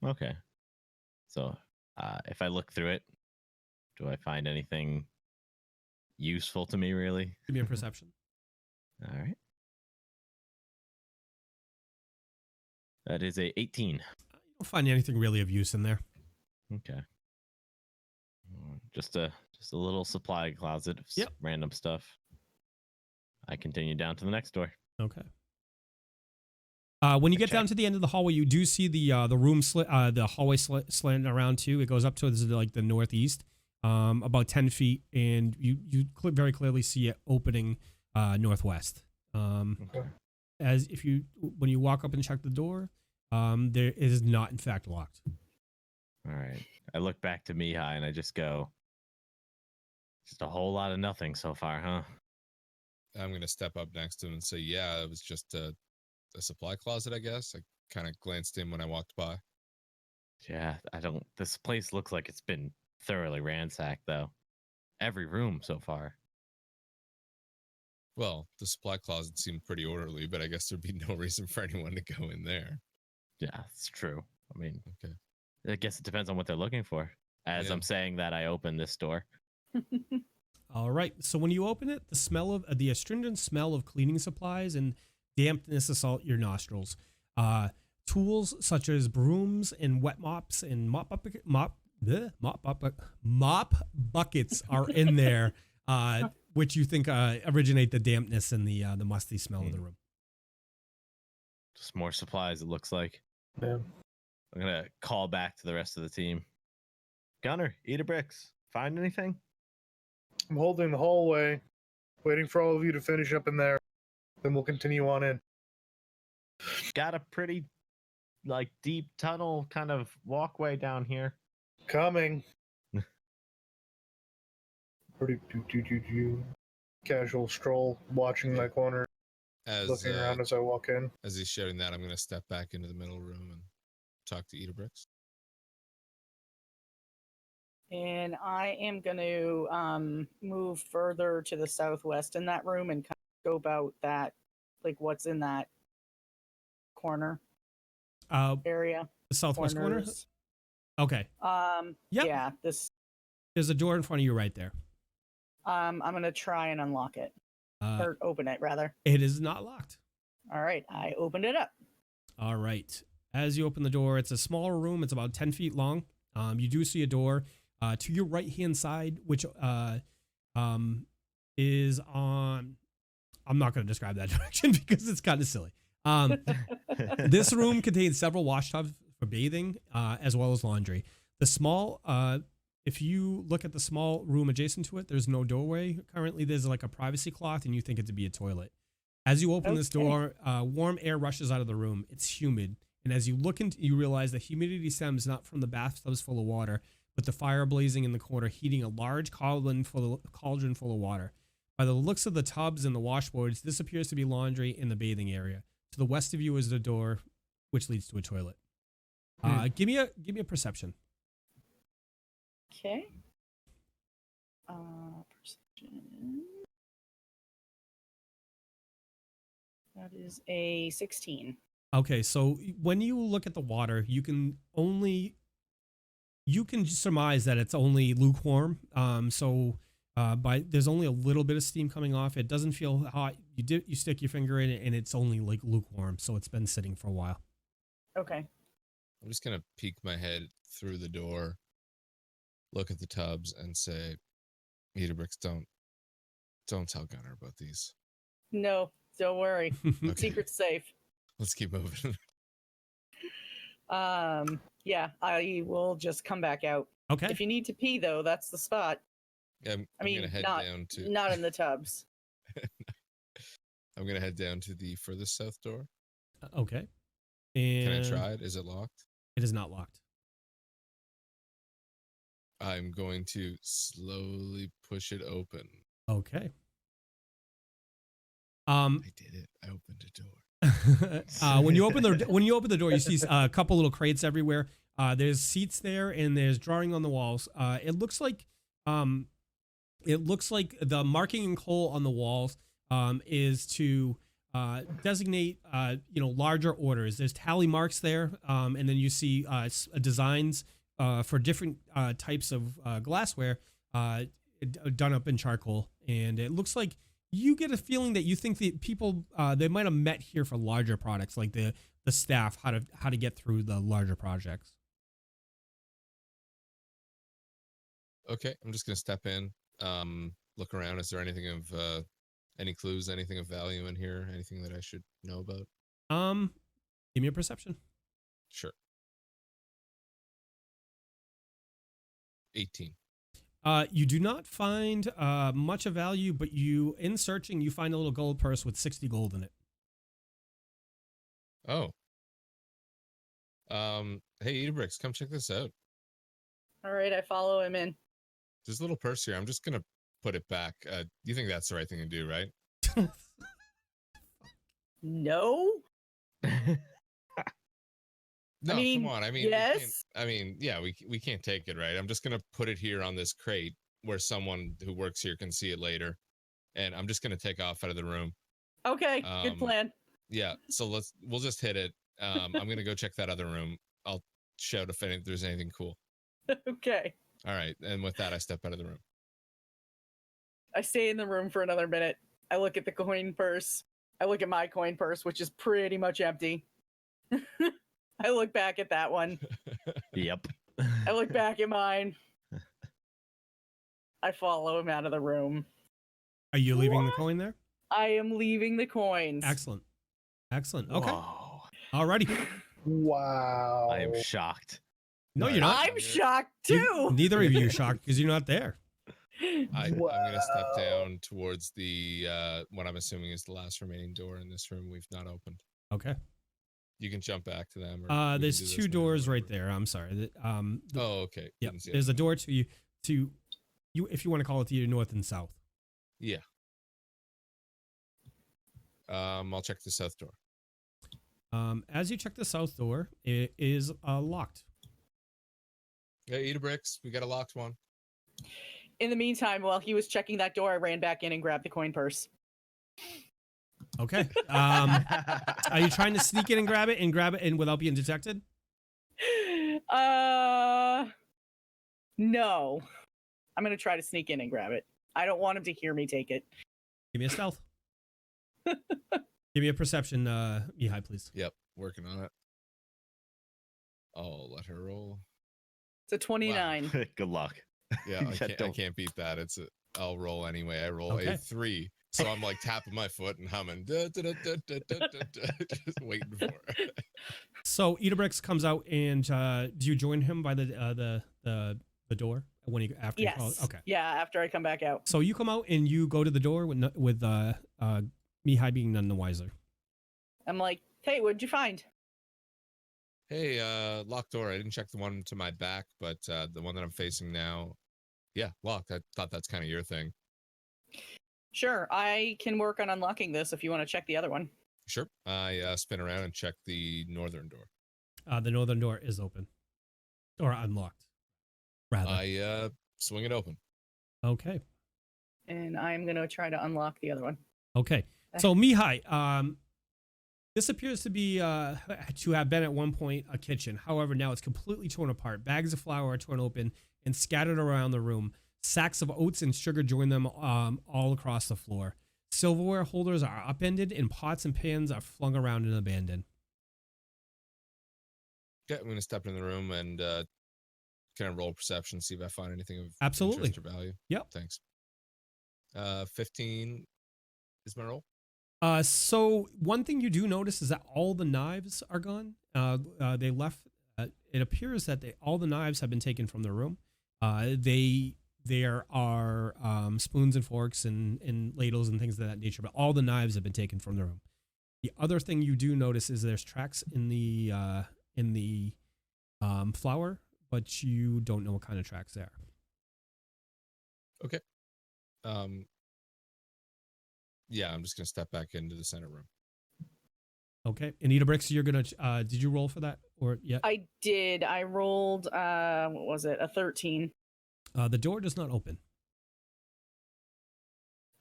Okay. So, if I look through it, do I find anything useful to me? Really? Give me a perception. All right. That is a 18. You don't find anything really of use in there. Okay. Just a little supply closet of Yep. random stuff. I continue down to the next door. Okay. When you get Check. down to the end of the hallway, you do see the room the hallway slanting around too. It goes up to like the northeast, about 10 feet, and you very clearly see it opening northwest. Okay. When you walk up and check the door, it is not in fact locked. All right. I look back to Mihaly and I just go, just a whole lot of nothing so far, huh? I'm going to step up next to him and say, yeah, it was just a supply closet, I guess. I kind of glanced in when I walked by. Yeah, this place looks like it's been thoroughly ransacked, though. Every room so far. Well, the supply closet seemed pretty orderly, but I guess there'd be no reason for anyone to go in there. Yeah, it's true. I mean, Okay. I guess it depends on what they're looking for. As Yeah. I'm saying that, I open this door. All right. So when you open it, the astringent smell of cleaning supplies and dampness assault your nostrils. Tools such as brooms and wet mops and mop buckets are in there, which you think originate the dampness and the musty smell of the room. Just more supplies, it looks like. Yeah. I'm going to call back to the rest of the team. Gunnar, Idabrix, find anything? I'm holding the hallway, waiting for all of you to finish up in there. Then we'll continue on in. Got a pretty, deep tunnel kind of walkway down here. Coming. Casual stroll, watching my corner, looking around as I walk in. As he's shouting that, I'm going to step back into the middle room and talk to Idabrix. And I am going to move further to the southwest in that room and kind of go about that, like what's in that corner area. The southwest corner? Corners. Okay. Yep. Yeah, There's a door in front of you right there. I'm going to try and unlock it. Or open it, rather. It is not locked. All right, I opened it up. All right. As you open the door, it's a smaller room. It's about 10 feet long. You do see a door to your right-hand side, which is on... I'm not going to describe that direction because it's kind of silly. This room contains several wash tubs for bathing, as well as laundry. If you look at the small room adjacent to it, there's no doorway. Currently, there's like a privacy cloth, and you think it to be a toilet. As you open this door, warm air rushes out of the room. It's humid. And as you look into, you realize the humidity stems not from the bathtubs full of water, but the fire blazing in the corner, heating a large cauldron full of water. By the looks of the tubs and the washboards, this appears to be laundry in the bathing area. To the west of you is the door, which leads to a toilet. Give me a perception. Okay. Perception. That is a 16. Okay, so when you look at the water, you can surmise that it's only lukewarm. There's only a little bit of steam coming off. It doesn't feel hot. You stick your finger in it, and it's only like lukewarm. So it's been sitting for a while. Okay. I'm just gonna peek my head through the door, look at the tubs, and say, Idabrix, don't tell Gunnar about these. No, don't worry. Okay. Secret's safe. Let's keep moving. Yeah, I will just come back out. Okay. If you need to pee, though, that's the spot. I'm gonna head down to. Not in the tubs. I'm gonna head down to the furthest south door. Okay. And Can I try it? Is it locked? It is not locked. I'm going to slowly push it open. Okay. I did it. I opened a door. When you open the door, you see a couple little crates everywhere. There's seats there, and there's drawing on the walls. It looks like the marking in coal on the walls is to designate larger orders. There's tally marks there, and then you see designs for different types of glassware done up in charcoal, and it looks like you get a feeling that you think that people they might have met here for larger products, like the staff, how to get through the larger projects. Okay, I'm just gonna step in, look around. Is there anything of any clues, anything of value in here? Anything that I should know about? Give me a perception. Sure. 18. You do not find much of value, but in searching, you find a little gold purse with 60 gold in it. Oh. Hey, Idabrix, come check this out. All right, I follow him in. This little purse here, I'm just gonna put it back. You think that's the right thing to do, right? No. No, mean, come on. I mean, yes. We can't take it, right? I'm just gonna put it here on this crate where someone who works here can see it later, and I'm just gonna take off out of the room. Okay, good plan. Yeah, so we'll just hit it. I'm gonna go check that other room. I'll shout if there's anything cool. Okay. All right, and with that, I step out of the room. I stay in the room for another minute. I look at the coin purse. I look at my coin purse, which is pretty much empty. I look back at that one. Yep. I look back at mine. I follow him out of the room. Are you leaving the coin there? I am leaving the coins. Excellent. Okay. Whoa. Alrighty. Wow. I am shocked. No, you're not. I'm shocked too. Neither of you are shocked because you're not there. I'm gonna step down towards the what I'm assuming is the last remaining door in this room we've not opened. Okay. You can jump back to them. Or we there's can do two this now, doors right whatever. there. I'm sorry. Oh, okay. Yeah. Didn't see There's it. a door to you if you want to call it to your north and south. Yeah. I'll check the south door. As you check the south door, it is locked. Hey, Idabrix, we got a locked one. In the meantime, while he was checking that door, I ran back in and grabbed the coin purse. Okay. Are you trying to sneak in and grab it and without being detected? No. I'm going to try to sneak in and grab it. I don't want him to hear me take it. Give me a stealth. Give me a perception, Mihaly, please. Yep, working on it. I'll let her roll. It's a 29. Good luck. Yeah, I can't beat that. I'll roll anyway. I roll Okay. a 3. So I'm like tapping my foot and humming. Just waiting for it. So Idabrix comes out and do you join him by the door when he after Yes. you call? Okay. Yeah, after I come back out. So you come out and you go to the door with Mihaly being none the wiser. I'm like, hey, what'd you find? Hey, locked door. I didn't check the one to my back, but the one that I'm facing now, yeah, locked. I thought that's kind of your thing. Sure, I can work on unlocking this if you want to check the other one. Sure. I spin around and check the northern door. The northern door is open. Or unlocked. Rather. I swing it open. Okay. And I'm going to try to unlock the other one. Okay. So Mihaly, This appears to be to have been at one point a kitchen. However, now it's completely torn apart. Bags of flour are torn open and scattered around the room. Sacks of oats and sugar join them all across the floor. Silverware holders are upended, and pots and pans are flung around and abandoned. Okay, I'm going to step in the room and kind of roll perception, see if I find anything of Absolutely. interest or value. Yep. Thanks. 15 is my roll. So one thing you do notice is that all the knives are gone. They left. It appears that all the knives have been taken from the room. There are spoons and forks and ladles and things of that nature, but all the knives have been taken from the room. The other thing you do notice is there's tracks in the flour, but you don't know what kind of tracks they are. Okay. Yeah, I'm just gonna step back into the center room. Okay. And Idabrix, you're gonna. Did you roll for that or yeah? I did. I rolled. What was it? A 13. The door does not open.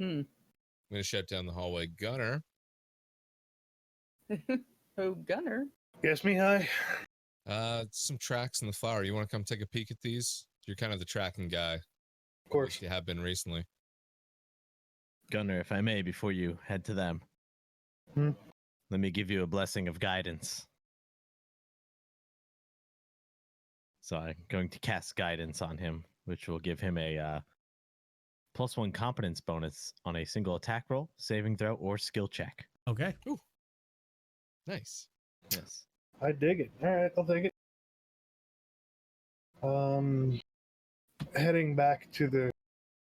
I'm gonna shout down the hallway, Gunnar. Oh, Gunnar. Yes, Mihaly. Some tracks in the flour. You want to come take a peek at these? You're kind of the tracking guy. Of course. You have been recently. Gunnar, if I may, before you head to them, let me give you a blessing of guidance. So I'm going to cast guidance on him, which will give him a +1 competence bonus on a single attack roll, saving throw, or skill check. Okay. Ooh. Nice. Yes. I dig it. All right, I'll take it. Heading back to the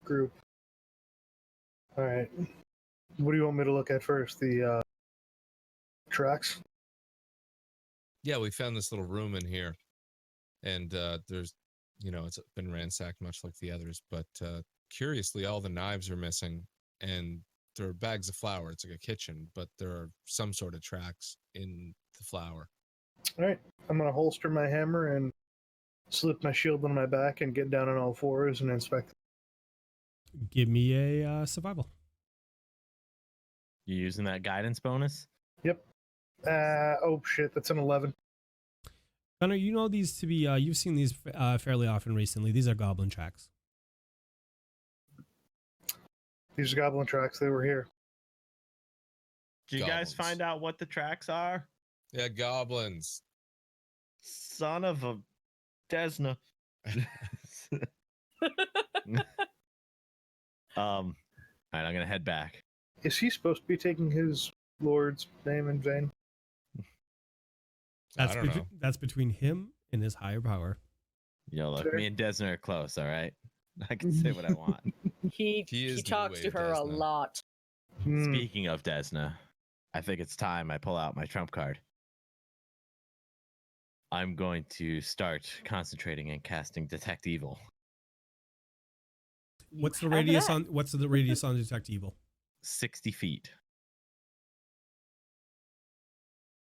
group. All right. What do you want me to look at first? The tracks? Yeah, we found this little room in here, and there's, it's been ransacked much like the others, but curiously, all the knives are missing, and there are bags of flour. It's like a kitchen, but there are some sort of tracks in the flour. All right. I'm going to holster my hammer and slip my shield on my back and get down on all fours and inspect. Give me a survival. You using that guidance bonus? Yep. Oh, shit. That's an 11. Gunnar, you know these to be, you've seen these fairly often recently. These are goblin tracks. These are goblin tracks. They were here. Did you guys Goblins. find out what the tracks are? Yeah, goblins. Son of a Desna. All right, I'm gonna head back. Is he supposed to be taking his lord's name in vain? I don't know. That's between him and his higher power. Yo, look, Sure. me and Desna are close, all right? I can say what I want. He He is the talks way to of her a Desna. lot. Speaking of Desna, I think it's time I pull out my trump card. I'm going to start concentrating and casting Detect Evil. What's the have radius that. on Detect Evil? 60 feet.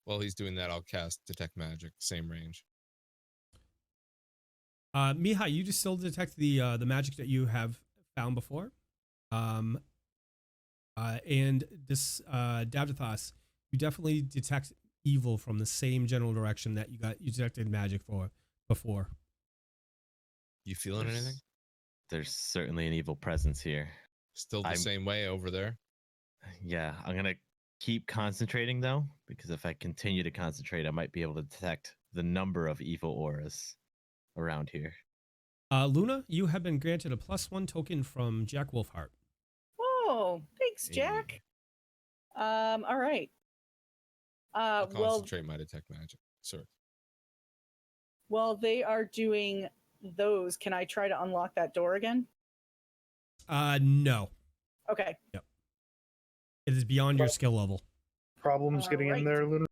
While he's doing that, I'll cast Detect Magic, same range. Mihaly, you just still detect the magic that you have found before. And this Davdithas, you definitely detect evil from the same general direction that you detected magic for before. You feeling anything? There's certainly an evil presence here. Still the I'm- same way over there? Yeah, I'm going to keep concentrating, though, because if I continue to concentrate, I might be able to detect the number of evil auras around here. Luna, you have been granted a +1 token from Jack Wolfheart. Whoa, thanks, Hey. Jack. All right. I'll Well, concentrate my Detect Magic. Sorry. while they are doing those, can I try to unlock that door again? No. Okay. It is beyond your skill level. Problems getting in Alright. there, Luna?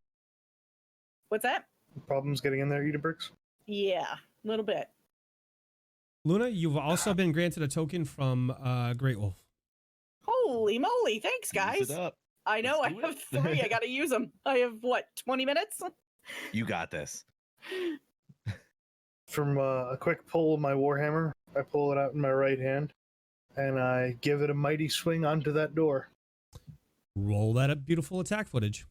What's that? Problems getting in there, Idabrix? Yeah, a little bit. Luna, you've also been granted a token from Great Wolf. Holy moly, thanks, Use guys. it up. I know, I Let's do have it. 3. I gotta use them. I have, what, 20 minutes? You got this. From a quick pull of my warhammer, I pull it out in my right hand, and I give it a mighty swing onto that door. Roll that up beautiful attack footage.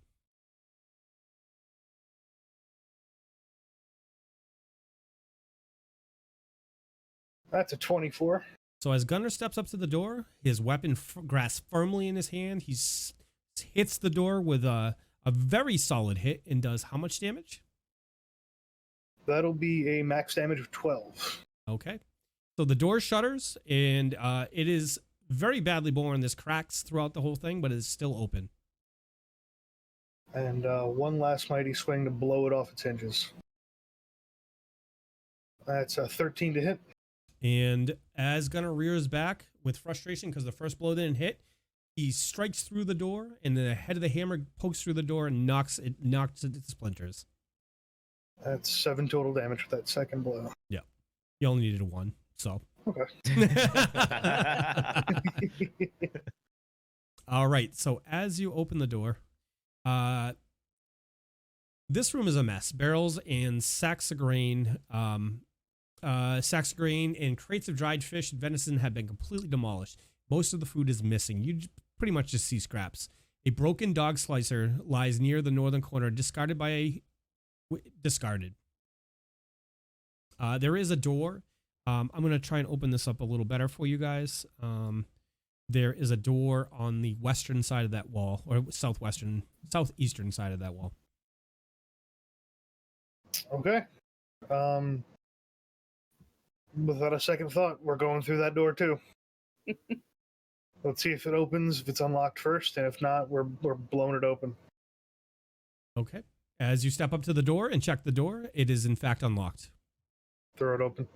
That's a 24. So as Gunnar steps up to the door, his weapon grasps firmly in his hand. He hits the door with a very solid hit and does how much damage? That'll be a max damage of 12. Okay. So the door shutters, and it is very badly worn. There's cracks throughout the whole thing, but it's still open. And one last mighty swing to blow it off its hinges. That's a 13 to hit. And as Gunnar rears back with frustration because the first blow didn't hit, he strikes through the door, and the head of the hammer pokes through the door and knocks it to splinters. That's 7 total damage with that second blow. Yeah. You only needed 1, so. Okay. All right. So as you open the door, this room is a mess. Barrels and sacks of grain, and crates of dried fish and venison have been completely demolished. Most of the food is missing. You pretty much just see scraps. A broken dog slicer lies near the northern corner, discarded. There is a door. I'm going to try and open this up a little better for you guys. There is a door on the western side of that wall, or southeastern side of that wall. Okay. Without a second thought, we're going through that door too. Let's see if it opens, if it's unlocked first, and if not, we're blowing it open. Okay. As you step up to the door and check the door, it is in fact unlocked. Throw it open.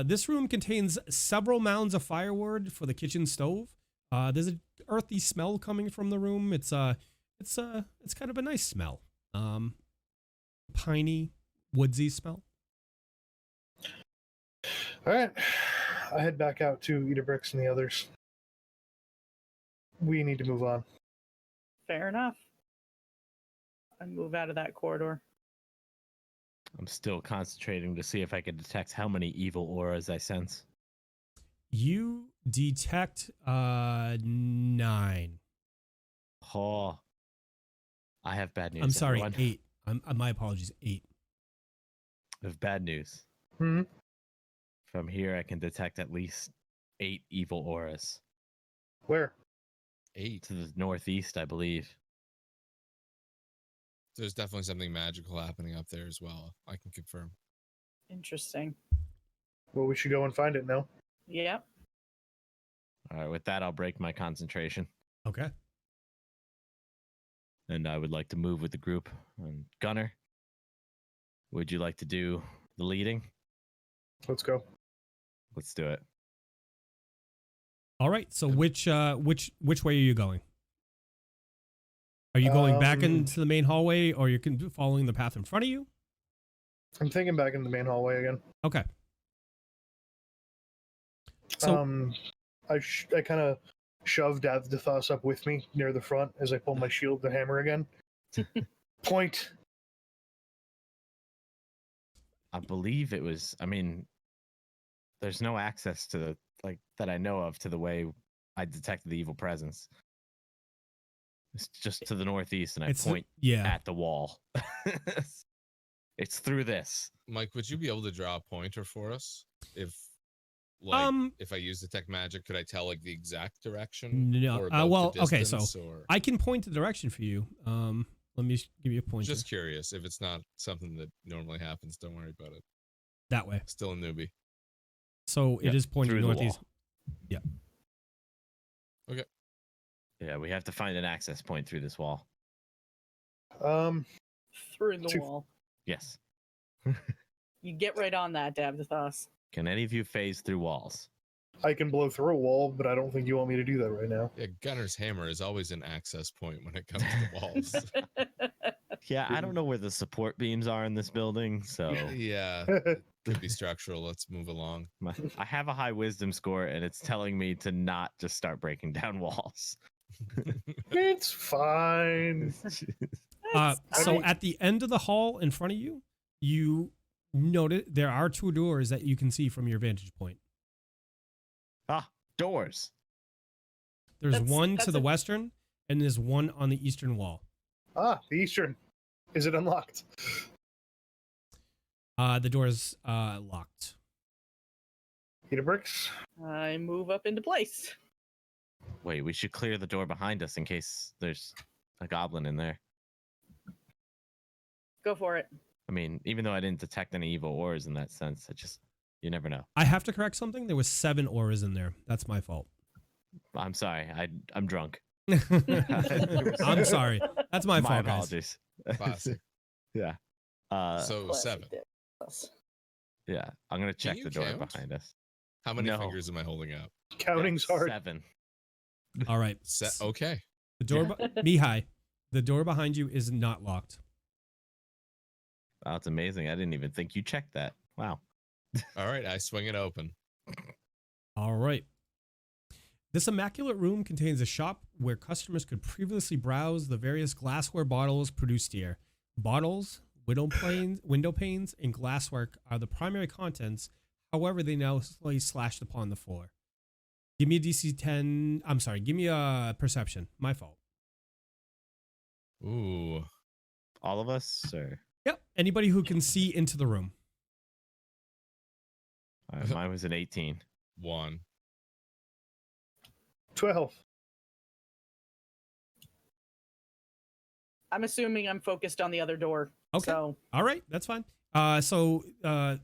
This room contains several mounds of firewood for the kitchen stove. There's an earthy smell coming from the room. It's kind of a nice smell. Piney, woodsy smell. All right. I head back out to Idabrix and the others. We need to move on. Fair enough. I move out of that corridor. I'm still concentrating to see if I can detect how many evil auras I sense. You detect 9. Oh, I have bad news. I'm sorry, everyone. 8. My apologies, 8. I have bad news. Hmm. From here, I can detect at least 8 evil auras. Where? 8. To the northeast, I believe. There's definitely something magical happening up there as well. I can confirm. Interesting. Well, we should go and find it now. Yep. All right, with that, I'll break my concentration. Okay. And I would like to move with the group. Gunnar, would you like to do the leading? Let's go. Let's do it. All right. So which way are you going? Are you going back into the main hallway, or you're following the path in front of you? I'm thinking back in the main hallway again. Okay. So I kind of shoved Davdithas up with me near the front as I pull my shield and hammer again. Point. I believe it was, there's no access to that I know of to the way I detected the evil presence. It's just to the northeast, and I point at the wall. It's through this. Mike, would you be able to draw a pointer for us? If I use detect magic, could I tell the exact direction? No. Or about the okay, so distance, or... I can point the direction for you. Let me give you a pointer. Just curious. If it's not something that normally happens, don't worry about it. That way. Still a newbie. So it is pointing northeast. Yeah. Okay. Yeah, we have to find an access point through this wall. Through the wall. Yes. You get right on that, Davdithas. Can any of you phase through walls? I can blow through a wall, but I don't think you want me to do that right now. Yeah, Gunnar's hammer is always an access point when it comes to walls. Yeah, I don't know where the support beams are in this building, so... Yeah, could be structural. Let's move along. I have a high wisdom score, and it's telling me to not just start breaking down walls. It's fine. So at the end of the hall in front of you, you notice there are 2 doors that you can see from your vantage point. Doors. There's one to the western, and there's one on the eastern wall. The eastern. Is it unlocked? The door is locked. Idabrix. I move up into place. Wait, we should clear the door behind us in case there's a goblin in there. Go for it. I mean, even though I didn't detect any evil auras in that sense, you never know. I have to correct something. There was 7 auras in there. That's my fault. I'm sorry. I'm drunk. I'm sorry. That's my fault, guys. Apologies. Classic. Yeah. So Classic 7. Davdithas. Yeah. I'm gonna check you the door count? behind us. How many No. fingers am I holding up? Counting's hard. 7. All right. Okay. The door, Mihaly, the door behind you is not locked. Wow, that's amazing. I didn't even think you checked that. Wow. All right. I swing it open. All right. This immaculate room contains a shop where customers could previously browse the various glassware bottles produced here. Bottles, window panes, and glasswork are the primary contents. However, they now lay slashed upon the floor. Give me a DC 10. I'm sorry. Give me a perception. My fault. Ooh. All of us, or Yep. Anybody who can see into the room. mine was an 18. 1. 12. I'm assuming I'm focused on the other door. Okay. So All right. That's fine. Mihaly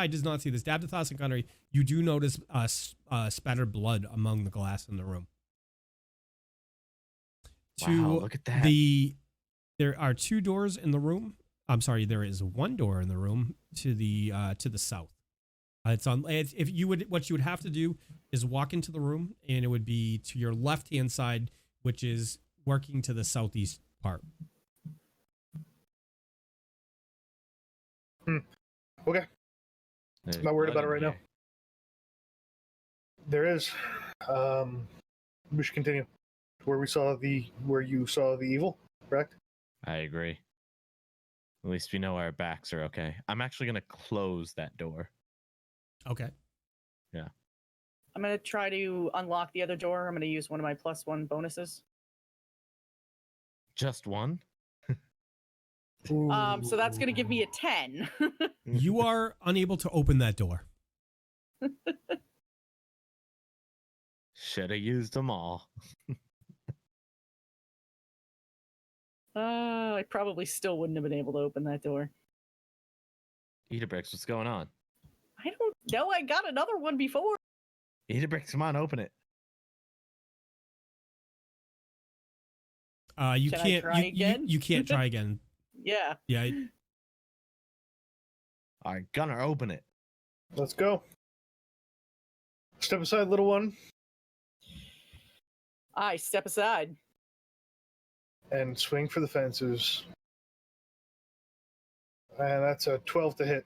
does not see this. Davdithas and Gunnar, you do notice spattered blood among the glass in the room. Wow, look at that. There are 2 doors in the room. I'm sorry, there is 1 door in the room to the south. What you would have to do is walk into the room, and it would be to your left hand side, which is working to the southeast part. Okay. There's Not worried blood about it in right now. here. There is. We should continue. Where you saw the evil, correct? I agree. At least we know our backs are okay. I'm actually gonna close that door. Okay. I'm going to try to unlock the other door. I'm going to use one of my +1 bonuses. Just one? So that's going to give me a 10. You are unable to open that door. Should have used them all. I probably still wouldn't have been able to open that door. Idabrix, what's going on? I don't know. I got another one before. Idabrix, come on, open it. You Can I can't. try again? You can't try again. Yeah. Yeah. All right, Gunnar, open it. Let's go. Step aside, little one, I step aside. and swing for the fences. And that's a 12 to hit.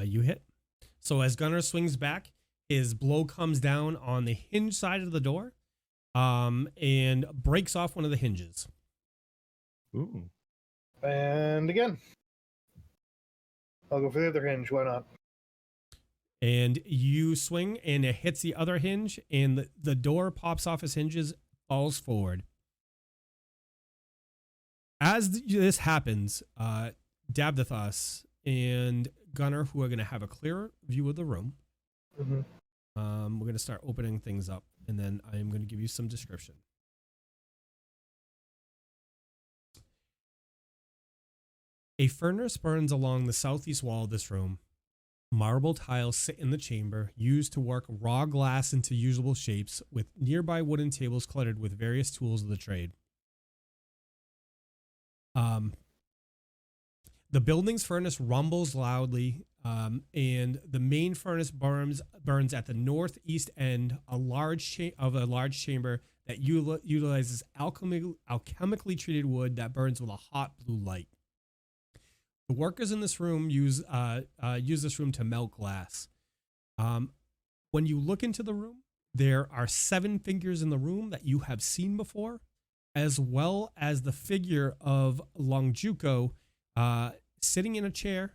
You hit. So as Gunnar swings back, his blow comes down on the hinge side of the door, and breaks off one of the hinges. Ooh. And again. I'll go for the other hinge. Why not? And you swing, and it hits the other hinge, and the door pops off its hinges, falls forward. As this happens, Davdithas and Gunnar, who are going to have a clearer view of the room, Mm-hmm. we're going to start opening things up, and then I'm going to give you some description. A furnace burns along the southeast wall of this room. Marble tiles sit in the chamber, used to work raw glass into usable shapes, with nearby wooden tables cluttered with various tools of the trade. The building's furnace rumbles loudly, and the main furnace burns at the northeast end, a large chamber that utilizes alchemically treated wood that burns with a hot blue light. The workers in this room use this room to melt glass. When you look into the room, there are 7 figures in the room that you have seen before, as well as the figure of Longjuko sitting in a chair,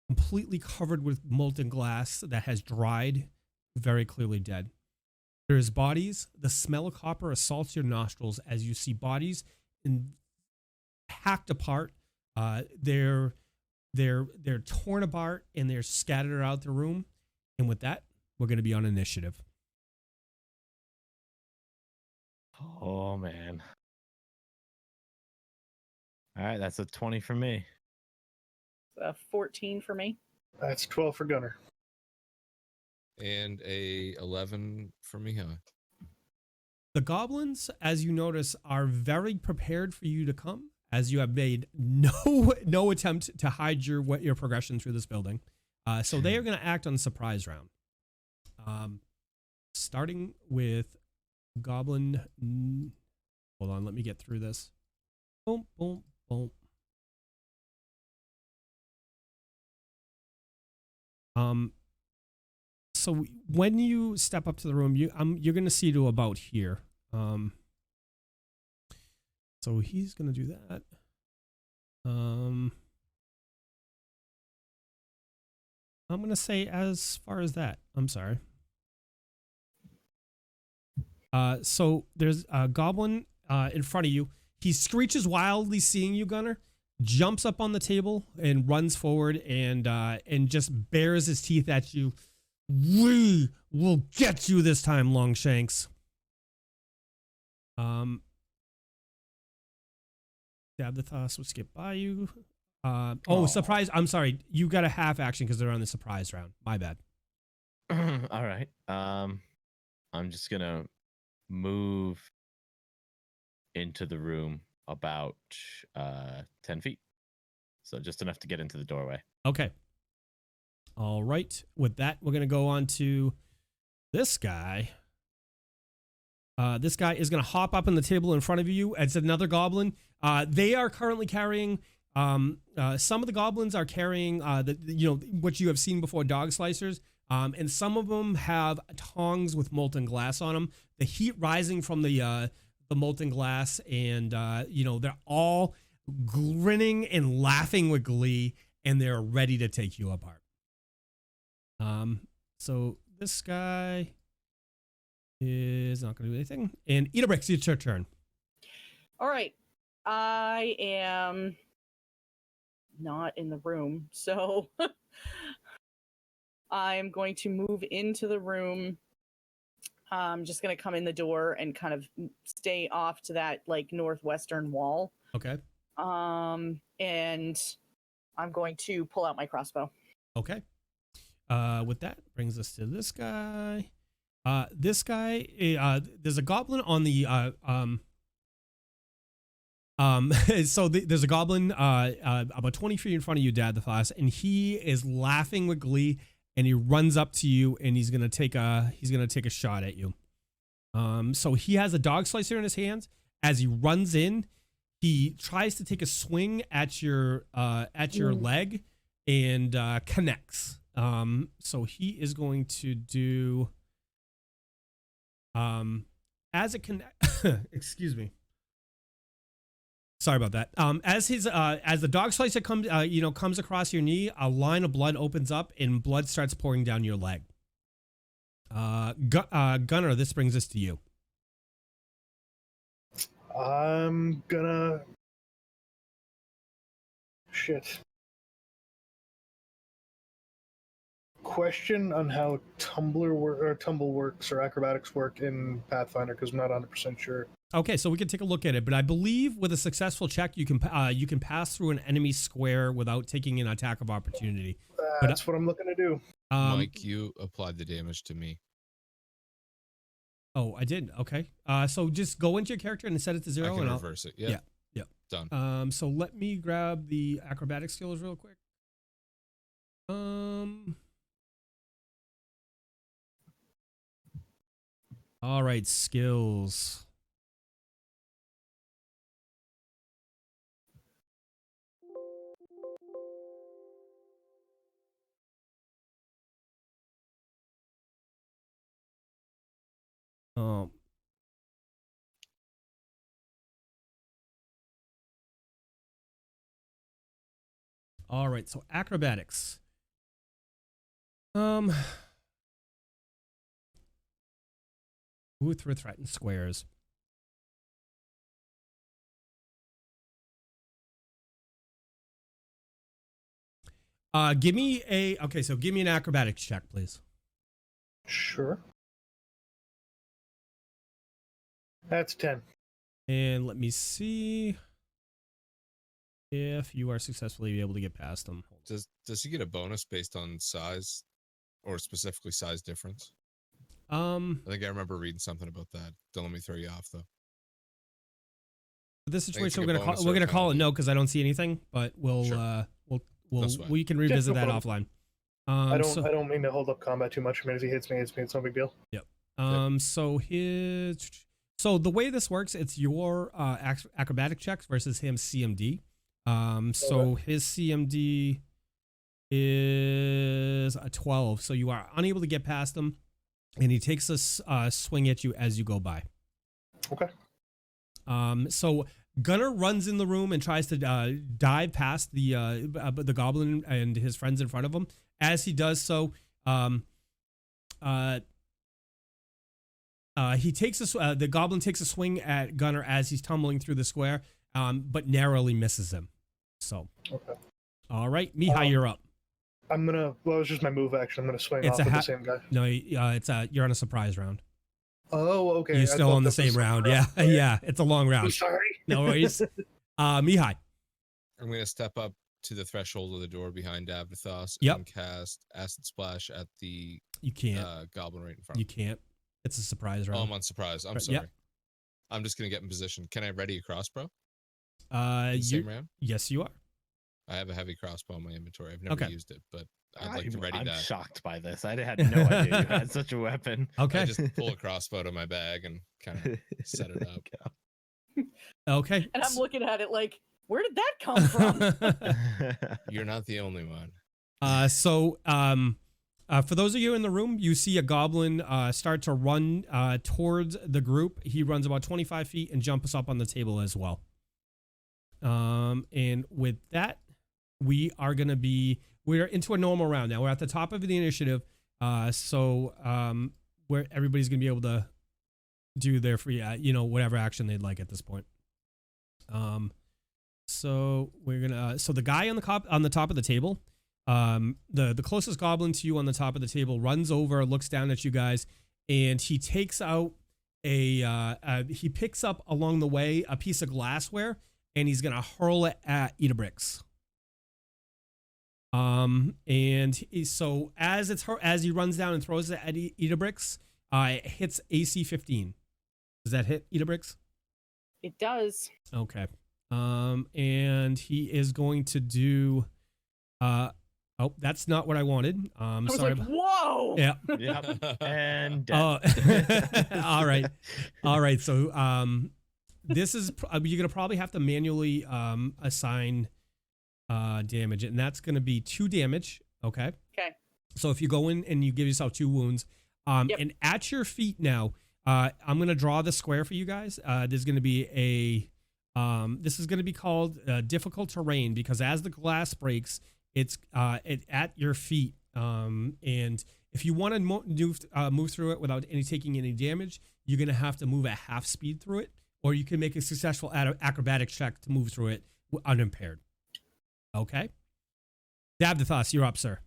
completely covered with molten glass that has dried, very clearly dead. There's bodies. The smell of copper assaults your nostrils as you see bodies hacked apart. They're torn apart and they're scattered out the room. And with that, we're going to be on initiative. Oh man. All right, that's a 20 for me. 14 for me. That's 12 for Gunnar. And a 11 for Mihaly. The goblins, as you notice, are very prepared for you to come, as you have made no attempt to hide your progression through this building. So they are going to act on surprise round. Starting with goblin. Hold on, let me get through this. Boom, boom, boom. So when you step up to the room, you're going to see to about here. So he's going to do that. I'm going to say as far as that. I'm sorry. So there's a goblin in front of you. He screeches wildly, seeing you, Gunnar, jumps up on the table and runs forward and just bares his teeth at you. We will get you this time, Longshanks. Davdithas will skip by you. Surprise. I'm sorry. You got a half action because they're on the surprise round. My bad. All right. I'm just gonna move into the room about 10 feet. So just enough to get into the doorway. Okay. All right. With that, we're going to go on to this guy. This guy is going to hop up on the table in front of you. It's another goblin. They are currently carrying, some of the goblins are carrying, what you have seen before, dog slicers. And some of them have tongs with molten glass on them. The heat rising from the molten glass, and they're all grinning and laughing with glee, and they're ready to take you apart. So this guy is not going to do anything. And Idabrix, it's your turn. All right. I am not in the room, so I'm going to move into the room. I'm just going to come in the door and kind of stay off to that like northwestern wall. Okay. And I'm going to pull out my crossbow. Okay. With that brings us to this guy. This guy, there's a goblin on the so there's a goblin about 20 feet in front of you, Davdithas, and he is laughing with glee, and he runs up to you, and he's gonna take a shot at you. So he has a dog slicer in his hands. As he runs in, he tries to take a swing at your leg and connects. So he is going to do as it connects. Excuse me. Sorry about that. As the dog slicer comes across your knee, a line of blood opens up and blood starts pouring down your leg. Gunnar, this brings us to you. I'm gonna question on how tumble works or acrobatics work in Pathfinder, because I'm not 100% sure. Okay, so we can take a look at it, but I believe with a successful check, you can pass through an enemy square without taking an attack of opportunity. That's what I'm looking to do. Mike, you applied the damage to me. Oh, I did. Okay. So just go into your character and set it to 0. I can and reverse it. Yeah. Yeah. Done. So let me grab the acrobatic skills real quick. All right, skills. All right, so acrobatics. Move through threatened squares. Give me an acrobatics check, please. Sure. That's 10. And let me see if you are successfully able to get past them. Does he get a bonus based on size, or specifically size difference? I I think I remember reading something about that. Don't let me throw you off though. For this think it's situation, like a we're bonus gonna or call it penalty. no because I don't see anything. But we'll Sure. No sweat. we can revisit no that problem. offline. I So, don't mean to hold up combat too much. I mean, if he hits me, it's no big deal. So the way this works, it's your acrobatic checks versus him CMD. So his CMD is a 12, so you are unable to get past him, and he takes a swing at you as you go by. Okay. So Gunnar runs in the room and tries to dive past the goblin and his friends in front of him. As he does so, the goblin takes a swing at Gunnar as he's tumbling through the square, but narrowly misses him. So, Okay. all right, Mihaly, you're up. I'm gonna. Well, it's just my move action. I'm gonna swing It's off a with the same guy. No, you're on a surprise round. Oh, okay. You're I still thought on the this was same round. round. Yeah, yeah, it's a long I'm round. sorry. No worries. Mihaly. I'm gonna step up to the threshold of the door behind Davdithas Yep. and cast Acid Splash at the You can't. goblin right in front. You can't. It's a surprise Oh, round. I'm on surprise. I'm Right, sorry. yep. I'm just gonna get in position. Can I ready a crossbow? In the same round? Yes, you are. I have a heavy crossbow in my inventory. I've never Okay. used it, but I'd like to ready I'm that. shocked by this. I had no idea you had such a weapon. Okay. I just pull a crossbow to my bag and kind of set it up. Okay. And I'm looking at it like, where did that come from? You're not the only one. For those of you in the room, you see a goblin start to run towards the group. He runs about 25 feet and jumps up on the table as well. And with that, we're into a normal round now. We're at the top of the initiative. Where everybody's gonna be able to do their free, whatever action they'd like at this point. So the guy on the top of the table, the closest goblin to you on the top of the table runs over, looks down at you guys, and he takes out he picks up along the way a piece of glassware, and he's gonna hurl it at Idabrix. So as he runs down and throws it at Idabrix, it hits AC 15. Does that hit Idabrix? It does. Okay. And he is going to do. Oh, that's not what I wanted. I was sorry. like, whoa. Yeah. Yep. And Oh. All right. So, this is you're gonna probably have to manually assign damage, and that's gonna be 2 damage. Okay. Okay. So if you go in and you give yourself 2 wounds, and at your feet now, I'm gonna draw the square for you guys. There's gonna be this is gonna be called difficult terrain, because as the glass breaks, it's at your feet. And if you want to move through it without taking any damage, you're gonna have to move at half speed through it, or you can make a successful acrobatic check to move through it unimpaired. Okay. Davdithas, you're up, sir.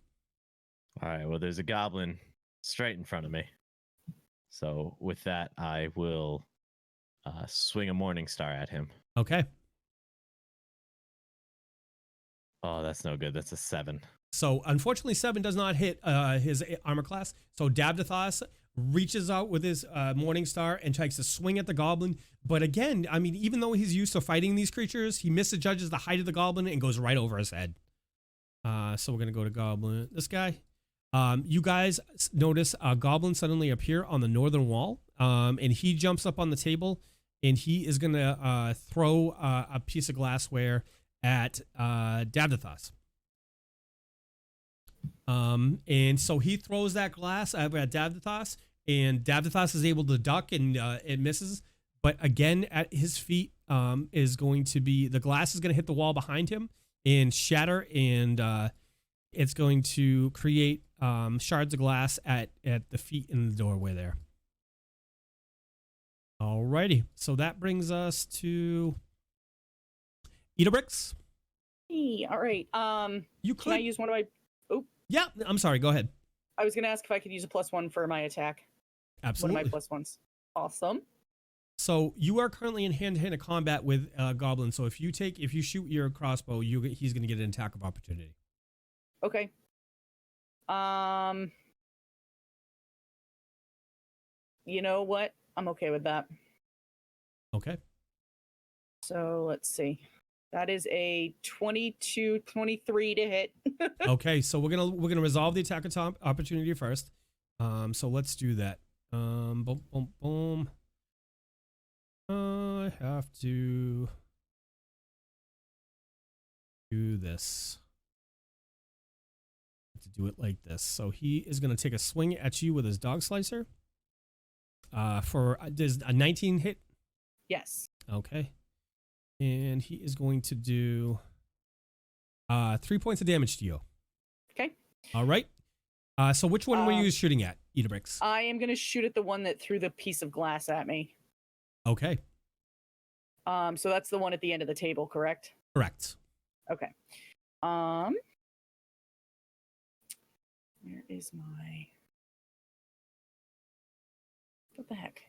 all right. Well, there's a goblin straight in front of me. So with that, I will swing a morning star at him. Okay. Oh, that's no good. That's a 7. So unfortunately, 7 does not hit his armor class. So Davdithas reaches out with his morning star and tries to swing at the goblin. But again, I mean, even though he's used to fighting these creatures, he misjudges the height of the goblin and goes right over his head. So we're gonna go to goblin. This guy. You guys notice a goblin suddenly appear on the northern wall, and he jumps up on the table, and he is gonna throw a piece of glassware at Davdithas. And so he throws that glass at Davdithas, and Davdithas is able to duck, and it misses. But again, at his feet is going to be, the glass is going to hit the wall behind him and shatter, and it's going to create shards of glass at the feet in the doorway there. Alrighty, so that brings us to Idabrix. Hey, all right. You Can I could. use one of my? Yeah, I'm sorry. Go ahead. I was going to ask if I could use a +1 for my attack. Absolutely. One of my +1s. Awesome. So you are currently in hand-to-hand combat with Goblin. So if you shoot your crossbow, he's going to get an attack of opportunity. Okay. You know what? I'm okay with that. Okay. So let's see. That is a 23 to hit. Okay, so we're gonna resolve the attack of opportunity first. So let's do that. Boom, boom, boom. I have to do this. To do it like this. So he is gonna take a swing at you with his dog slicer. Does a 19 hit? Yes. Okay. And he is going to do 3 points of damage to you. Okay. All right. So which one were you shooting at, Idabrix? I am going to shoot at the one that threw the piece of glass at me. Okay. So that's the one at the end of the table, correct? Correct. Okay. Where is my... What the heck?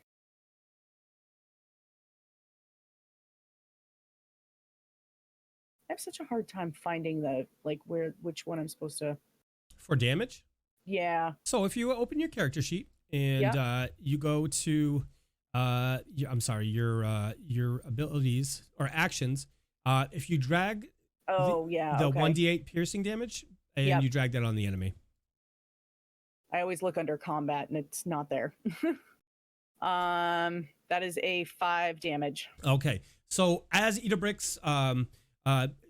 I have such a hard time finding which one I'm supposed to... For damage? Yeah. So if you open your character sheet and you go to your abilities or actions, if you drag the 1d8 piercing damage and you drag that on the enemy. I always look under combat and it's not there. That is a 5 damage. Okay. So as Idabrix,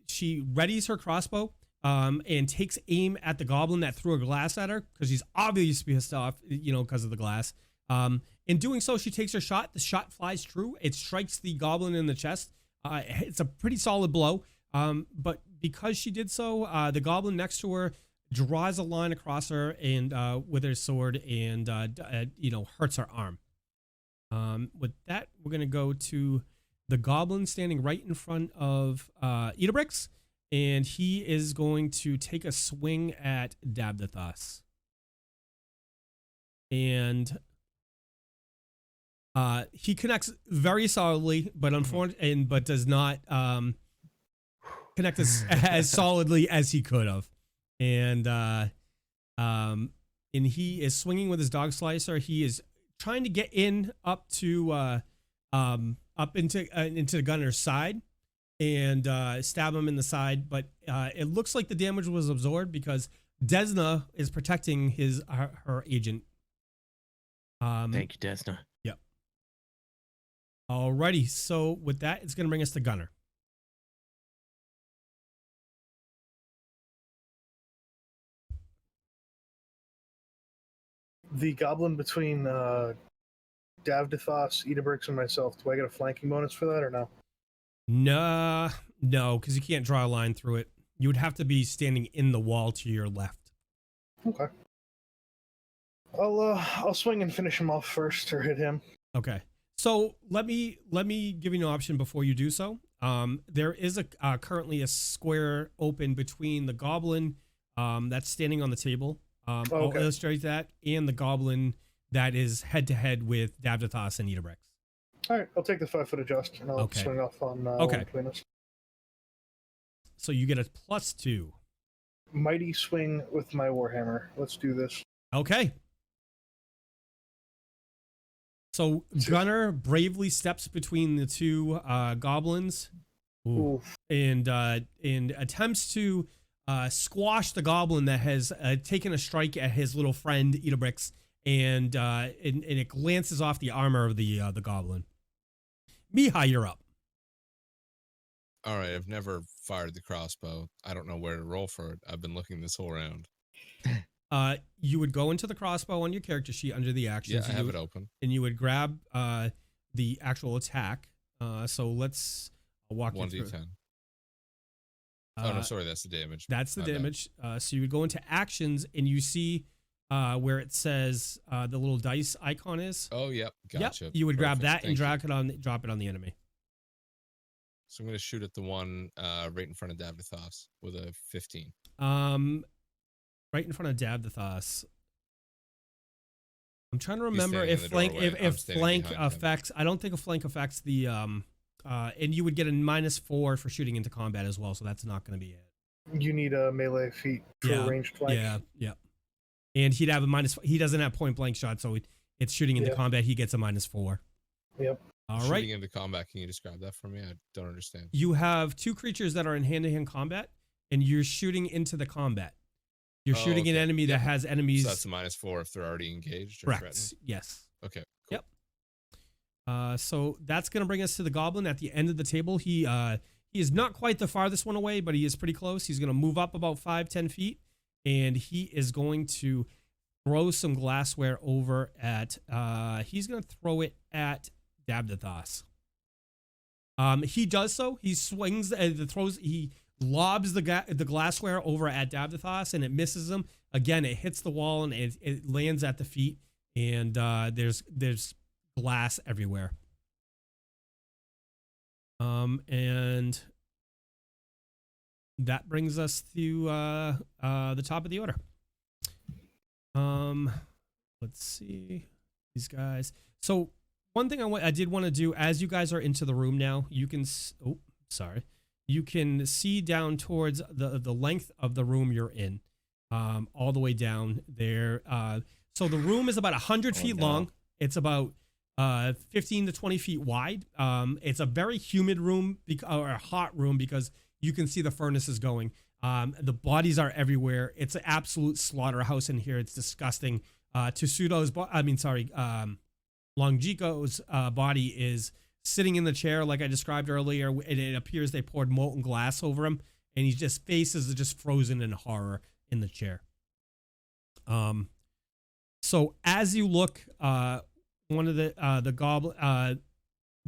she readies her crossbow and takes aim at the goblin that threw a glass at her because she's obviously pissed off, because of the glass. In doing so, she takes her shot. The shot flies true. It strikes the goblin in the chest. It's a pretty solid blow. But because she did so, the goblin next to her draws a line across her and with her sword and hurts her arm. With that, we're gonna go to the goblin standing right in front of Idabrix, and he is going to take a swing at Davdithas. And he connects very solidly, but but does not connect as solidly as he could have. And he is swinging with his dog slicer. He is trying to get up into the Gunnar's side and stab him in the side, but it looks like the damage was absorbed because Desna is protecting her agent. Thank you, Desna. Yep. Alrighty, so with that, it's going to bring us to Gunnar. The goblin between Davdithas, Idabrix, and myself, do I get a flanking bonus for that or no? No, because you can't draw a line through it. You would have to be standing in the wall to your left. Okay. I'll swing and finish him off first, or hit him. Okay. So let me give you an option before you do so. There is currently a square open between the goblin that's standing on the table. I'll illustrate that, and the goblin that is head to head with Davdithas and Idabrix. All right, I'll take the 5-foot adjust and I'll swing off on between us. So you get a +2. Mighty swing with my warhammer. Let's do this. Okay. So Gunnar bravely steps between the two goblins and attempts to squash the goblin that has taken a strike at his little friend Idabrix, and it glances off the armor of the goblin. Mihaly, you're up. All right, I've never fired the crossbow. I don't know where to roll for it. I've been looking this whole round. You would go into the crossbow on your character sheet under the actions. Yeah, I have it open. And you would grab the actual attack. So let's walk you through. 1d10. Oh, no, sorry, that's the damage. That's the damage. So you would go into actions, and you see where it says the little dice icon is. Oh, yep, gotcha. Yep. You would grab that and drop it on the enemy. So I'm going to shoot at the one right in front of Davdithas with a 15. Right in front of Davdithas. I'm trying to remember standing in if the flank doorway. I'm if standing flank behind him. affects. I don't think a flank affects the and you would get a -4 for shooting into combat as well, so that's not going to be it. You need a melee feat for Yeah, ranged flank. Yeah. And he'd have a minus. He doesn't have point blank shot, so it's shooting into Yeah. combat. He gets a -4. Yep. All Shooting right. into combat. Can you describe that for me? I don't understand. You have 2 creatures that are in hand-to-hand combat, and you're shooting into the combat. You're Oh, shooting an okay. enemy that Yep. has enemies. So that's a -4 if they're already engaged or Correct. threatened. Yes. Okay. Cool. Yep. So that's going to bring us to the goblin at the end of the table. He is not quite the farthest one away, but he is pretty close. He's going to move up about 5-10 feet, and he is going to throw some glassware over at. He's going to throw it at Davdithas. He does so. He swings he lobs the glassware over at Davdithas, and it misses him. Again, it hits the wall and it lands at the feet, and there's glass everywhere. And that brings us to the top of the order. Let's see these guys. So one thing I did want to do, as you guys are into the room now, you can you can see down towards the length of the room you're in, all the way down there. So the room is about 100 feet long. It's about 15 to 20 feet wide. It's a very humid room or a hot room because you can see the furnaces going. The bodies are everywhere. It's an absolute slaughterhouse in here. It's disgusting. Longjico's body is sitting in the chair like I described earlier, and it appears they poured molten glass over him, and his face is just frozen in horror in the chair. So as you look, one of the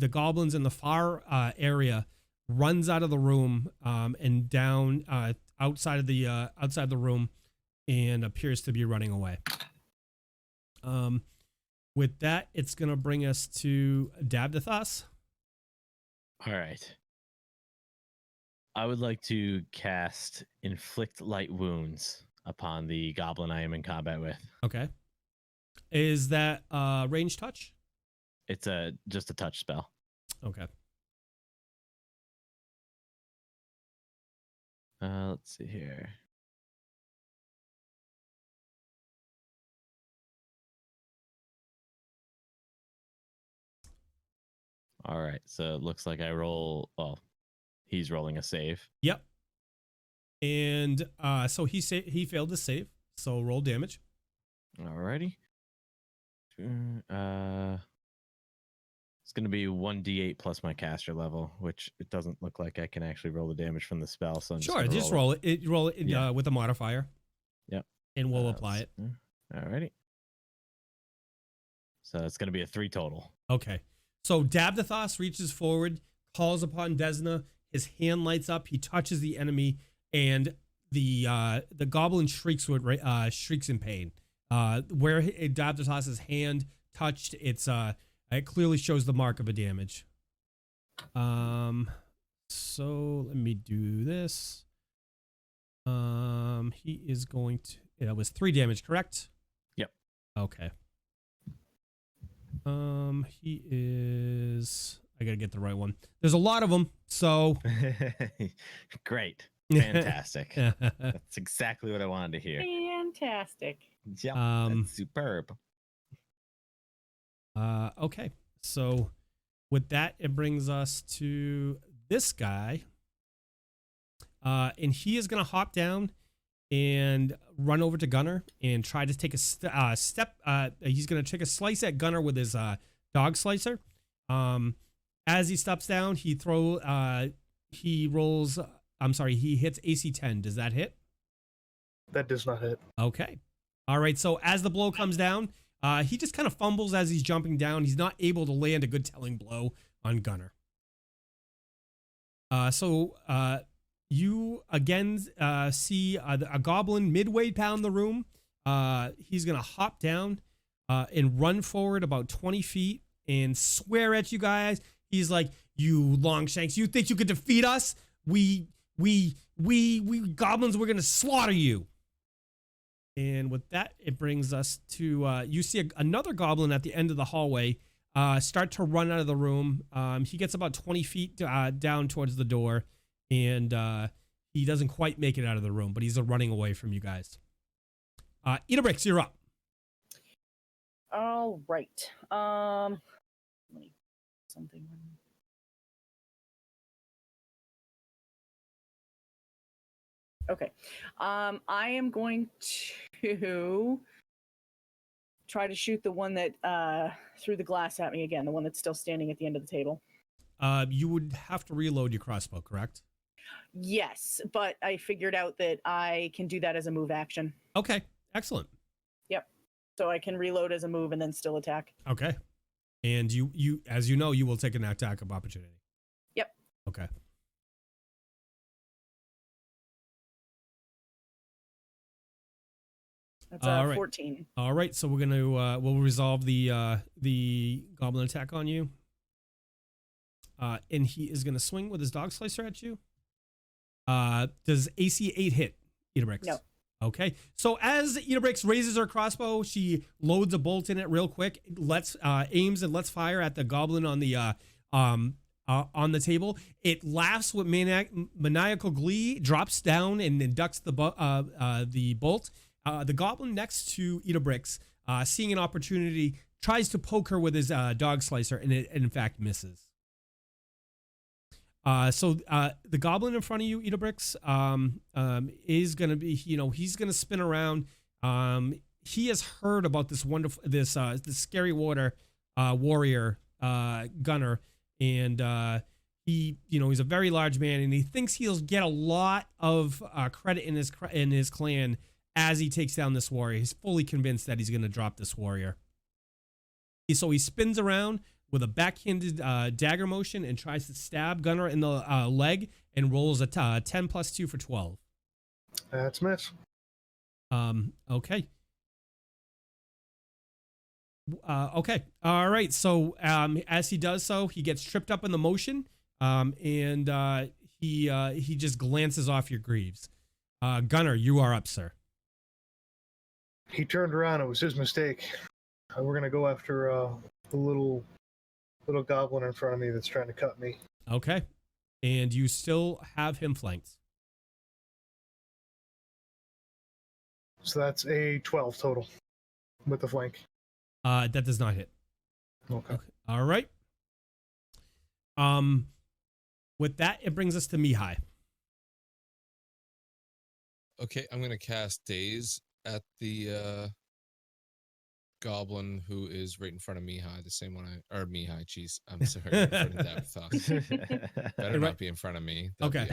goblins in the far area runs out of the room and down outside the room and appears to be running away. With that, it's going to bring us to Davdithas. All right. I would like to cast Inflict Light Wounds upon the goblin I am in combat with. Okay. Is that range touch? It's just a touch spell. Okay. Let's see here. All right, so it looks like I roll. Well, he's rolling a save. Yep. And so he failed to save. So roll damage. Alrighty. It's going to be 1d8 plus my caster level, which it doesn't look like I can actually roll the damage from the spell. So I'm just roll it. Roll it Yeah. With a modifier. Yep. And we'll apply it. Alrighty. So it's going to be a 3 total. Okay. So Davdithas reaches forward, calls upon Desna. His hand lights up. He touches the enemy, and the goblin shrieks in pain. Where Davdithas's hand touched, it clearly shows the mark of a damage. So let me do this. He is going to. That was 3 damage, correct? Yep. Okay. He is. I gotta get the right one. There's a lot of them, so. Great. Fantastic. That's exactly what I wanted to hear. Fantastic. Yep. That's superb. Okay. So with that, it brings us to this guy. And he is gonna hop down and run over to Gunnar and try to take a step. He's going to take a slice at Gunnar with his dog slicer. As he steps down, he hits AC 10. Does that hit? That does not hit. Okay. All right. So as the blow comes down, he just kind of fumbles as he's jumping down. He's not able to land a good telling blow on Gunnar. You again see a goblin midway down the room. He's going to hop down and run forward about 20 feet and swear at you guys. He's like, "You Longshanks, you think you could defeat us? We goblins, we're going to slaughter you." And with that, it brings us to you see another goblin at the end of the hallway start to run out of the room. He gets about 20 feet down towards the door, and he doesn't quite make it out of the room, but he's running away from you guys. Idabrix, you're up. All right. Let me something. Okay. I am going to try to shoot the one that threw the glass at me again, the one that's still standing at the end of the table. You would have to reload your crossbow, correct? Yes, but I figured out that I can do that as a move action. Okay, excellent. Yep. So I can reload as a move and then still attack. Okay. And you as you know, you will take an attack of opportunity. Yep. Okay. That's All right. 14. All right, so we're gonna we'll resolve the goblin attack on you. And he is gonna swing with his dog slicer at you. Does AC 8 hit, Idabrix? No. Okay, so as Idabrix raises her crossbow, she loads a bolt in it real quick, aims and lets fire at the goblin on the table. It laughs with maniacal glee, drops down and inducts the bolt. The goblin next to Idabrix, seeing an opportunity, tries to poke her with his dog slicer, and it in fact misses. So the goblin in front of you, Idabrix, is going to be, he's going to spin around. He has heard about this this scary warrior, Gunnar, and he's a very large man, and he thinks he'll get a lot of credit in his clan as he takes down this warrior. He's fully convinced that he's going to drop this warrior. So he spins around with a backhanded dagger motion and tries to stab Gunnar in the leg and rolls a 10 plus 2 for 12. That's miss. Okay. Okay. All right. So as he does so, he gets tripped up in the motion, and he just glances off your greaves. Gunnar, you are up, sir. He turned around. It was his mistake. We're gonna go after the little goblin in front of me that's trying to cut me. Okay. And you still have him flanked. So that's a 12 total with the flank. That does not hit. Okay. All right. With that, it brings us to Mihaly. Okay, I'm gonna cast Daze at the goblin who is right in front of Mihaly, the same one Mihaly, jeez, I'm sorry, in front of Davdithas. Better not be in front of me. That'd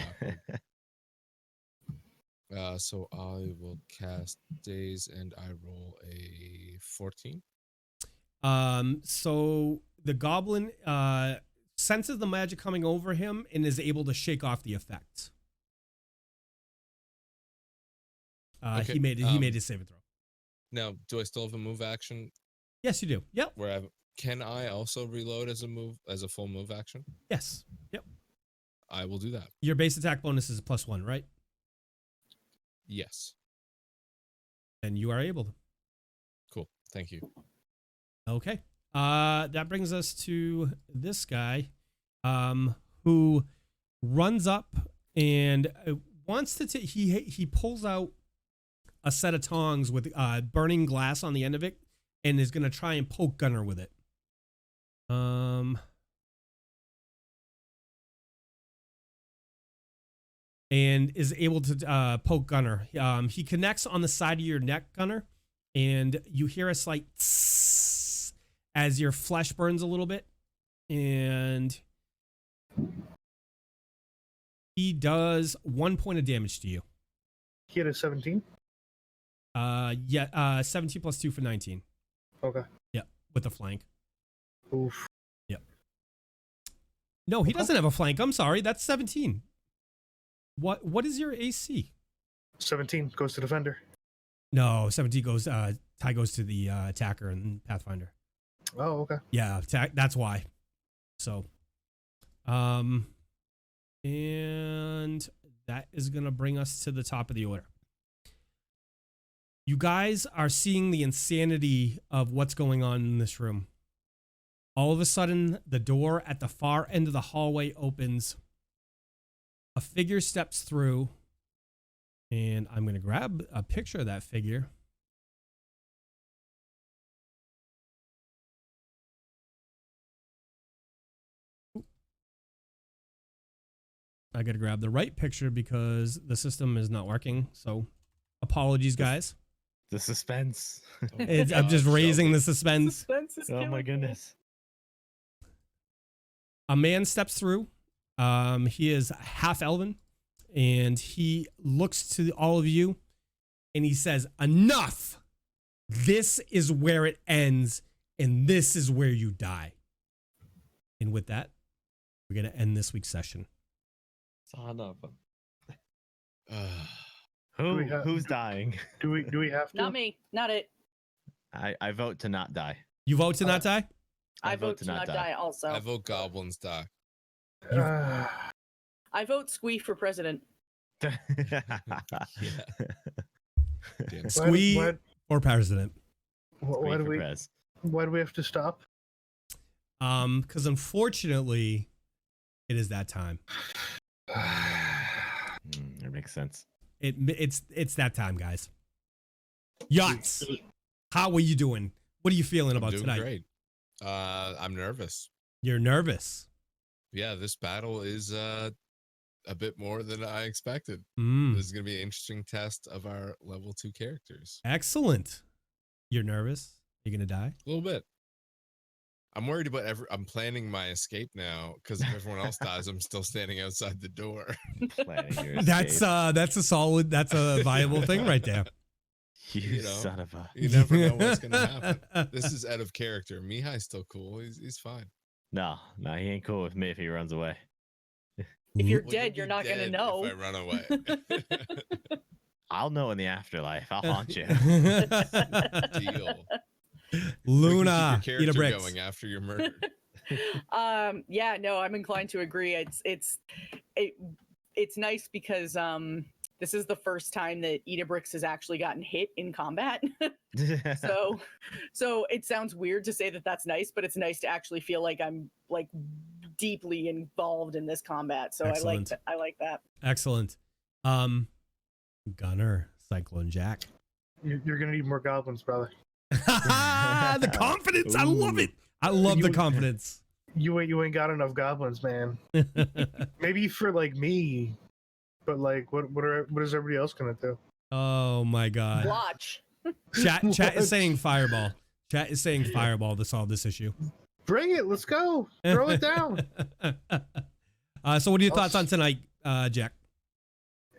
Okay. So I will cast Daze and I roll a 14. So the goblin senses the magic coming over him and is able to shake off the effects. Okay, He made his saving throw. Now, do I still have a move action? Yes, you do. Yep. Can I also reload as a full move action? Yes. Yep. I will do that. Your base attack bonus is +1, right? Yes. And you are able to. Cool. Thank you. Okay. That brings us to this guy, who runs up and wants to. He pulls out a set of tongs with burning glass on the end of it, and is going to try and poke Gunnar with it. And is able to poke Gunnar. He connects on the side of your neck, Gunnar, and you hear a slight tss as your flesh burns a little bit, and he does 1 point of damage to you. He had a 17. 17 plus 2 for 19. Okay. Yep, with the flank. Oof. Yep. No, he doesn't have a flank. I'm sorry. That's 17. What is your AC? 17 goes to defender. No, 17 goes tie goes to the attacker and Pathfinder. Oh, okay. Yeah, that's why. So and that is going to bring us to the top of the order. You guys are seeing the insanity of what's going on in this room. All of a sudden, the door at the far end of the hallway opens. A figure steps through, and I'm going to grab a picture of that figure. I got to grab the right picture because the system is not working. So apologies, guys. The suspense. I'm just raising the suspense. Suspense is Oh killing my me. goodness. A man steps through. He is half elven, and he looks to all of you, and he says, "Enough! This is where it ends, and this is where you die." And with that, we're gonna end this week's session. Son of a... Do we have- Who's dying? Do we have to? Not me. Not it. I vote to not die. You vote to not die? I vote to not die also. I vote Goblins die. I vote Squee for president. Yeah. Squee What- or president? why do we have to stop? Because unfortunately, it is that time. That makes sense. It's that time, guys. Yachts, how are you doing? What are you feeling I'm about doing tonight? great. I'm nervous. You're nervous. Yeah, this battle is a bit more than I expected. Mm, This is going to be an interesting test of our level 2 characters. excellent. You're nervous? You're gonna die? A little bit. I'm worried about I'm planning my escape now because if everyone else dies, I'm still standing outside the door. Planning your That's escape. that's a viable thing right there. You know, son of a... You never know what's going to happen. This is out of character. Mihaly's still cool. He's fine. No, he ain't cool with me if he runs away. If you're Well, dead, you'll you're be not gonna dead know. if I run away. I'll know in the afterlife. I'll haunt you. Deal. Luna, Keep your character Idabrix. going after you're murdered. Yeah, no, I'm inclined to agree. It's nice because this is the first time that Idabrix has actually gotten hit in combat. So it sounds weird to say that that's nice, but it's nice to actually feel like I'm like deeply involved in this combat. So Excellent. I like that. Excellent. Gunnar, Cyclone Jack. You're gonna need more goblins, brother. The confidence. I love it. I love the confidence. You ain't got enough goblins, man. Maybe for like me, but like what is everybody else gonna do? Oh my god. Watch. Chat is What? saying fireball. Chat is saying fireball to solve this issue. Bring it, let's go. Throw it down. So what are your thoughts on tonight, Jack?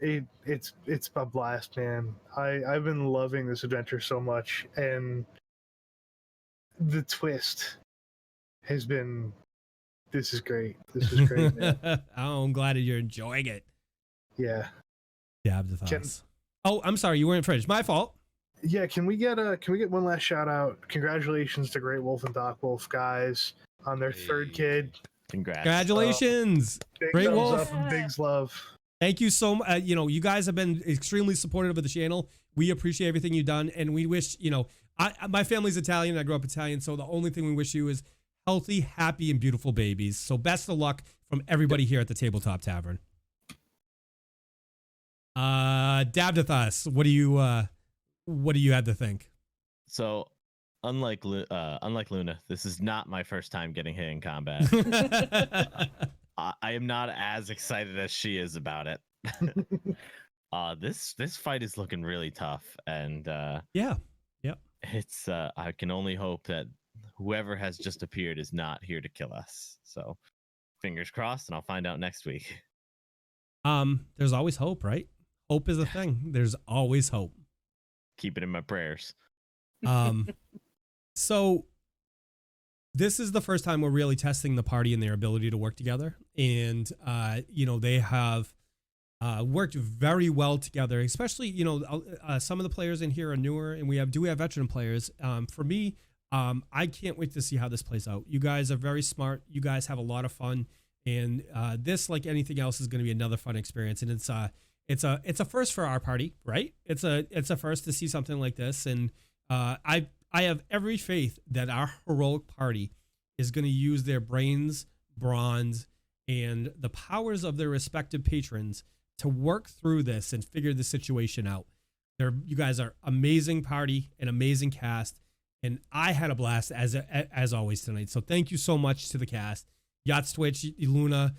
It's a blast, man. I've been loving this adventure so much, and the twist has been. This is great. This is great, man. Oh, I'm glad that you're enjoying it. Yeah. Davdithas. Oh, I'm sorry, you weren't finished. My fault. Yeah, can we get one last shout out? Congratulations to Great Wolf and Doc Wolf guys on their third kid. Congrats. Congratulations. Big Great thumbs Wolf. up and big love. Thank you so much. You guys have been extremely supportive of the channel. We appreciate everything you've done, and we wish, my family's Italian. I grew up Italian, so the only thing we wish you is healthy, happy, and beautiful babies. So best of luck from everybody here at the Tabletop Tavern. Davdithas, what do you have to think? So, unlike Luna, this is not my first time getting hit in combat. I am not as excited as she is about it. This fight is looking really tough, and Yeah. Yep. it's I can only hope that whoever has just appeared is not here to kill us. So, fingers crossed, and I'll find out next week. There's always hope, right? Hope is a thing. There's always hope. Keep it in my prayers. So this is the first time we're really testing the party and their ability to work together. And, they have worked very well together, especially, some of the players in here are newer, and we have veteran players. For me, I can't wait to see how this plays out. You guys are very smart. You guys have a lot of fun. And this, like anything else, is going to be another fun experience. And it's a first for our party, right? It's a first to see something like this, and I have every faith that our heroic party is going to use their brains, bronze, and the powers of their respective patrons to work through this and figure the situation out. You guys are amazing party, an amazing cast, and I had a blast as always tonight. So thank you so much to the cast, YottsTwitch, Luna,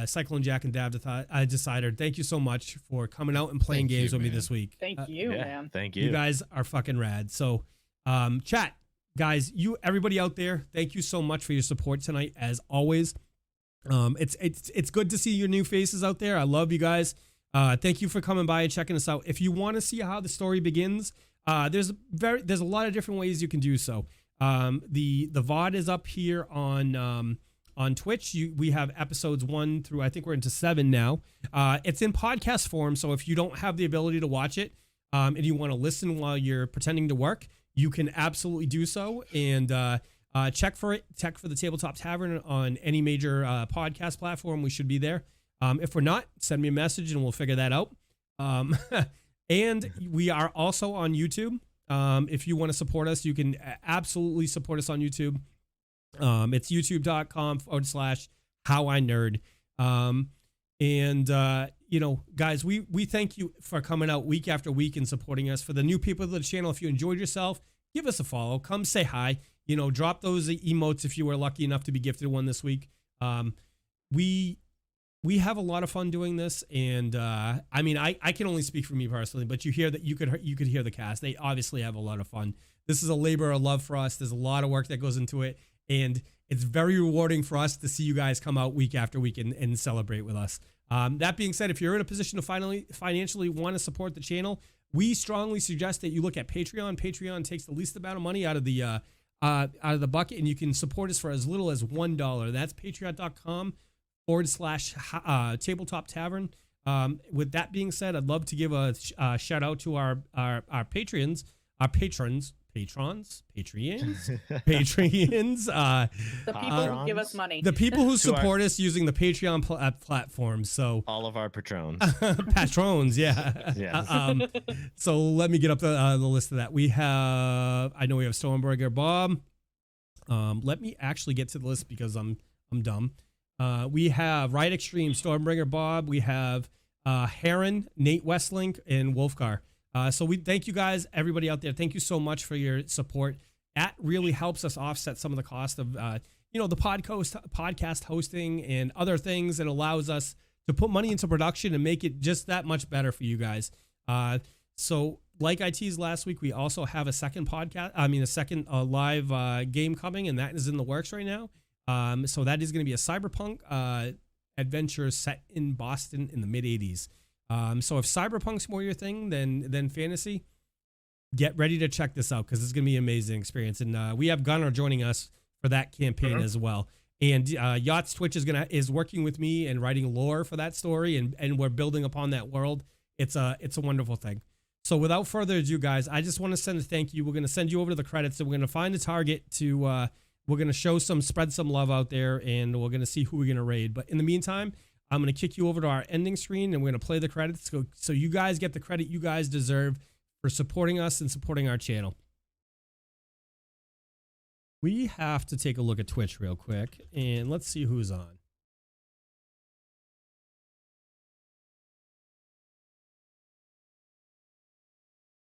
Cyclone Jack, and Davdithas, Decider. Thank you so much for coming out and playing games with me this week. Thank you, man. Thank you. You guys are fucking rad. So, chat, guys, everybody out there, thank you so much for your support tonight, as always. It's good to see your new faces out there. I love you guys. Thank you for coming by and checking us out. If you want to see how the story begins, there's a lot of different ways you can do so. The VOD is up here on Twitch. We have episodes 1 through, I think we're into 7 now. It's in podcast form, so if you don't have the ability to watch it, and you want to listen while you're pretending to work, you can absolutely do so. And check for the Tabletop Tavern on any major podcast platform. We should be there. If we're not, send me a message and we'll figure that out. And we are also on YouTube. If you want to support us, you can absolutely support us on YouTube. It's youtube.com/howinerd. Guys, we thank you for coming out week after week and supporting us. For the new people of the channel, if you enjoyed yourself, give us a follow. Come say hi. Drop those emotes if you were lucky enough to be gifted one this week. We have a lot of fun doing this, and I can only speak for me personally, but you could hear the cast. They obviously have a lot of fun. This is a labor of love for us. There's a lot of work that goes into it, and it's very rewarding for us to see you guys come out week after week and celebrate with us. That being said, if you're in a position to financially want to support the channel, we strongly suggest that you look at Patreon. Patreon takes the least amount of money out of the bucket, and you can support us for as little as $1. That's patreon.com/Tabletop Tavern. With that being said, I'd love to give a shout out to our patrons. The people who give us money. The people who support us using the Patreon platform. So all of our patrons. Patrons, yeah. Yes. So let me get up the list of that. We have Stormbringer Bob. Let me actually get to the list because I'm dumb. We have Riot Extreme, Stormbringer Bob. We have Heron, Nate Westlink, and Wolfgar. So we thank you guys, everybody out there. Thank you so much for your support. That really helps us offset some of the cost of, the podcast hosting and other things. It allows us to put money into production and make it just that much better for you guys. So like I teased last week, we also have a second live game coming, and that is in the works right now. So that is going to be a cyberpunk adventure set in Boston in the mid-'80s. So if cyberpunk's more your thing than fantasy, get ready to check this out because it's going to be an amazing experience. And we have Gunnar joining us for that campaign as well. And YottsTwitch is working with me and writing lore for that story, and we're building upon that world. It's a wonderful thing. So without further ado, guys, I just want to send a thank you. We're going to send you over to the credits, and we're going to find a target to we're going to spread some love out there, and we're going to see who we're going to raid. But in the meantime, I'm going to kick you over to our ending screen, and we're going to play the credits so you guys get the credit you guys deserve for supporting us and supporting our channel. We have to take a look at Twitch real quick, and let's see who's on.